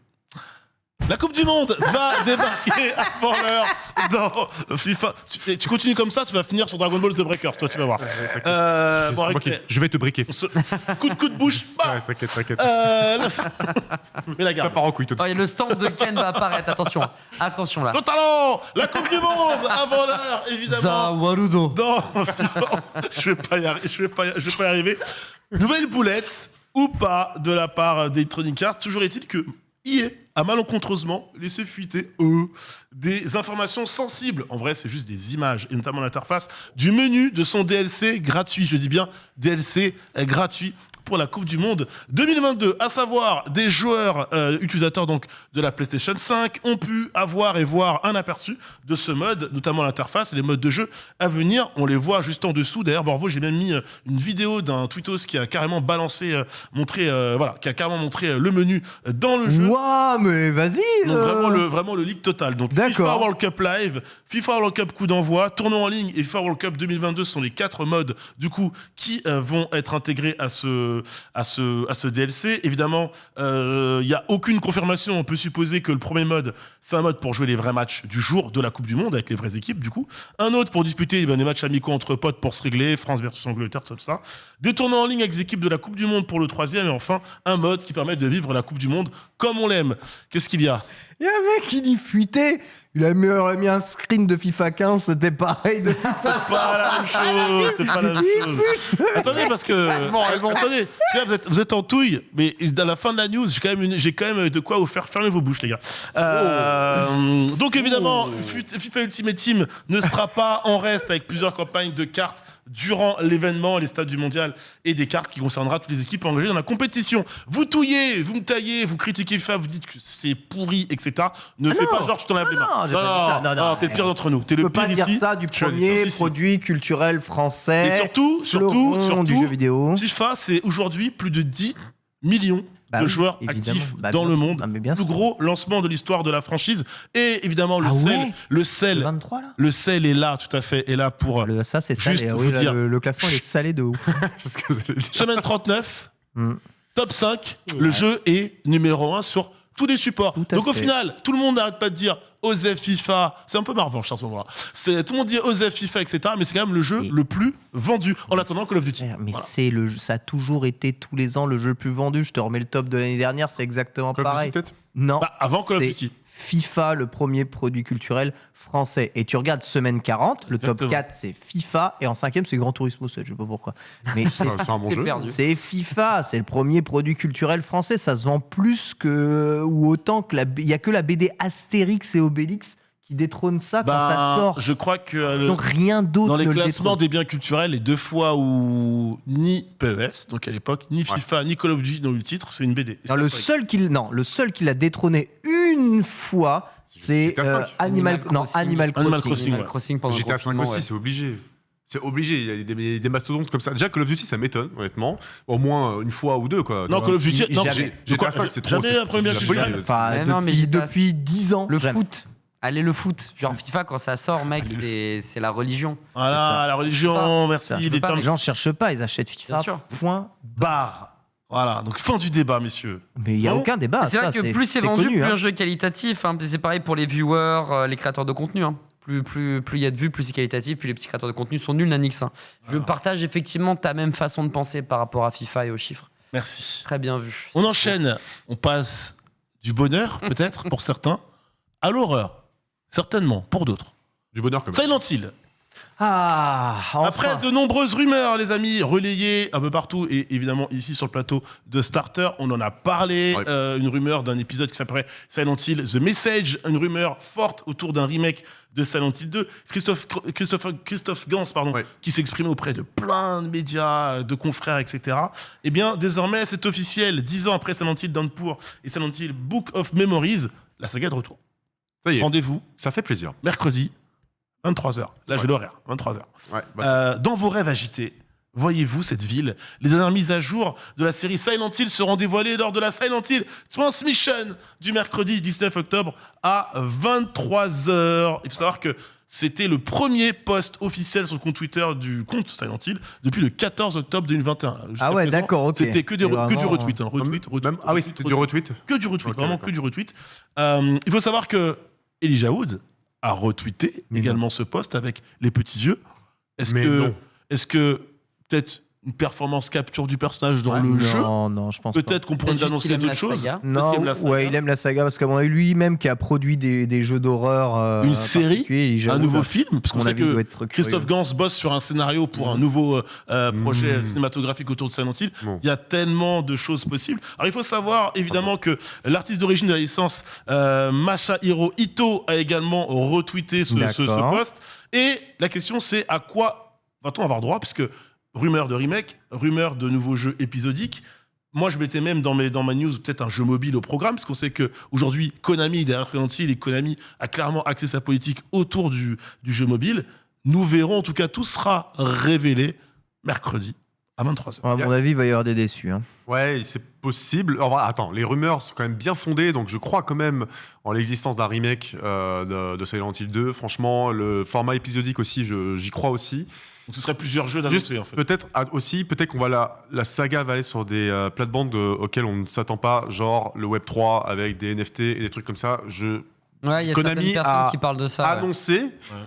D: La Coupe du Monde va débarquer avant l'heure dans FIFA. Tu continues comme ça, tu vas finir sur Dragon Ball The Breakers, toi, tu vas voir.
E: C'est
D: Bon,
E: moi
D: ok.
E: je vais te briquer.
D: Coup de bouche. Bah.
E: Ouais, t'inquiète.
D: Mais la
E: Ça
D: garde.
E: part en couille tout de
C: Oh, et le stand de Ken va apparaître, attention. Attention là.
D: Le talent, la Coupe du Monde avant l'heure, évidemment.
C: Zawarudo.
D: Dans FIFA. Je vais pas y arriver. Nouvelle boulette ou pas de la part d'Electronic Arts. Toujours est-il que EA a malencontreusement laissé fuiter, des informations sensibles. En vrai, c'est juste des images, et notamment l'interface du menu de son DLC gratuit. Je dis bien DLC gratuit pour la Coupe du Monde 2022, à savoir des joueurs utilisateurs donc de la PlayStation 5 ont pu avoir et voir un aperçu de ce mode, notamment l'interface et les modes de jeu à venir. On les voit juste en dessous. D'ailleurs, Borvo, j'ai même mis une vidéo d'un tweetos qui a carrément balancé, qui a carrément montré le menu dans le jeu.
B: Ouah, mais vas-y.
D: Donc vraiment le leak total. Donc
B: D'accord.
D: FIFA World Cup Live, FIFA World Cup coup d'envoi, tournoi en ligne et FIFA World Cup 2022 sont les 4 modes du coup qui vont être intégrés à ce DLC. Évidemment, il n'y a aucune confirmation. On peut supposer que le premier mode, c'est un mode pour jouer les vrais matchs du jour de la Coupe du Monde avec les vraies équipes du coup. Un autre pour disputer des matchs amicaux entre potes pour se régler, France versus Angleterre, tout ça. Des tournois en ligne avec les équipes de la Coupe du Monde pour le troisième et enfin un mode qui permet de vivre la Coupe du Monde comme on l'aime. Qu'est-ce qu'il y a?
B: Il y a un mec qui dit fuiter. Il a mis un screen de FIFA 15, c'était pareil.
D: C'est pas la même chose. C'est pas la même chose. Attendez, parce que. Attendez, parce que là, vous êtes en touille, mais à la fin de la news, j'ai quand même de quoi vous faire fermer vos bouches, les gars. Donc, évidemment, FIFA Ultimate Team ne sera pas en reste avec plusieurs campagnes de cartes durant l'événement, les stades du mondial et des cartes qui concernera toutes les équipes engagées dans la compétition. Vous touillez, vous me taillez, vous critiquez FIFA, vous dites que c'est pourri, etc. Ne fais pas genre tu t'en laves les mains.
B: j'ai pas dit ça. Non,
D: t'es le pire d'entre nous. T'es
B: Tu
D: le
B: peux pas
D: pire
B: dire
D: ici.
B: ça du
D: Tu as dit
B: premier
D: ça. Si.
B: produit culturel français.
D: Et surtout,
B: du jeu vidéo.
D: FIFA, c'est aujourd'hui plus de 10 millions
B: Bah
D: de
B: oui,
D: joueurs
B: évidemment.
D: actifs
B: Bah,
D: dans
B: bien
D: le
B: sûr.
D: monde.
B: Ah, mais bien
D: Plus
B: sûr.
D: gros lancement de l'histoire de la franchise. Et évidemment, le
B: Ah
D: sel.
B: ouais
D: Le
B: Le
D: sel.
B: 23 là.
D: Le sel est là, tout à fait. Est là pour
B: Ça c'est
D: Juste
B: salé.
D: pour
B: Oui,
D: vous
B: là,
D: dire.
B: le classement il est salé de ouf.
E: C'est ce que j'allais dire.
D: semaine 39,
B: Mm.
D: top 5. Le jeu est numéro 1 sur tous les supports.
B: Tout à
D: Donc au
B: fait.
D: final, tout le monde n'arrête pas de dire Osef FIFA. C'est un peu marrant à ce moment-là. Tout le monde dit Osef FIFA, etc. Mais c'est quand même le jeu
B: Et-
D: le plus vendu en attendant Call of Duty.
B: Mais
D: Voilà.
B: c'est ça a toujours été tous les ans le jeu le plus vendu. Je te remets le top de l'année dernière, c'est exactement
E: Call of Duty,
B: pareil.
E: peut-être
B: Non.
D: Bah, avant Call of
B: c'est
D: Duty.
B: FIFA, le premier produit culturel français. Et tu regardes semaine 40, le
D: Exactement.
B: top 4, c'est FIFA, et en 5e, c'est Gran Turismo 7, je sais pas pourquoi. Mais
E: C'est un bon
C: C'est
E: jeu.
C: perdu.
B: c'est FIFA, c'est le premier produit culturel français. Ça se vend plus que ou autant que il y a que la BD Astérix et Obélix qui détrône ça quand ça sort.
D: Je crois que
B: Donc rien d'autre
D: dans les
B: ne le
D: classements
B: détrône.
D: des biens culturels, les 2 fois où ni PES, donc à l'époque, ni FIFA, ni Call of Duty n'ont eu le titre, c'est une BD.
B: Non, le seul qui l'a détrôné une fois, c'est
E: GTA 5.
B: Animal Crossing.
D: Animal Crossing,
C: Animal
D: ouais.
C: Crossing pendant le
E: GTA 5
C: confinement,
E: aussi,
C: ouais.
E: c'est obligé. C'est obligé, il y a des mastodontes comme ça. Déjà, Call of Duty, ça m'étonne, honnêtement. Au moins une fois ou deux, quoi.
D: Non, Call of Duty, non,
B: Jamais.
E: GTA 5, c'est trop.
D: Jamais
E: c'est-
D: un premier
E: c'est
D: bien
E: de la
D: culturel.
E: folie.
B: Enfin,
C: Mais non, mais
B: depuis 10 ans.
C: Le
B: jamais.
C: foot. Allez, le foot. Genre FIFA, quand ça sort, mec, c'est la religion.
D: Voilà, la religion, merci.
B: Ça,
D: Il
C: peux
D: est
C: pas,
D: temps.
B: Les gens cherchent pas, ils achètent
C: Bien
B: FIFA.
C: sûr.
B: Point.
D: Barre. Voilà, donc fin du débat, messieurs.
B: Mais il n'y a
D: Non.
B: aucun débat.
C: c'est vrai
B: ça,
C: que plus c'est vendu,
B: connu,
C: plus
B: hein.
C: un jeu est qualitatif. Hein. C'est pareil pour les viewers, les créateurs de contenu. Hein. Plus il y a de vues, plus c'est qualitatif. Puis les petits créateurs de contenu sont nuls, Nanix. Hein. Je partage effectivement ta même façon de penser par rapport à FIFA et aux chiffres.
D: Merci.
C: Très bien vu.
D: On enchaîne. On passe du bonheur, peut-être, pour certains, à l'horreur. Certainement, pour d'autres.
E: Du bonheur, comme ça.
D: Silent Hill.
B: Ah, enfin.
D: Après de nombreuses rumeurs, les amis, relayées un peu partout, et évidemment ici sur le plateau de Starter, on en a parlé.
E: Ouais.
D: Une rumeur d'un épisode qui s'appellerait Silent Hill The Message, une rumeur forte autour d'un remake de Silent Hill 2. Christophe Gans,
E: Ouais.
D: qui s'exprimait auprès de plein de médias, de confrères, etc. Eh bien, désormais, c'est officiel. 10 ans après Silent Hill Downpour et Silent Hill Book of Memories, la saga est de retour.
E: Ça y est,
D: Rendez-vous
E: ça fait plaisir.
D: mercredi, 23h. Là, j'ai
E: Ouais.
D: l'horaire, 23h.
E: Ouais, bah,
D: Dans vos rêves agités, voyez-vous cette ville? Les dernières mises à jour de la série Silent Hill seront dévoilées lors de la Silent Hill Transmission du mercredi 19 octobre à 23h. Il faut savoir que c'était le premier post officiel sur le compte Twitter du compte Silent Hill depuis le 14 octobre 2021. Jusqu'à
B: Ah ouais,
D: présent,
B: d'accord, ok.
D: C'était que du
B: C'est vraiment-
D: retweet. Hein. Retweet,
E: même- ah oui, c'était du retweet.
D: que du retweet,
E: Ok,
D: vraiment
E: d'accord.
D: que du retweet. Il faut savoir que Elijah Wood a retweeté
B: Mais
D: également ce post avec les petits yeux.
E: Mais non.
D: Est-ce que peut-être une performance capture du personnage dans
E: Ouais,
D: le jeu?
B: Non, je pense pas.
D: Peut-être qu'on pourrait
C: Peut-être
D: nous
C: juste qu'il
D: annoncer
C: aime
D: d'autres
C: la
D: choses.
C: saga.
D: Peut-être
B: Non,
D: qu'il aime la saga.
B: ouais, il aime la saga parce qu'à mon avis, lui-même qui a produit des jeux d'horreur.
D: Une série,
B: particuliers, il
D: un
B: j'avoue,
D: nouveau
B: là,
D: film, parce
B: à mon
D: qu'on sait
B: avis, il doit
D: que
B: être curieux.
D: Christophe Gans bosse sur un scénario pour un nouveau projet cinématographique autour de Silent Hill.
E: Bon.
D: Il y a tellement de choses possibles. Alors il faut savoir évidemment que l'artiste d'origine de la licence, Masahiro Ito, a également retweeté ce
B: D'accord.
D: post. Et la question c'est à quoi va-t-on avoir droit? Puisque rumeur de remake, rumeur de nouveaux jeux épisodiques. Moi, je mettais même dans ma news peut-être un jeu mobile au programme, parce qu'on sait qu'aujourd'hui, Konami, derrière Silent Hill, et Konami a clairement axé sa politique autour du jeu mobile. Nous verrons, en tout cas, tout sera révélé mercredi à 23h.
B: À mon avis, il va y avoir des déçus. Hein.
E: Ouais, c'est possible. Alors, attends, les rumeurs sont quand même bien fondées, donc je crois quand même en l'existence d'un remake de Silent Hill 2. Franchement, le format épisodique aussi, j'y crois aussi.
D: Donc ce serait plusieurs jeux
E: Juste,
D: d'annoncer, en fait.
E: peut-être qu'on va la saga va aller sur des plates-bandes auxquelles on ne s'attend pas, genre le Web 3 avec des NFT et des trucs comme ça.
C: Ouais, il y a
E: Konami
C: certaines personnes
E: a
C: qui parlent de ça. ouais.
E: Annoncé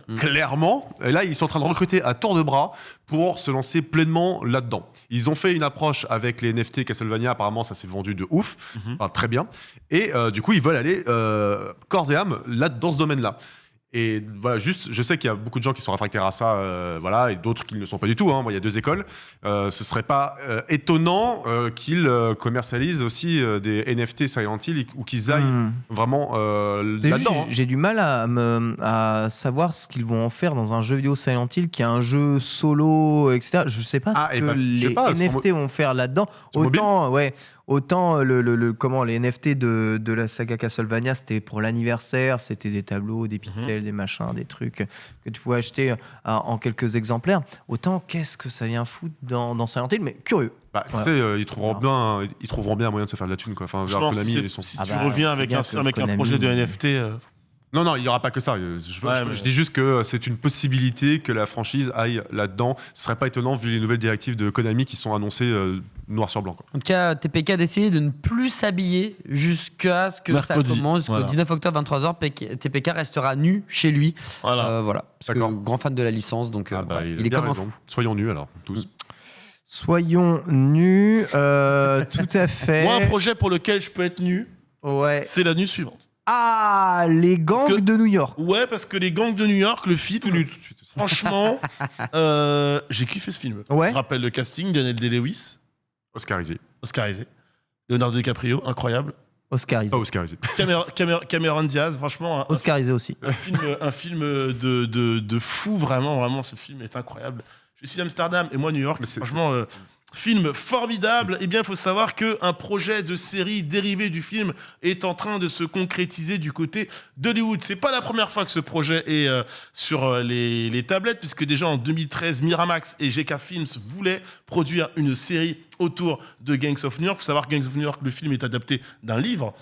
C: Ouais.
E: clairement. Et là, ils sont en train de recruter à tour de bras pour se lancer pleinement là-dedans. Ils ont fait une approche avec les NFT Castlevania. Apparemment, ça s'est vendu de ouf.
D: Mhm.
E: Enfin, très bien. Et du coup, ils veulent aller corps et âme là dans ce domaine-là. Et voilà, juste, je sais qu'il y a beaucoup de gens qui sont réfractaires à ça, voilà, et d'autres qui ne le sont pas du tout. Hein. Moi, il y a deux écoles. Ce serait pas étonnant qu'ils commercialisent aussi des NFT Silent Hill ou qu'ils aillent vraiment
B: C'est juste,
E: là-dedans. hein.
B: j'ai du mal à savoir ce qu'ils vont en faire dans un jeu vidéo Silent Hill qui est un jeu solo, etc. Je sais pas
E: Ah,
B: ce
E: et
B: que
E: bah, je sais
B: les
E: pas,
B: NFT vont faire là-dedans.
E: sur mobile.
B: Autant les NFT de la saga Castlevania, c'était pour l'anniversaire, c'était des tableaux, des pixels, des machins, des trucs que tu pouvais acheter en quelques exemplaires. Autant qu'est-ce que ça vient foutre dans Silent Hill, mais curieux.
E: Bah, tu
B: Ouais.
E: sais, ils trouveront bien un moyen de se faire de la thune, quoi. Enfin,
D: Je
E: genre
D: pense
E: Konami,
D: que
E: ils sont-
D: si
B: Ah
D: tu
B: bah,
D: reviens
B: on sait
D: avec
B: bien
D: un
B: que Konami-
D: projet de NFT,
E: Non, il n'y aura pas que ça. Je dis juste que c'est une possibilité que la franchise aille là-dedans. Ce serait pas étonnant vu les nouvelles directives de Konami qui sont annoncées noir sur blanc, quoi.
C: En tout cas, TPK a décidé de ne plus s'habiller jusqu'à ce que
D: Mercredi,
C: ça commence. Jusqu'au
D: voilà.
C: 19 octobre, 23h, TPK restera nu chez lui.
D: voilà.
C: Voilà. Parce que
E: D'accord.
C: grand fan de la licence, donc voilà, il est
E: bien
C: comme un
E: raison.
C: fou.
E: Soyons nus alors, tous.
B: Soyons nus, tout à fait.
D: Moi, un projet pour lequel je peux être nu,
B: Ouais.
D: c'est la nuit suivante.
B: Ah, les gangs
D: Parce que-
B: de New York.
D: Ouais, parce que les gangs de New York, le film, franchement, j'ai kiffé ce film.
B: Ouais.
D: Je rappelle le casting, Daniel Day-Lewis,
E: Oscarisé.
D: Oscarisé. Leonardo DiCaprio, incroyable.
B: Oscarisé.
E: Pas Oscarisé.
D: Cameron Diaz, franchement,
B: Oscarisé aussi.
D: un film de fou, vraiment, ce film est incroyable. Je suis Amsterdam et moi New York,
E: Mais c'est-
D: franchement, film formidable. Eh bien, il faut savoir qu'un projet de série dérivé du film est en train de se concrétiser du côté d'Hollywood. C'est pas la première fois que ce projet est sur les tablettes, puisque déjà en 2013, Miramax et GK Films voulaient produire une série autour de Gangs of New York. Il faut savoir que Gangs of New York, le film est adapté d'un livre,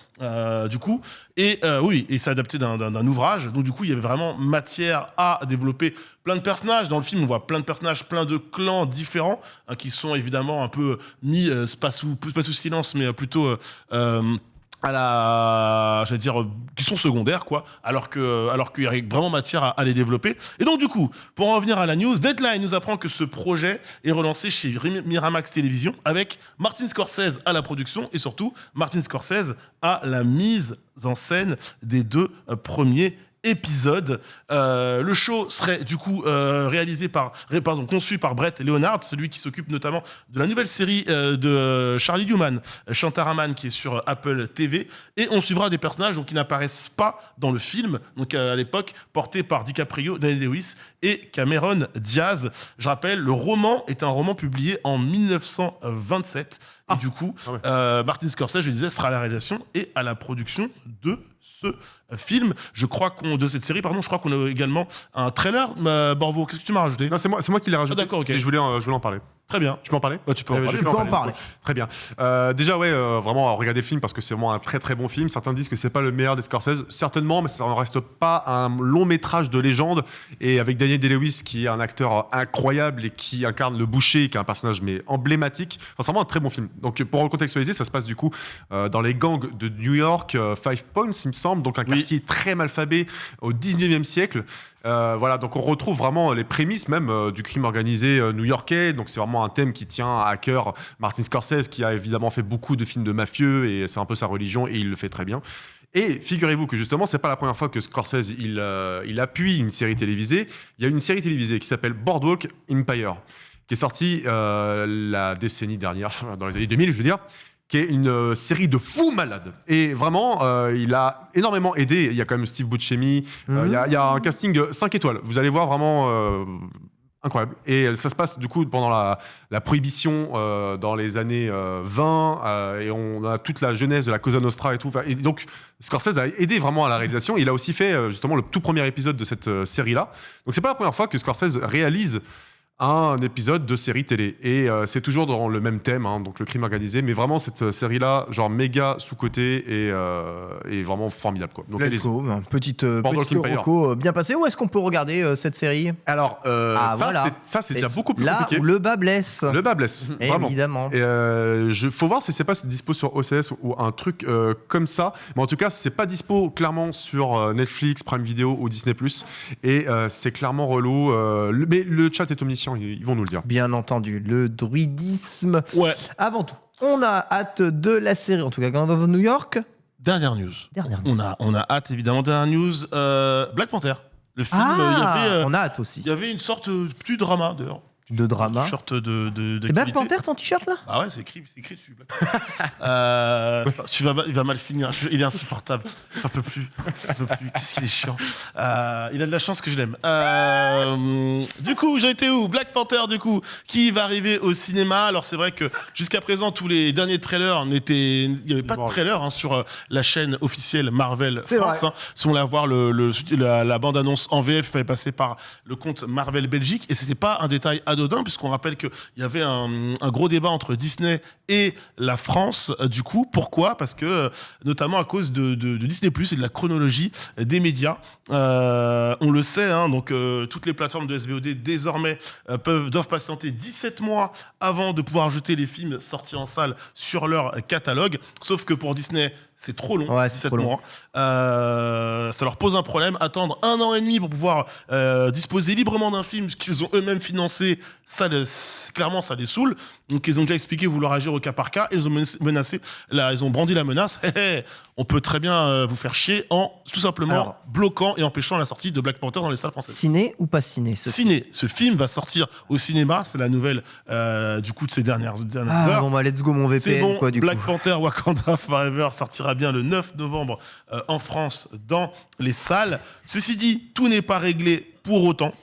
D: du coup. Et et c'est adapté d'un ouvrage. Donc, du coup, il y avait vraiment matière à développer plein de personnages. Dans le film, on voit plein de personnages, plein de clans différents, hein, qui sont évidemment un peu mis, pas sous silence, mais plutôt à la, j'allais dire, qui sont secondaires, quoi, alors qu'il y a vraiment matière à les développer. Et donc, du coup, pour en revenir à la news, Deadline nous apprend que ce projet est relancé chez Miramax Télévision avec Martin Scorsese à la production et surtout Martin Scorsese à la mise en scène des 2 premiers épisode. Le show serait du coup conçu par Brett Leonard, celui qui s'occupe notamment de la nouvelle série de Charlie Newman, Shantaraman, qui est sur Apple TV. Et on suivra des personnages qui n'apparaissent pas dans le film, donc à l'époque portés par DiCaprio, Daniel Lewis et Cameron Diaz. Je rappelle, le roman est un roman publié en 1927. Et du coup, Martin Scorsese, je le disais, sera à la réalisation et à la production de ce film. De cette série, je crois qu'on a également un trailer. Borvo, qu'est-ce que tu m'as rajouté?
E: Non, c'est moi qui l'ai rajouté.
D: Ah, d'accord, ok.
E: Je voulais en parler.
D: Très bien.
E: Je peux en parler?
D: Tu peux en parler.
B: Tu peux en parler.
E: Très bien. Déjà, vraiment, regardez le film parce que c'est vraiment un très très bon film. Certains disent que c'est pas le meilleur des Scorsese. Certainement, mais ça ne reste pas un long métrage de légende. Et avec Daniel Day-Lewis, qui est un acteur incroyable et qui incarne le boucher, qui est un personnage mais emblématique. Enfin, c'est vraiment un très bon film. Donc, pour recontextualiser, ça se passe du coup dans les gangs de New York, Five Points, il me semble. Donc, un quartier très malfabé au 19e siècle. Donc on retrouve vraiment les prémices même du crime organisé new-yorkais. Donc c'est vraiment un thème qui tient à cœur Martin Scorsese, qui a évidemment fait beaucoup de films de mafieux et c'est un peu sa religion et il le fait très bien. Et figurez-vous que justement, c'est pas la première fois que Scorsese il appuie une série télévisée. Il y a une série télévisée qui s'appelle Boardwalk Empire, qui est sortie la décennie dernière, dans les années 2000, je veux dire, qui est une série de fous malades. Et vraiment, il a énormément aidé. Il y a quand même Steve Buscemi, il y a un casting 5 étoiles. Vous allez voir vraiment incroyable. Et ça se passe du coup pendant la prohibition dans les années 20, et on a toute la jeunesse de la Cosa Nostra et tout. Et donc, Scorsese a aidé vraiment à la réalisation. Il a aussi fait justement le tout premier épisode de cette série-là. Donc, c'est pas la première fois que Scorsese réalise un épisode de série télé. Et c'est toujours dans le même thème, donc le crime organisé. Mais vraiment, cette série-là, genre méga sous-cotée et vraiment formidable, quoi. Donc,
B: Let's go. Petite
E: Empire.
B: reco bien passée. Où est-ce qu'on peut regarder cette série?
E: Alors,
B: voilà.
E: ça, c'est déjà beaucoup plus
B: là
E: compliqué.
B: Où le bas blesse.
E: Le bas blesse, vraiment.
B: Évidemment.
E: Et faut voir si c'est pas dispo sur OCS ou un truc comme ça. Mais en tout cas, c'est pas dispo clairement sur Netflix, Prime Video ou Disney+. Et c'est clairement relou. Mais le chat est omniscient, ils vont nous le dire.
B: Bien entendu, le druidisme.
D: Ouais.
B: Avant tout, on a hâte de la série, en tout cas Gangs of New York.
D: Dernière news. On a hâte, évidemment, dernière news. Black Panther. Le film,
B: on a hâte aussi.
D: il y avait une sorte de petit drama, d'ailleurs.
B: De drama.
D: T-shirt de
B: C'est Black Panther ton t-shirt là?
D: Ah ouais, c'est écrit dessus. Black Panther. Il va mal finir. Il est insupportable. J'en peux plus. Qu'est-ce qu'il est chiant. Il a de la chance que je l'aime. Du coup, j'ai été où? Black Panther, du coup, qui va arriver au cinéma. Alors c'est vrai que jusqu'à présent, tous les derniers trailers il n'y avait pas de trailer sur la chaîne officielle Marvel
B: C'est
D: France.
B: vrai.
D: Si on voulait voir la bande-annonce en VF, il fallait passer par le compte Marvel Belgique. Et c'était pas un détail anodin, puisqu'on rappelle qu'il y avait un gros débat entre Disney et la France, du coup. Pourquoi? Parce que, notamment à cause de Disney+, et de la chronologie des médias. On le sait, donc toutes les plateformes de SVOD, désormais, doivent patienter 17 mois avant de pouvoir jeter les films sortis en salle sur leur catalogue. Sauf que pour Disney, c'est trop long,
B: Ouais, c'est
D: 17
B: trop long.
D: mois. Ça leur pose un problème. Attendre 1 an et demi pour pouvoir disposer librement d'un film qu'ils ont eux-mêmes financé, clairement, ça les saoule. Donc, ils ont déjà expliqué vouloir agir au cas par cas. Ils ont menacé, là, ils ont brandi la menace. On peut très bien vous faire chier en tout simplement
B: Alors,
D: bloquant et empêchant la sortie de Black Panther dans les salles françaises.
B: Ciné ou pas ciné
D: Ciné, ce film va sortir au cinéma, c'est la nouvelle du coup de ces dernières
B: Ah,
D: heures.
B: bon, bah, let's go, mon VPN.
D: C'est bon,
B: quoi, du
D: Black
B: coup.
D: Panther Wakanda Forever sortira bien le 9 novembre en France dans les salles. Ceci dit, tout n'est pas réglé pour autant.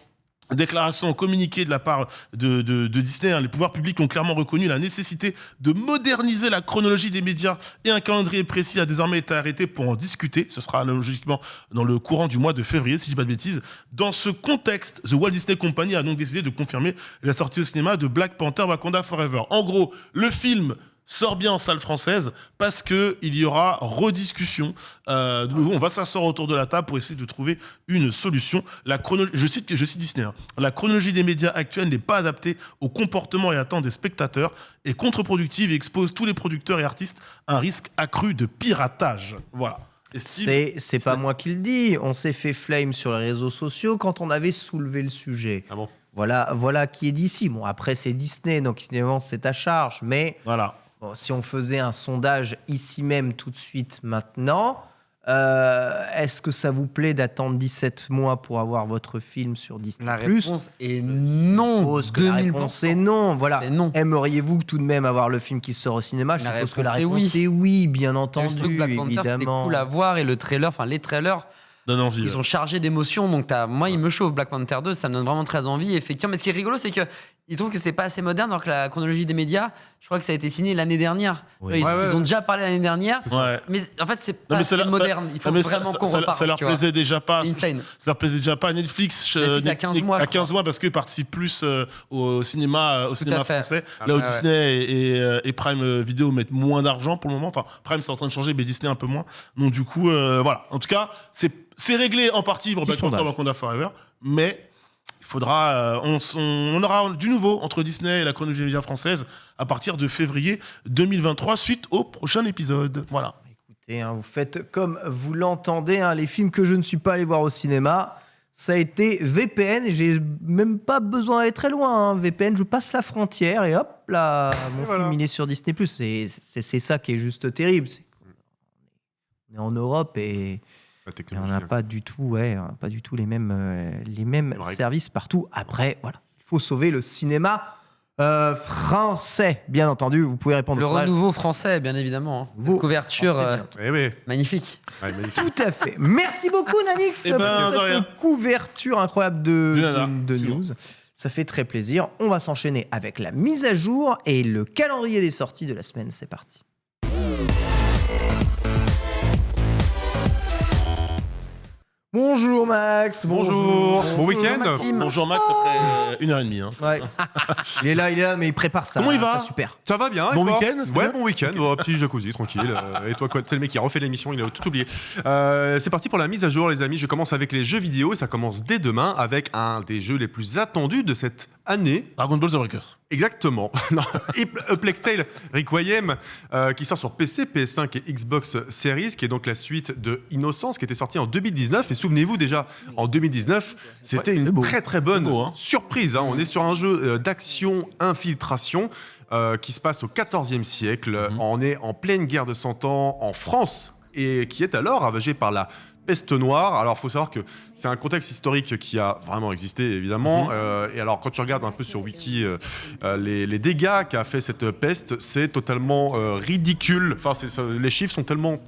D: Déclaration communiquée de la part de Disney, hein. Les pouvoirs publics ont clairement reconnu la nécessité de moderniser la chronologie des médias et un calendrier précis a désormais été arrêté pour en discuter. Ce sera logiquement dans le courant du mois de février, si je dis pas de bêtises. Dans ce contexte, The Walt Disney Company a donc décidé de confirmer la sortie au cinéma de Black Panther Wakanda Forever. En gros, le film sort bien en salle française parce qu'il y aura rediscussion. De nouveau, on va s'asseoir autour de la table pour essayer de trouver une solution. Je cite Disney. La chronologie des médias actuels n'est pas adaptée au comportement et attentes des spectateurs, est contre-productive et expose tous les producteurs et artistes à un risque accru de piratage. Voilà.
B: C'est pas moi qui le dis. On s'est fait flame sur les réseaux sociaux quand on avait soulevé le sujet.
E: Ah bon?
B: Voilà qui est d'ici. Bon, après, c'est Disney, donc évidemment, c'est à charge. Mais
D: Voilà.
B: bon, si on faisait un sondage ici même, tout de suite, maintenant, est-ce que ça vous plaît d'attendre 17 mois pour avoir votre film sur Disney+?
C: La réponse est non.
B: Je suppose que la
C: 2000%.
B: réponse est non. Voilà.
C: C'est non.
B: Aimeriez-vous tout de même avoir le film qui sort au cinéma? Je
C: La
B: suppose que la
C: réponse
B: réponse
C: est
B: est oui, bien
C: Surtout
B: entendu,
C: que Black Panther, c'était
B: évidemment.
C: cool à voir et le trailer, enfin les trailers,
D: Donne envie.
C: ils sont chargés d'émotions. Donc moi, il me chauffe Black Panther 2, ça me donne vraiment très envie. Effectivement, mais ce qui est rigolo, c'est que ils trouvent que c'est pas assez moderne, alors que la chronologie des médias, je crois que ça a été signé l'année dernière.
B: Oui.
C: Ils
E: Ouais.
C: ont déjà parlé l'année dernière,
D: Ouais.
C: mais en fait, c'est
D: Non,
C: pas
D: mais
C: assez moderne. Il faut
D: mais
C: vraiment qu'on reparle.
D: ça leur
C: tu vois.
D: plaisait déjà pas.
C: C'est insane.
D: Ça leur plaisait déjà pas. Netflix,
C: Netflix à 15 mois,
D: à
C: je
D: 15 mois parce qu'ils participent plus au cinéma,
C: à fait.
D: français.
C: Ah,
D: Là où
C: ouais,
D: Disney et Prime Video mettent moins d'argent pour le moment. Enfin, Prime c'est en train de changer, mais Disney un peu moins. Donc du coup, voilà. En tout cas, c'est réglé en partie pour Black Panther
B: sondage.
D: Wakanda Forever, mais il faudra, on aura du nouveau entre Disney et la chronologie des médias française à partir de février 2023 suite au prochain épisode. Voilà.
B: Écoutez, hein, vous faites comme vous l'entendez. Hein, les films que je ne suis pas allé voir au cinéma, ça a été VPN. Et j'ai même pas besoin d'aller très loin. Hein. VPN, je passe la frontière et hop là, mon
E: voilà.
B: film il est sur Disney+. C'est ça qui est juste terrible. On est en Europe et
E: La
B: on
E: technologie.
B: n'a pas du tout, pas du tout les mêmes
E: règles.
B: services partout. Après, voilà, il faut sauver le cinéma français, bien entendu. Vous pouvez répondre
C: Le
B: au sondage.
C: renouveau français, bien évidemment. Hein. Cette
B: Nouveau
C: couverture
B: français, bien
E: Eh oui.
C: magnifique.
E: Ouais, magnifique.
B: Tout à fait. Merci beaucoup, Nanix,
D: Eh ben,
B: pour
D: de rien.
B: cette couverture incroyable de
D: Nana, c'est
B: news. Ça fait très plaisir. On va s'enchaîner avec la mise à jour et le calendrier des sorties de la semaine. C'est parti. Bonjour Max.
E: Bonjour. Bon week-end.
C: Maxime.
D: Bonjour Max après 1h30. Hein.
B: Ouais. il est là, mais il prépare ça.
D: Comment il va
B: ça, super.
E: Ça va bien. et
D: Bon
E: toi
D: week-end, c'est
E: Ouais,
D: bien
E: bon week-end. Bon, petit jacuzzi, tranquille. Et toi, quoi? C'est le mec qui a refait l'émission, il a tout oublié. C'est parti pour la mise à jour, les amis. Je commence avec les jeux vidéo et ça commence dès demain avec un des jeux les plus attendus de cette année.
D: Dragon Ball The Breakers.
E: Exactement. Non, A Plague Tale Requiem, qui sort sur PC, PS5 et Xbox Series, qui est donc la suite de Innocence, qui était sortie en 2019. Et souvenez-vous déjà, en 2019, c'était
B: c'est
E: une
B: beau.
E: très très bonne
D: C'est beau, hein.
E: surprise. Hein. On est sur un jeu d'action infiltration qui se passe au XIVe siècle. On est en pleine guerre de 100 ans en France et qui est alors ravagée par la peste noire. Alors, il faut savoir que c'est un contexte historique qui a vraiment existé, évidemment. Et alors, quand tu regardes un peu sur Wiki les dégâts qu'a fait cette peste, c'est totalement ridicule. Enfin, les chiffres sont tellement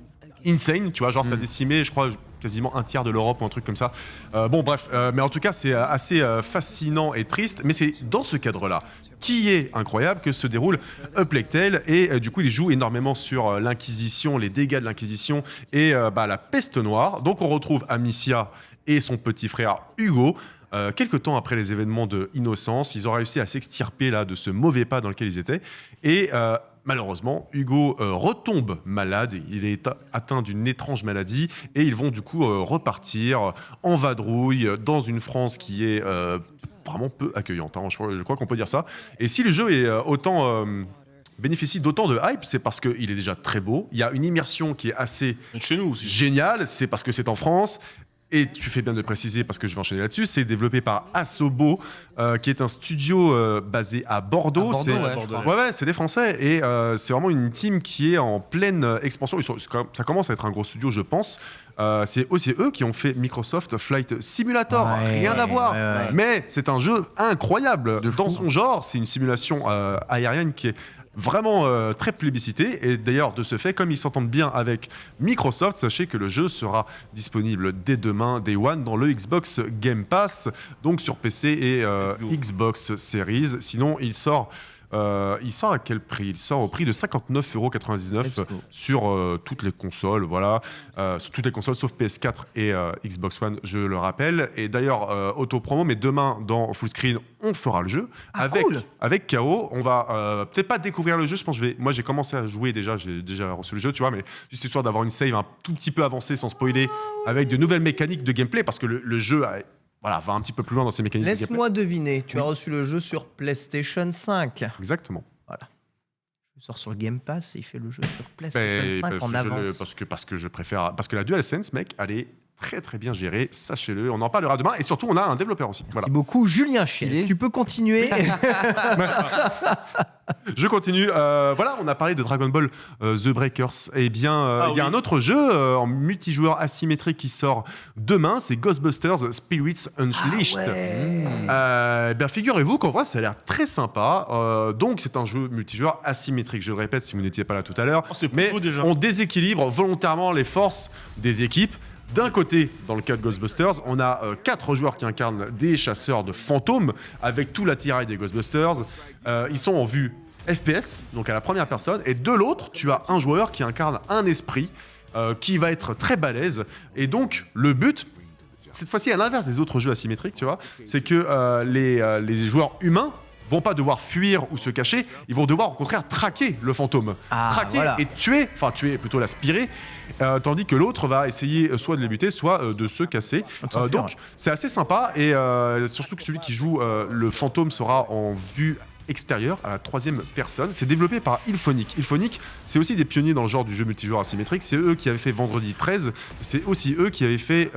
E: insane, tu vois, genre ça a décimé, je crois, quasiment un tiers de l'Europe ou un truc comme ça. Bon, bref, mais en tout cas, c'est assez fascinant et triste. Mais c'est dans ce cadre-là, qui est incroyable, que se déroule A Plague Tale. Et du coup, il joue énormément sur l'Inquisition, les dégâts de l'Inquisition et la peste noire. Donc, on retrouve Amicia et son petit frère Hugo. Quelques temps après les événements de Innocence, ils ont réussi à s'extirper là de ce mauvais pas dans lequel ils étaient. Et malheureusement, Hugo retombe malade. Il est atteint d'une étrange maladie et ils vont du coup repartir en vadrouille dans une France qui est vraiment peu accueillante. Hein. Je crois qu'on peut dire ça. Et si le jeu est autant bénéficie d'autant de hype, c'est parce qu'il est déjà très beau. Il y a une immersion qui est assez
D: Chez nous aussi.
E: géniale. C'est parce que c'est en France. Et tu fais bien de le préciser parce que je vais enchaîner là-dessus. C'est développé par Asobo, qui est un studio basé à Bordeaux.
C: À Bordeaux,
E: C'est-
C: ouais, je crois.
E: Ouais, c'est des Français. Et c'est vraiment une team qui est en pleine expansion. Ça commence à être un gros studio, je pense. C'est aussi eux qui ont fait Microsoft Flight Simulator.
B: Ouais,
E: Rien à voir.
B: ouais.
E: Mais c'est un jeu incroyable. Dans son genre, c'est une simulation aérienne qui est vraiment très plébiscité. Et d'ailleurs, de ce fait, comme ils s'entendent bien avec Microsoft, sachez que le jeu sera disponible dès demain, Day One, dans le Xbox Game Pass, donc sur PC et Xbox Series. Sinon, il sort à quel prix? Il sort au prix de 59,99€ sur toutes les consoles, voilà. Sur toutes les consoles, sauf PS4 et Xbox One, je le rappelle. Et d'ailleurs, auto-promo, mais demain, dans Fullscreen, on fera le jeu.
B: Cool.
E: Avec KO, on va peut-être pas découvrir le jeu, je pense que moi j'ai commencé à jouer déjà, j'ai déjà reçu le jeu, tu vois, mais juste histoire d'avoir une save un tout petit peu avancée sans spoiler, avec de nouvelles mécaniques de gameplay, parce que le jeu va un petit peu plus loin dans ses mécaniques de gameplay.
B: Laisse-moi deviner, tu as reçu le jeu sur PlayStation 5.
E: Exactement.
B: Il sort sur le Game Pass et il fait le jeu sur PlayStation
E: Ben,
B: 5 en avance.
E: parce que je préfère. Parce que la DualSense, mec, elle est très très bien gérée, sachez-le. On en parlera demain. Et surtout, on a un développeur aussi. Voilà.
B: Merci beaucoup, Julien Chies. Tu peux continuer.
E: Je continue. Voilà, on a parlé de Dragon Ball The Breakers. Eh bien, il y a un autre jeu en multijoueur asymétrique qui sort demain. C'est Ghostbusters Spirits Unleashed. Bien, figurez-vous qu'en vrai, ça a l'air très sympa. Donc, c'est un jeu multijoueur asymétrique. Je le répète si vous n'étiez pas là tout à l'heure.
D: C'est
E: Mais
D: beau déjà.
E: on déséquilibre volontairement les forces des équipes. D'un côté, dans le cas de Ghostbusters, on a 4 joueurs qui incarnent des chasseurs de fantômes avec tout l'attirail des Ghostbusters. Ils sont en vue FPS, donc à la première personne. Et de l'autre, tu as un joueur qui incarne un esprit qui va être très balèze. Et donc, le but, cette fois-ci, à l'inverse des autres jeux asymétriques, tu vois, c'est que les joueurs humains vont pas devoir fuir ou se cacher, ils vont devoir au contraire traquer le fantôme. Traquer et tuer, plutôt l'aspirer, tandis que l'autre va essayer soit de les buter, soit de se casser. Donc c'est assez sympa et surtout que celui qui joue le fantôme sera en vue extérieure à la 3e personne. C'est développé par Ilphonic. Ilphonic, c'est aussi des pionniers dans le genre du jeu multijoueur asymétrique. C'est eux qui avaient fait Vendredi 13. C'est aussi eux qui avaient fait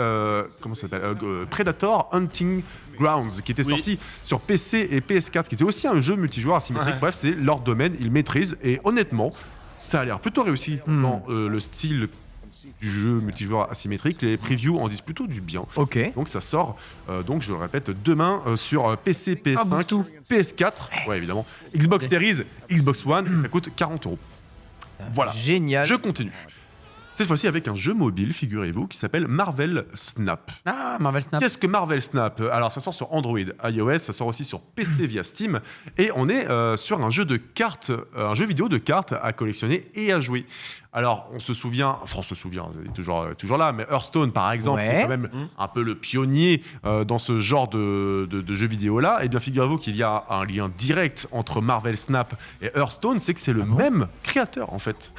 E: Predator Hunting Grounds, qui était sorti sur PC et PS4, qui était aussi un jeu multijoueur asymétrique. Bref, c'est leur domaine, ils maîtrisent. Et honnêtement, ça a l'air plutôt réussi dans le style du jeu multijoueur asymétrique. Les previews en disent plutôt du bien.
B: Ok.
E: Donc ça sort, donc je le répète, demain sur PC, PS5, PS4, ouais évidemment, Xbox Series, Xbox One, et ça coûte 40€. Voilà.
B: Génial.
E: Je continue. Cette fois-ci avec un jeu mobile, figurez-vous, qui s'appelle Marvel Snap.
C: Ah, Marvel Snap.
E: Qu'est-ce que Marvel Snap? Alors, ça sort sur Android, iOS, ça sort aussi sur PC via Steam, et on est sur un jeu de cartes, un jeu vidéo de cartes à collectionner et à jouer. Alors, on se souvient, il est toujours là, mais Hearthstone, par exemple, qui est quand même un peu le pionnier dans ce genre de jeux vidéo-là. Et bien, figurez-vous qu'il y a un lien direct entre Marvel Snap et Hearthstone, c'est que c'est le même créateur, en fait.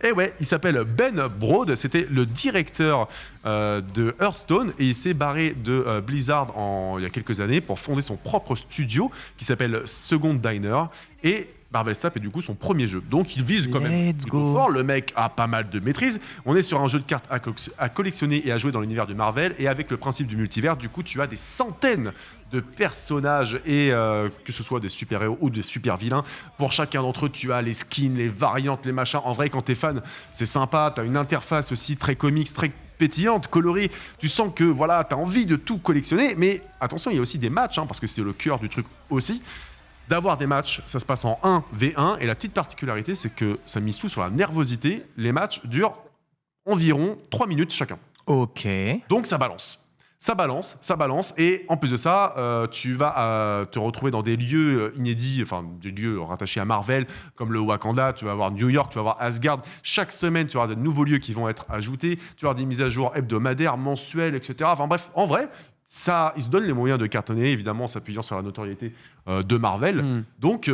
E: Et ouais, il s'appelle Ben Brode, c'était le directeur de Hearthstone, et il s'est barré de Blizzard il y a quelques années pour fonder son propre studio qui s'appelle Second Diner. Et Marvel Snap est du coup son premier jeu. Donc il vise quand même plutôt fort. Le mec a pas mal de maîtrise. On est sur un jeu de cartes à collectionner et à jouer dans l'univers de Marvel. Et avec le principe du multivers, du coup, tu as des centaines de personnages, et que ce soit des super-héros ou des super-vilains. Pour chacun d'entre eux, tu as les skins, les variantes, les machins. En vrai, quand t'es fan, c'est sympa. T'as une interface aussi très comics, très pétillante, colorée. Tu sens que voilà, t'as envie de tout collectionner. Mais attention, il y a aussi des matchs, parce que c'est le cœur du truc aussi. D'avoir des matchs, ça se passe en 1v1, et la petite particularité, c'est que ça mise tout sur la nervosité. Les matchs durent environ 3 minutes chacun.
B: Ok.
E: Donc ça balance. Ça balance, et en plus de ça, tu vas te retrouver dans des lieux inédits, enfin des lieux rattachés à Marvel, comme le Wakanda, tu vas avoir New York, tu vas avoir Asgard. Chaque semaine, tu vas avoir de nouveaux lieux qui vont être ajoutés, tu vas avoir des mises à jour hebdomadaires, mensuelles, etc. Enfin bref, en vrai, ça, ils se donnent les moyens de cartonner, évidemment, en s'appuyant sur la notoriété de Marvel. Donc,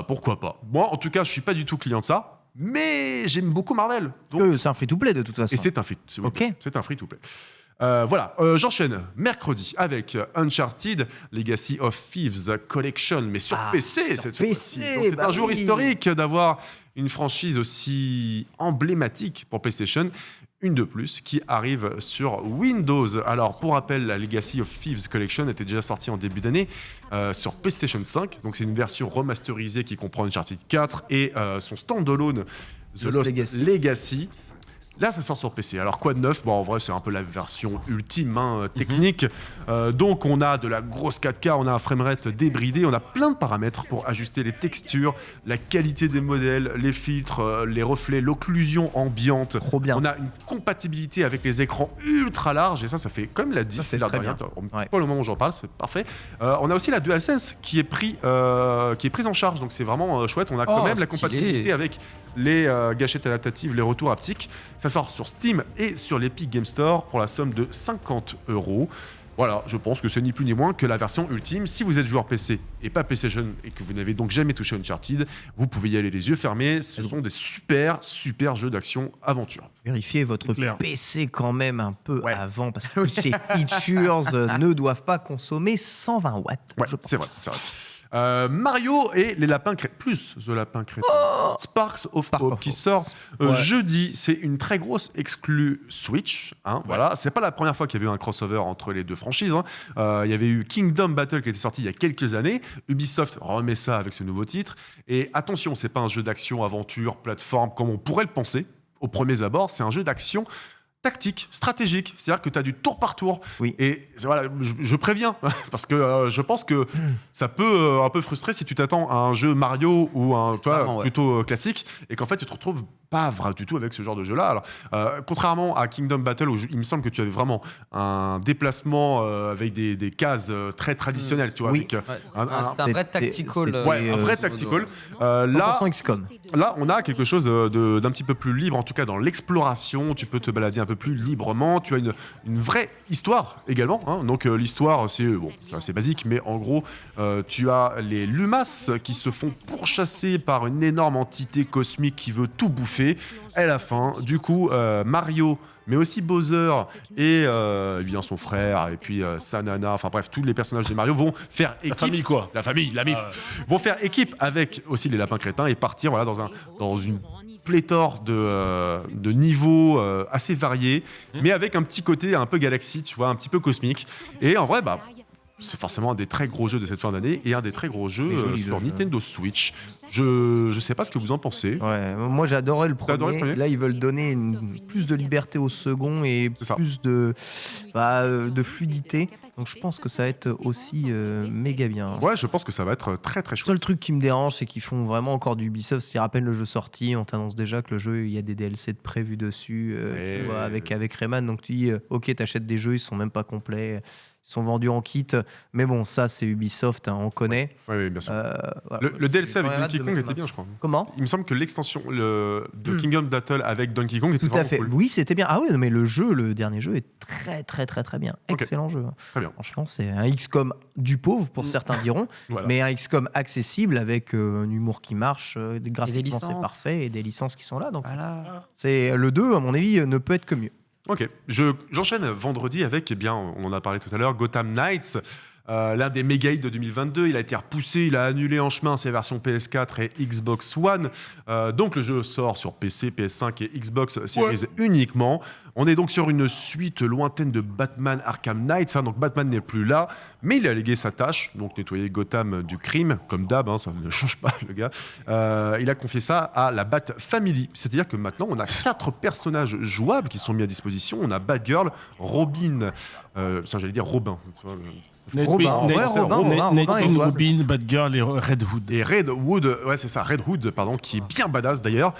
E: pourquoi pas. Moi, en tout cas, je suis pas du tout client de ça, mais j'aime beaucoup Marvel. Donc...
B: c'est un free-to-play de toute façon.
E: Et c'est un free-to-play. J'enchaîne mercredi avec Uncharted Legacy of Thieves Collection, mais sur PC cette fois-ci. Donc, c'est un jour historique d'avoir une franchise aussi emblématique pour PlayStation, une de plus, qui arrive sur Windows. Alors, pour rappel, la Legacy of Thieves Collection était déjà sortie en début d'année sur PlayStation 5. Donc, c'est une version remasterisée qui comprend Uncharted 4 et son standalone The Lost Legacy. Là, ça sort sur PC. Alors, quoi de neuf ? Bon, en vrai, c'est un peu la version ultime, technique. Donc, on a de la grosse 4K, on a un framerate débridé, on a plein de paramètres pour ajuster les textures, la qualité des modèles, les filtres, les reflets, l'occlusion ambiante.
B: Trop bien.
E: On a une compatibilité avec les écrans ultra larges, et ça fait comme la diff.
B: c'est très bien.
E: Pour le moment où j'en parle, c'est parfait. On a aussi la DualSense qui est prise en charge, donc c'est vraiment chouette. On a quand même la compatibilité avec les gâchettes adaptatives, les retours haptiques. Ça sort sur Steam et sur l'Epic Game Store pour la somme de 50€. Voilà, je pense que c'est ni plus ni moins que la version ultime. Si vous êtes joueur PC et pas PlayStation et que vous n'avez donc jamais touché Uncharted, vous pouvez y aller les yeux fermés. Ce sont des super jeux d'action-aventure.
B: Vérifiez votre
D: clair.
B: PC quand même un peu avant, parce que ces features ne doivent pas consommer 120 watts.
E: Ouais,
B: je pense.
E: c'est vrai. Mario et les lapins crétins, plus The Lapin Crétin. Sparks of Hope qui sort jeudi. C'est une très grosse exclue Switch. Voilà, c'est pas la première fois qu'il y avait eu un crossover entre les deux franchises. Il y avait eu Kingdom Battle qui était sorti il y a quelques années. Ubisoft remet ça avec ce nouveau titre. Et attention, c'est pas un jeu d'action, aventure, plateforme comme on pourrait le penser au premier abord. C'est un jeu d'action tactique, stratégique, c'est-à-dire que tu as du tour par tour.
B: Oui.
E: Et voilà, je préviens, parce que je pense que ça peut un peu frustrer si tu t'attends à un jeu Mario ou plutôt classique, et qu'en fait tu te retrouves pas du tout avec ce genre de jeu-là. Alors, contrairement à Kingdom Battle, où il me semble que tu avais vraiment un déplacement avec des cases très traditionnelles, tu vois.
B: Oui.
E: Avec,
C: C'est un vrai tactical.
E: un vrai tactical.
B: 100% XCOM.
E: Là, on a quelque chose d'un petit peu plus libre, en tout cas dans l'exploration. Tu peux te balader un peu plus librement. Tu as une vraie histoire également. Donc l'histoire, c'est assez basique, mais en gros, tu as les Lumas qui se font pourchasser par une énorme entité cosmique qui veut tout bouffer. Et à la fin, du coup, Mario, mais aussi Bowser et évidemment son frère, et puis sa nana, enfin bref, tous les personnages de Mario vont faire équipe.
D: La famille, quoi.
E: La famille, la MIF. Vont faire équipe avec aussi les lapins crétins et partir dans une pléthore de niveaux assez variés, mais avec un petit côté un peu galaxie, tu vois, un petit peu cosmique. Et en vrai, c'est forcément un des très gros jeux de cette fin d'année et un des très gros jeux sur Nintendo Switch. Je sais pas ce que vous en pensez.
B: Ouais, moi j'ai adoré le
E: T'as adoré le
B: premier.
E: premier ?
B: Là, ils veulent donner plus de liberté au second et
E: C'est ça.
B: plus de fluidité. Donc je pense que ça va être aussi méga bien.
E: Ouais, je pense que ça va être très très
B: Le
E: chouette.
B: seul truc qui me dérange, c'est qu'ils font vraiment encore du Ubisoft. C'est-à-dire, à peine le jeu sorti, on t'annonce déjà que le jeu, il y a des DLC de prévus dessus, tu vois, avec Rayman. Donc tu dis, ok, t'achètes des jeux, ils sont même pas complets. Ils sont vendus en kit. Mais bon, ça, c'est Ubisoft, on connaît.
E: Oui, bien sûr.
B: Voilà.
E: Le DLC avec
B: J'ai
E: Donkey
B: hâte de
E: Kong
B: mettre
E: était
B: ma-
E: bien, je crois.
B: Comment ?
E: Il me semble que l'extension de Kingdom Battle avec Donkey Kong était
B: Tout à
E: vraiment
B: fait.
E: cool.
B: Oui, c'était bien. Ah oui, non, mais le dernier jeu est très, très, très, très bien.
E: Ok.
B: Excellent jeu.
E: Très bien.
B: Franchement, c'est un XCOM du pauvre, pour certains diront,
E: Voilà.
B: mais un XCOM accessible avec un humour qui marche, des graphiquement c'est
C: licences.
B: parfait et des licences qui sont là. Donc,
C: Voilà.
B: c'est le 2, à mon avis, ne peut être que mieux.
E: Ok, j'enchaîne vendredi avec, on en a parlé tout à l'heure, Gotham Knights, l'un des méga hits de 2022. Il a été repoussé, il a annulé en chemin ses versions PS4 et Xbox One. Donc le jeu sort sur PC, PS5 et Xbox Series uniquement. On est donc sur une suite lointaine de Batman Arkham Knight. Donc Batman n'est plus là, mais il a légué sa tâche, donc nettoyer Gotham du crime, comme d'hab, ça ne change pas le gars. Il a confié ça à la Bat Family. C'est-à-dire que maintenant, on a 4 personnages jouables qui sont mis à disposition. On a Batgirl, Robin, j'allais dire Robin. Tu vois,
B: Robin, en vrai, Robin,
D: Nightwing,
B: et
D: Robin, Batgirl et Red Hood.
E: Et Red Hood, ouais c'est ça, Red Hood, pardon, qui est bien badass d'ailleurs.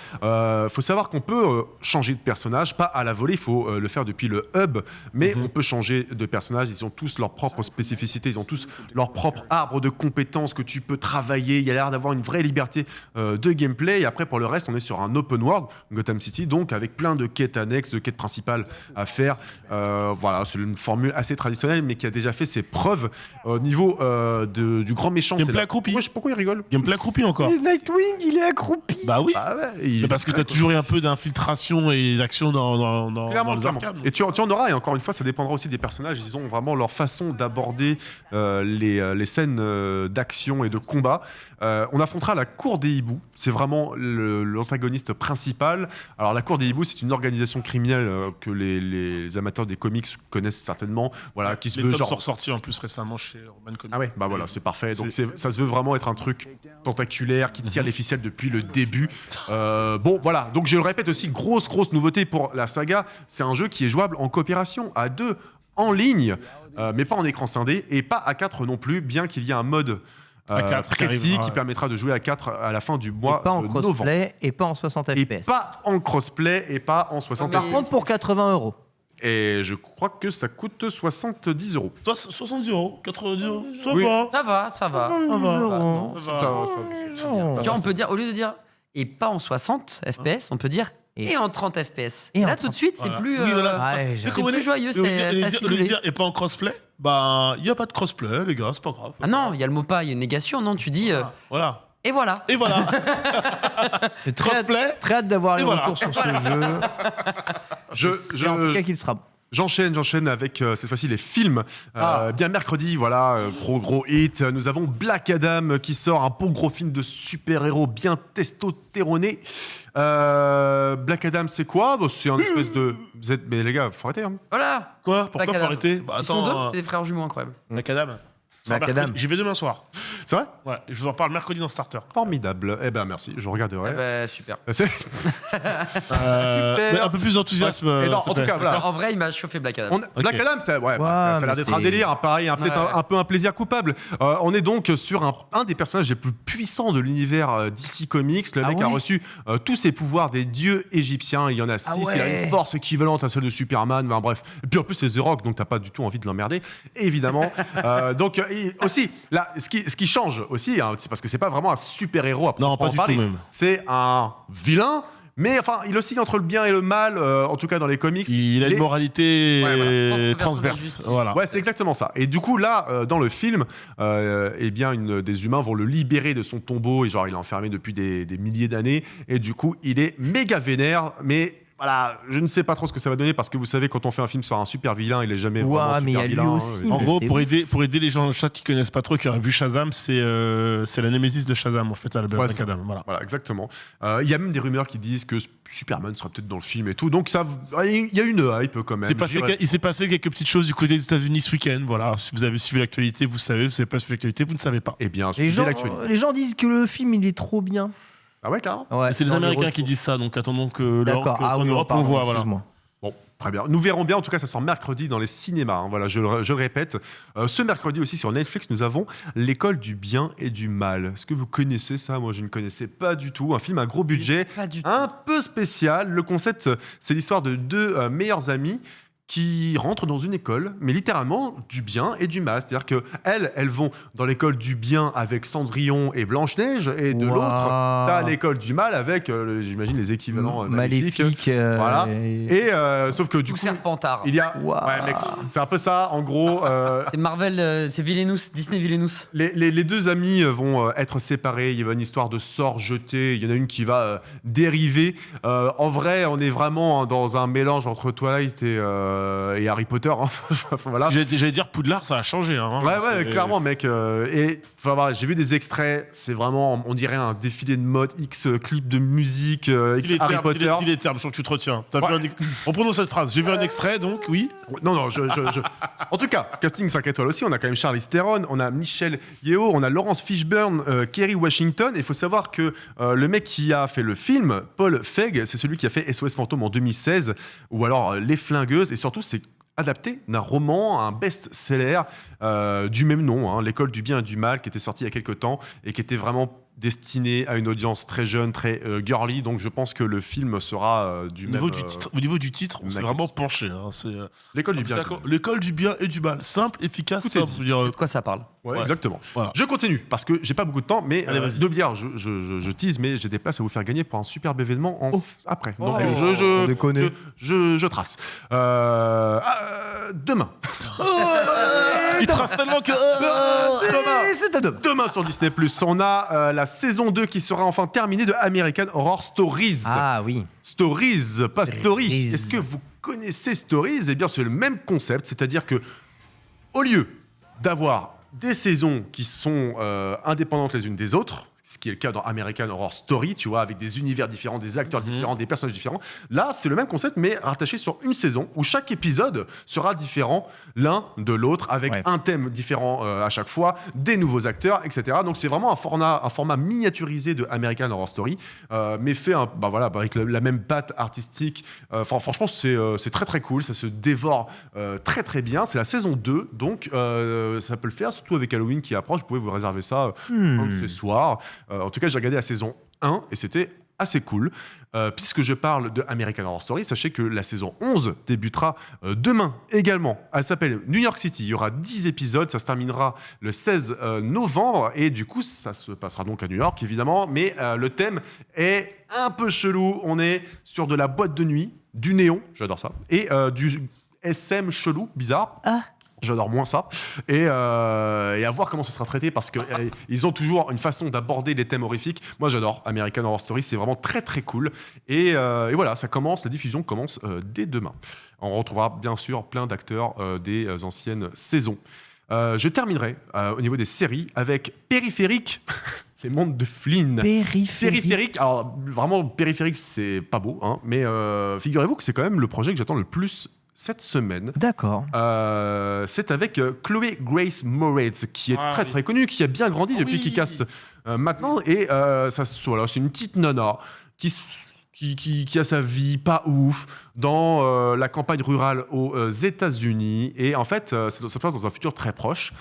E: Faut savoir qu'on peut changer de personnage, pas à la volée, il faut le faire depuis le hub, mais on peut changer de personnage. Ils ont tous leurs propres spécificités, ils ont tous leur propre arbre de compétences que tu peux travailler. Il y a l'air d'avoir une vraie liberté de gameplay. Et après, pour le reste, on est sur un open world, Gotham City, donc avec plein de quêtes annexes, de quêtes principales à faire. Voilà, c'est une formule assez traditionnelle, mais qui a déjà fait ses preuves. Au niveau du grand méchant,
D: Gameplay
E: c'est
D: accroupi.
E: Pourquoi il rigole?
D: Gameplay accroupi encore.
B: Et Nightwing, il est accroupi.
D: Bah oui.
E: Ah ouais,
D: Mais parce que t'as toujours eu un peu d'infiltration et d'action dans
E: Clairement,
D: les
E: clairement.
D: arcades.
E: Et tu en auras, et encore une fois, ça dépendra aussi des personnages. Ils ont vraiment leur façon d'aborder les scènes d'action et de combat. On affrontera la Cour des Hiboux. C'est vraiment l'antagoniste principal. Alors, la Cour des Hiboux, c'est une organisation criminelle que les amateurs des comics connaissent certainement. Voilà, qui se
D: Les
E: veut
D: tomes
E: genre.
D: sont ressortis en plus récemment chez Urban Comics.
E: Ah ouais, bah voilà, c'est parfait. Donc
D: C'est-
E: ça se veut vraiment être un truc tentaculaire qui tire les ficelles depuis le début. Bon, voilà. Donc je le répète aussi, grosse nouveauté pour la saga. C'est un jeu qui est jouable en coopération à 2, en ligne, mais pas en écran scindé et pas à 4 non plus, bien qu'il y ait un mode
D: À 4 qui
E: précis
D: arrive,
E: qui
D: ouais.
E: permettra de jouer à 4 à la fin du
B: Et
E: mois
B: pas en
E: de novembre.
B: crossplay et pas en 60
E: Et
B: FPS.
E: pas en crossplay et pas en 60
C: mais-
B: Par contre, pour 80 €.
E: Et je crois que ça coûte 70 €.
D: 70 €, 90 €, ça
E: Oui.
D: va.
C: Ça va, ça va.
D: Ça va.
C: non,
D: Ça
C: ça
D: va.
C: va. Tu vois, on peut dire, au lieu de dire et pas en 60 FPS, on peut dire
B: Et-
C: et en 30 FPS.
B: Et
C: Et
B: en
C: là, tout de suite, c'est
D: Voilà.
C: plus.
D: Oui, voilà,
B: Ouais,
D: c'est
B: j'ai-
D: ça. Mais
C: plus joyeux,
D: au lieu de
C: c'est
D: dire-
C: assez
D: au lieu de
C: ciblé.
D: dire et pas en crossplay, bah il y a pas de crossplay les gars, c'est pas grave.
C: Ah non, il y a le mot pas, il y a une négation. Non, tu dis
D: Voilà.
C: et voilà.
D: Et voilà.
B: J'ai très hâte,
D: Crossplay.
B: très hâte d'avoir
D: Et
B: les
D: voilà.
B: retours sur ce jeu. Et en tout cas, qu'il sera.
E: J'enchaîne avec cette fois-ci les films. Bien mercredi, voilà, gros hit. Nous avons Black Adam qui sort, un bon gros film de super-héros bien testostéroné. Black Adam, c'est quoi? Bon, c'est un espèce de. Mais les gars, faut arrêter. Hein.
C: Voilà.
D: Quoi?
C: Black
D: Pourquoi faut
C: Adam.
D: arrêter? Bah
C: Ils sont
D: attends.
C: deux, c'est des frères jumeaux incroyables.
D: Black Adam.
B: Black
D: Mercredi.
B: Adam.
D: J'y vais demain soir.
E: C'est vrai?
D: Ouais, je vous en parle mercredi dans Starter.
E: Formidable. Eh ben merci, je regarderai.
C: Eh ben, super.
E: C'est-
D: Mais un peu plus d'enthousiasme.
E: Et non,
D: s'il
E: en
D: te
E: tout
D: plaît.
E: cas, voilà.
C: En vrai, il m'a chauffé Black Adam.
E: Black Adam, ça, ouais, bah, ça a
B: mais
E: l'air d'être un
B: c'est-
E: délire, hein, pareil, peut-être
C: Ouais.
E: un peu un plaisir coupable. On est donc sur un des personnages les plus puissants de l'univers DC Comics. Le
B: Ah
E: mec a
B: ouais
E: reçu tous ses pouvoirs des dieux égyptiens. Il y en a 6,
B: Ah
E: il a
B: ouais.
E: une force équivalente à celle de Superman. Enfin, bref. Et puis en plus, c'est The Rock, donc t'as pas du tout envie de l'emmerder, évidemment. Donc aussi, là, ce qui change aussi, hein, c'est parce que c'est pas vraiment un super-héros à
D: Non, pas
E: proprement
D: du
E: parler.
D: tout même.
E: C'est un vilain. Mais enfin, il oscille entre le bien et le mal, en tout cas dans les comics.
D: Il a une
E: Les-
D: moralité
C: Ouais, voilà.
D: transverse.
C: Justice.
D: Voilà.
E: Ouais, c'est exactement ça. Et du coup, là, dans le film, eh bien, des humains vont le libérer de son tombeau. Et genre, il est enfermé depuis des milliers d'années. Et du coup, il est méga vénère. Mais voilà, je ne sais pas trop ce que ça va donner parce que vous savez, quand on fait un film sur un super vilain, il est jamais
B: Ouah,
E: vraiment
B: mais il y
E: super
B: a lui
E: vilain.
B: aussi.
D: En
B: Mais
D: gros,
B: c'est
D: pour aider les gens dans le chat qui connaissent pas trop, qui auraient vu Shazam, c'est la némésis de Shazam en fait, là, le
E: Ouais,
D: Black
E: c'est ça.
D: Adam. Voilà.
E: Voilà, exactement. Il y a même des rumeurs qui disent que Superman sera peut-être dans le film et tout. Donc, il y a une hype quand même.
D: Il s'est passé quelques petites choses du côté des États-Unis ce week-end. Voilà, si vous avez suivi l'actualité, vous savez. Si vous n'avez pas suivi l'actualité, vous ne savez pas.
E: Eh bien,
B: Les
E: suivez
B: gens,
E: l'actualité.
B: les gens disent que le film, il est trop bien.
E: Ah ouais, carrément.
B: Ouais,
D: C'est les
B: dans
D: Américains
B: retours.
D: qui disent ça, donc attendons que
B: D'accord. Ah
D: qu'en
B: oui,
D: Europe, on
B: pardon,
D: voit. Voilà.
B: excuse-moi.
E: Bon, très bien. Nous verrons bien. En tout cas, ça sort mercredi dans les cinémas. Hein. Voilà, je le répète. Ce mercredi aussi sur Netflix, nous avons L'école du bien et du mal. Est-ce que vous connaissez ça? Moi, je ne connaissais pas du tout. Un film à gros budget,
C: Pas du tout.
E: un peu spécial. Le concept, c'est l'histoire de deux meilleurs amis qui rentrent dans une école, mais littéralement du bien et du mal. C'est-à-dire que elles vont dans l'école du bien avec Cendrillon et Blanche-Neige, et de l'autre, t'as l'école du mal avec, j'imagine, les équivalents maléfiques.
B: Maléfique.
E: Voilà. Et sauf que du
C: Ou
E: coup,
C: Serpentard.
E: il y a.
B: Ouah.
E: Ouais, mec, c'est un peu ça, en gros.
C: C'est Marvel, c'est Villainous, Disney Villainous.
E: Les deux amis vont être séparés. Il y a une histoire de sorts jetés. Il y en a une qui va dériver. En vrai, on est vraiment dans un mélange entre Twilight et Harry Potter. Hein. Enfin, voilà.
D: Parce que j'allais dire Poudlard, ça a changé. Hein.
E: Ouais,
D: C'est-
E: clairement, mec. Et enfin, voilà, j'ai vu des extraits. C'est vraiment, on dirait un défilé de mode, X clips de musique, X
D: Dis les
E: Harry
D: termes,
E: Potter.
D: dis les termes, je sens que tu te retiens. T'as
E: Ouais.
D: vu Reprenons cette phrase. J'ai vu un extrait, donc oui.
E: Non, En tout cas, casting 5 étoiles aussi. On a quand même Charlize Theron, on a Michelle Yeoh, on a Laurence Fishburne, Kerry Washington. Et il faut savoir que le mec qui a fait le film, Paul Feig, c'est celui qui a fait SOS Fantôme en 2016, ou alors Les Flingueuses. Et surtout, c'est adapté d'un roman, un best-seller du même nom, hein, L'école du bien et du mal, qui était sorti il y a quelques temps et qui était vraiment destiné à une audience très jeune, très girly. Donc je pense que le film sera du
D: Au
E: même...
D: niveau du titre, on s'est
E: Mac.
D: vraiment penché. Hein. C'est
E: L'école du bien.
D: l'école du bien et du mal. Simple, efficace,
E: Tout est
D: simple.
E: dit.
D: Je veux dire,
C: De quoi ça parle?
E: Ouais,
D: Ouais.
E: exactement.
D: Voilà.
E: Je continue parce que j'ai pas beaucoup de temps, mais
D: Allez, vas-y.
E: deux bières, je tease, mais j'ai des places à vous faire gagner pour un superbe événement après. Donc
C: Oh.
B: On déconne.
E: je trace. Demain.
D: Il trace tellement que.
B: C'est un homme.
E: Demain sur Disney+, on a la saison 2 qui sera enfin terminée de American Horror Stories.
B: Ah oui.
E: Stories, pas Story.
B: Stories.
E: Est-ce que vous connaissez Stories ? Eh bien, c'est le même concept, c'est-à-dire que au lieu d'avoir des saisons qui sont indépendantes les unes des autres, ce qui est le cas dans American Horror Story, tu vois, avec des univers différents, des acteurs différents, des personnages différents. Là, c'est le même concept, mais rattaché sur une saison, où chaque épisode sera différent l'un de l'autre, avec un thème différent à chaque fois, des nouveaux acteurs, etc. Donc, c'est vraiment un format miniaturisé de American Horror Story, mais fait avec la même patte artistique. Franchement, c'est très, très cool. Ça se dévore très, très bien. C'est la saison 2, donc ça peut le faire, surtout avec Halloween qui approche. Vous pouvez vous réserver ça ce soir. En tout cas, j'ai regardé la saison 1 et c'était assez cool. Puisque je parle de American Horror Story, sachez que la saison 11 débutera demain également. Elle s'appelle New York City. Il y aura 10 épisodes. Ça se terminera le 16 novembre. Et du coup, ça se passera donc à New York, évidemment. Mais le thème est un peu chelou. On est sur de la boîte de nuit, du néon, j'adore ça, et du SM chelou, bizarre. J'adore moins ça. Et à voir comment ce sera traité parce qu'ils ont toujours une façon d'aborder les thèmes horrifiques. Moi, j'adore American Horror Story. C'est vraiment très, très cool. Et voilà, la diffusion commence dès demain. On retrouvera bien sûr plein d'acteurs des anciennes saisons. Je terminerai au niveau des séries avec Périphérique. Les mondes de Flynn. Périphérique. Alors, vraiment, Périphérique, c'est pas beau. Hein, mais figurez-vous que c'est quand même le projet que j'attends le plus cette semaine.
B: D'accord.
E: C'est avec Chloé Grace Moretz, qui est très très connue, qui a bien grandi depuis qu'il casse maintenant. Et c'est une petite nana qui a sa vie pas ouf dans la campagne rurale aux États-Unis. Et en fait, ça se passe dans un futur très proche.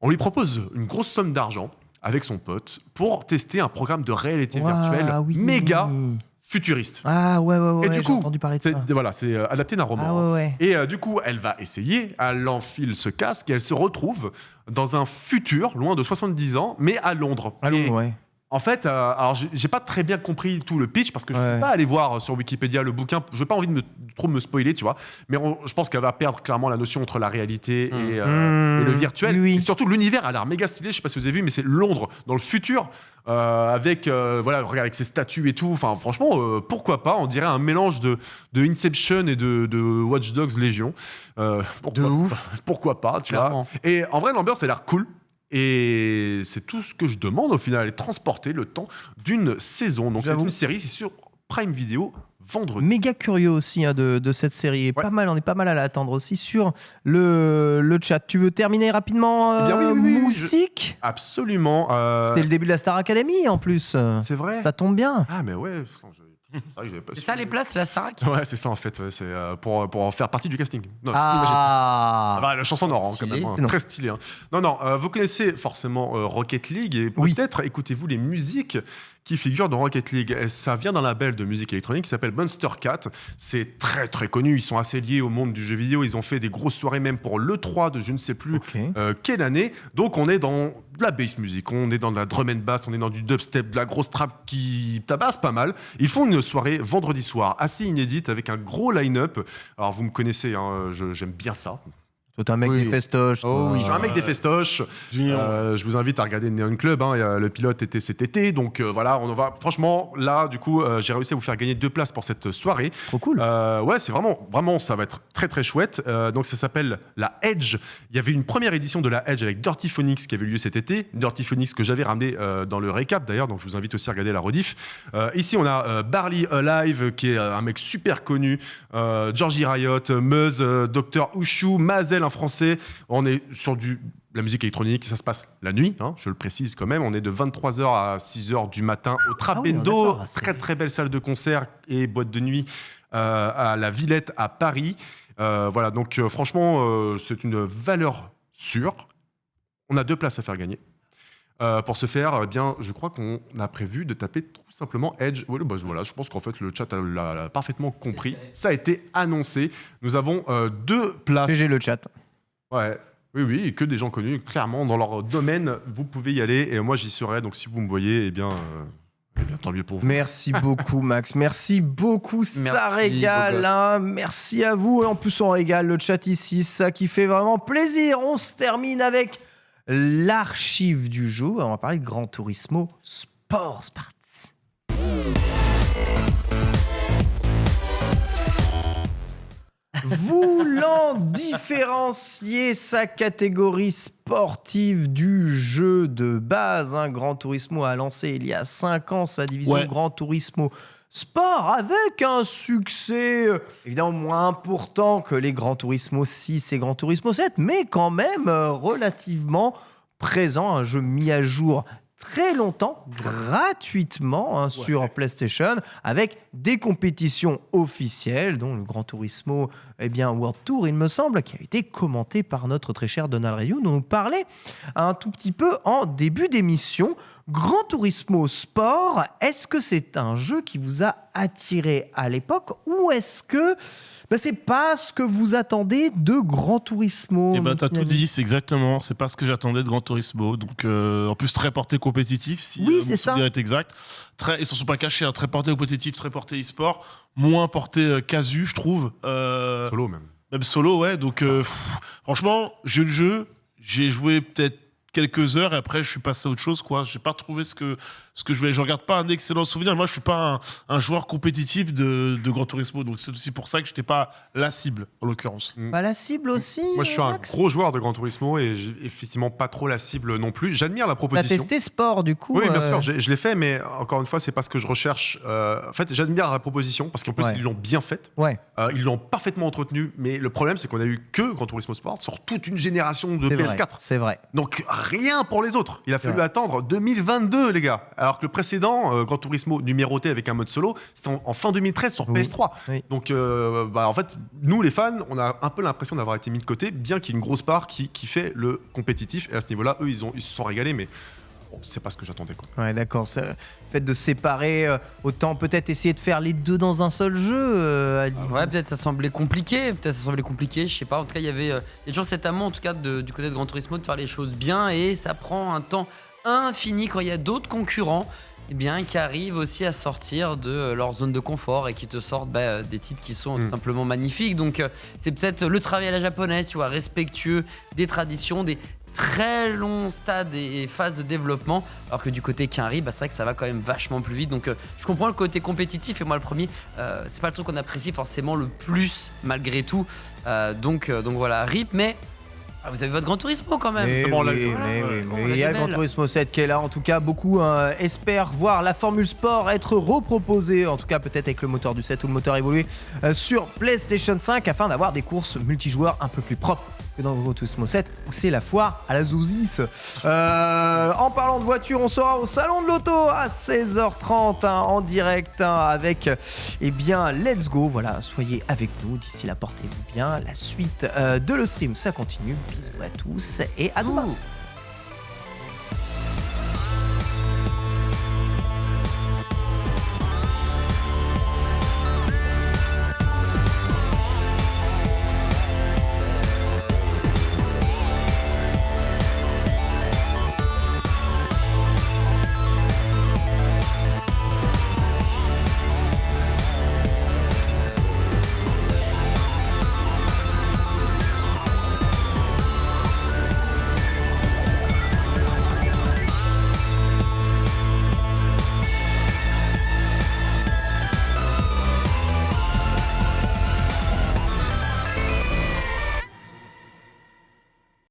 E: On lui propose une grosse somme d'argent avec son pote pour tester un programme de réalité virtuelle méga futuriste.
B: Ah ouais,
E: Et du
B: j'ai
E: coup,
B: entendu parler de ça.
E: c'est adapté d'un roman.
B: Ouais.
E: Et du coup, elle va essayer, elle enfile ce casque et elle se retrouve dans un futur, loin de 70 ans, mais à Londres. Et en fait, alors j'ai pas très bien compris tout le pitch parce que je suis pas allé voir sur Wikipédia le bouquin. Je n'ai pas envie de trop me spoiler, tu vois. Mais je pense qu'elle va perdre clairement la notion entre la réalité et le virtuel. Et surtout, l'univers a l'air méga stylé. Je sais pas si vous avez vu, mais c'est Londres dans le futur avec regarde, avec ses statues et tout. Enfin, franchement, pourquoi pas. On dirait un mélange de Inception et de Watch Dogs Légion. Pourquoi pas, tu vois. Et en vrai, l'ambiance a l'air cool. Et c'est tout ce que je demande au final, est transporter le temps d'une saison. Donc c'est une série, c'est sur Prime Video vendredi.
B: Méga curieux aussi de cette série. Pas mal, on est pas mal à l'attendre aussi sur le chat. Tu veux terminer rapidement musique
E: Absolument.
B: C'était le début de la Star Academy en plus.
E: C'est vrai.
B: Ça tombe bien.
E: Ah mais ouais.
C: C'est ça les places, la Starac ?
E: Ouais, c'est ça en fait. Ouais, c'est pour en faire partie du casting. Non, la chanson Nord, quand même. Hein, très stylé. Hein. Non, vous connaissez forcément Rocket League et peut-être écoutez-vous les musiques qui figurent dans Rocket League. Ça vient d'un label de musique électronique qui s'appelle Monster Cat. C'est très très connu. Ils sont assez liés au monde du jeu vidéo. Ils ont fait des grosses soirées même pour l'E3 de je ne sais plus quelle année. Donc on est dans de la bass music, on est dans de la drum and bass, on est dans du dubstep, de la grosse trap qui tabasse pas mal. Ils font une soirée vendredi soir assez inédite avec un gros line-up. Alors vous me connaissez, hein, j'aime bien ça.
B: Toi, t'es un mec des festoches.
E: Je suis un mec des festoches. Je vous invite à regarder Neon Club. Hein, le pilote était cet été. Donc voilà, on va. Franchement, là, du coup, j'ai réussi à vous faire gagner 2 places pour cette soirée.
B: Trop cool.
E: Ouais, c'est vraiment, ça va être très très chouette. Donc ça s'appelle la Edge. Il y avait une première édition de la Edge avec Dirty Phonics qui avait eu lieu cet été. Dirty Phonics que j'avais ramené dans le récap d'ailleurs. Donc je vous invite aussi à regarder la rediff. Ici, on a Barley Alive qui est un mec super connu. Georgie Riot, Meuse, Dr. Ushu, Mazel, un français. On est sur la musique électronique, ça se passe la nuit, hein, je le précise quand même. On est de 23h à 6h du matin au Trabendo, très très belle salle de concert et boîte de nuit à la Villette à Paris. Voilà, donc franchement, c'est une valeur sûre. On a 2 places à faire gagner. Pour ce faire, eh bien, je crois qu'on a prévu de taper tout simplement Edge. Voilà, je pense qu'en fait, le chat l'a parfaitement compris. Ça a été annoncé. Nous avons 2 places.
B: GG le chat.
E: Ouais. Oui, que des gens connus, clairement, dans leur domaine, vous pouvez y aller, et moi j'y serai, donc si vous me voyez, eh bien, tant mieux pour vous.
B: Merci beaucoup, Max. Merci beaucoup. Ça
C: Merci,
B: régale.
C: beau gosse.
B: Hein. Merci à vous. Et en plus, on régale le chat ici. Ça qui fait vraiment plaisir. On se termine avec l'archive du jour. On va parler de Gran Turismo Sport. C'est parti. Voulant différencier sa catégorie sportive du jeu de base, Gran Turismo a lancé il y a 5 ans sa division Gran Turismo Sport avec un succès évidemment moins important que les Gran Turismo 6 et Gran Turismo 7, mais quand même relativement présent, un jeu mis à jour très longtemps, gratuitement sur PlayStation, avec des compétitions officielles, dont le Gran Turismo World Tour, il me semble, qui a été commenté par notre très cher Donald Ryu, dont on parlait un tout petit peu en début d'émission. Gran Turismo Sport, est-ce que c'est un jeu qui vous a attiré à l'époque, ou est-ce que c'est pas ce que vous attendez de Gran Turismo?
D: Et t'as tout dit, c'est pas ce que j'attendais de Gran Turismo. Donc, en plus, très porté compétitif, si
B: oui,
D: mon souvenir est exact. Ils s'en sont pas cachés, très porté compétitif, très porté e-sport, moins porté casu, je trouve.
E: Solo même.
D: Même solo, ouais. Donc, franchement, j'ai eu le jeu, j'ai joué peut-être quelques heures et après je suis passé à autre chose, quoi. J'ai pas trouvé ce que je voulais. Je regarde pas un excellent souvenir. Moi, je suis pas un joueur compétitif de Gran Turismo, donc c'est aussi pour ça que j'étais pas la cible en l'occurrence.
B: Pas la cible aussi.
E: Moi, je suis un
B: Max
E: gros joueur de Gran Turismo et j'ai effectivement pas trop la cible non plus. J'admire la
B: T'as
E: proposition.
B: testé Sport du coup
E: Oui, bien sûr, je l'ai fait, mais encore une fois, c'est pas ce que je recherche. En fait, j'admire la proposition parce qu'en plus, ils l'ont bien faite.
B: Ouais.
E: Ils l'ont parfaitement entretenue, mais le problème, c'est qu'on a eu que Gran Turismo Sport sur toute une génération de
B: C'est
E: PS4.
B: vrai, c'est vrai.
E: Donc rien pour les autres. Il a fallu attendre 2022, les gars. Alors que le précédent, Gran Turismo numéroté avec un mode solo, c'était en fin 2013 sur PS3.
B: Oui.
E: Donc en fait, nous les fans, on a un peu l'impression d'avoir été mis de côté, bien qu'il y ait une grosse part qui fait le compétitif. Et à ce niveau-là, eux, ils se sont régalés, mais bon, c'est pas ce que j'attendais, quoi.
B: Ouais, d'accord. Le fait de séparer, autant peut-être essayer de faire les deux dans un seul jeu.
C: Ouais, peut-être ça semblait compliqué, je sais pas. En tout cas, il y a toujours cet amour, en tout cas, du côté de Gran Turismo, de faire les choses bien, et ça prend un temps infini quand il y a d'autres concurrents qui arrivent aussi à sortir de leur zone de confort et qui te sortent des titres qui sont tout simplement magnifiques. Donc c'est peut-être le travail à la japonaise, tu vois, respectueux des traditions, des très longs stades et phases de développement, alors que du côté Quinry, c'est vrai que ça va quand même vachement plus vite. Donc je comprends le côté compétitif, et moi le premier, c'est pas le truc qu'on apprécie forcément le plus malgré tout. Donc voilà, RIP, mais vous avez votre Gran Turismo quand même.
B: Mais il y a Gran Turismo 7 qui est là. En tout cas, beaucoup espèrent voir la Formule Sport être reproposée, en tout cas peut-être avec le moteur du 7 ou le moteur évolué sur PlayStation 5, afin d'avoir des courses multijoueurs un peu plus propres que dans Gran Turismo 7 où c'est la foire à la zouzisse. En parlant de voiture, on sera au salon de l'auto à 16h30 en direct avec Let's Go. Voilà, soyez avec nous. D'ici là, portez-vous bien. La suite de le stream, ça continue. Bisous à tous et à demain.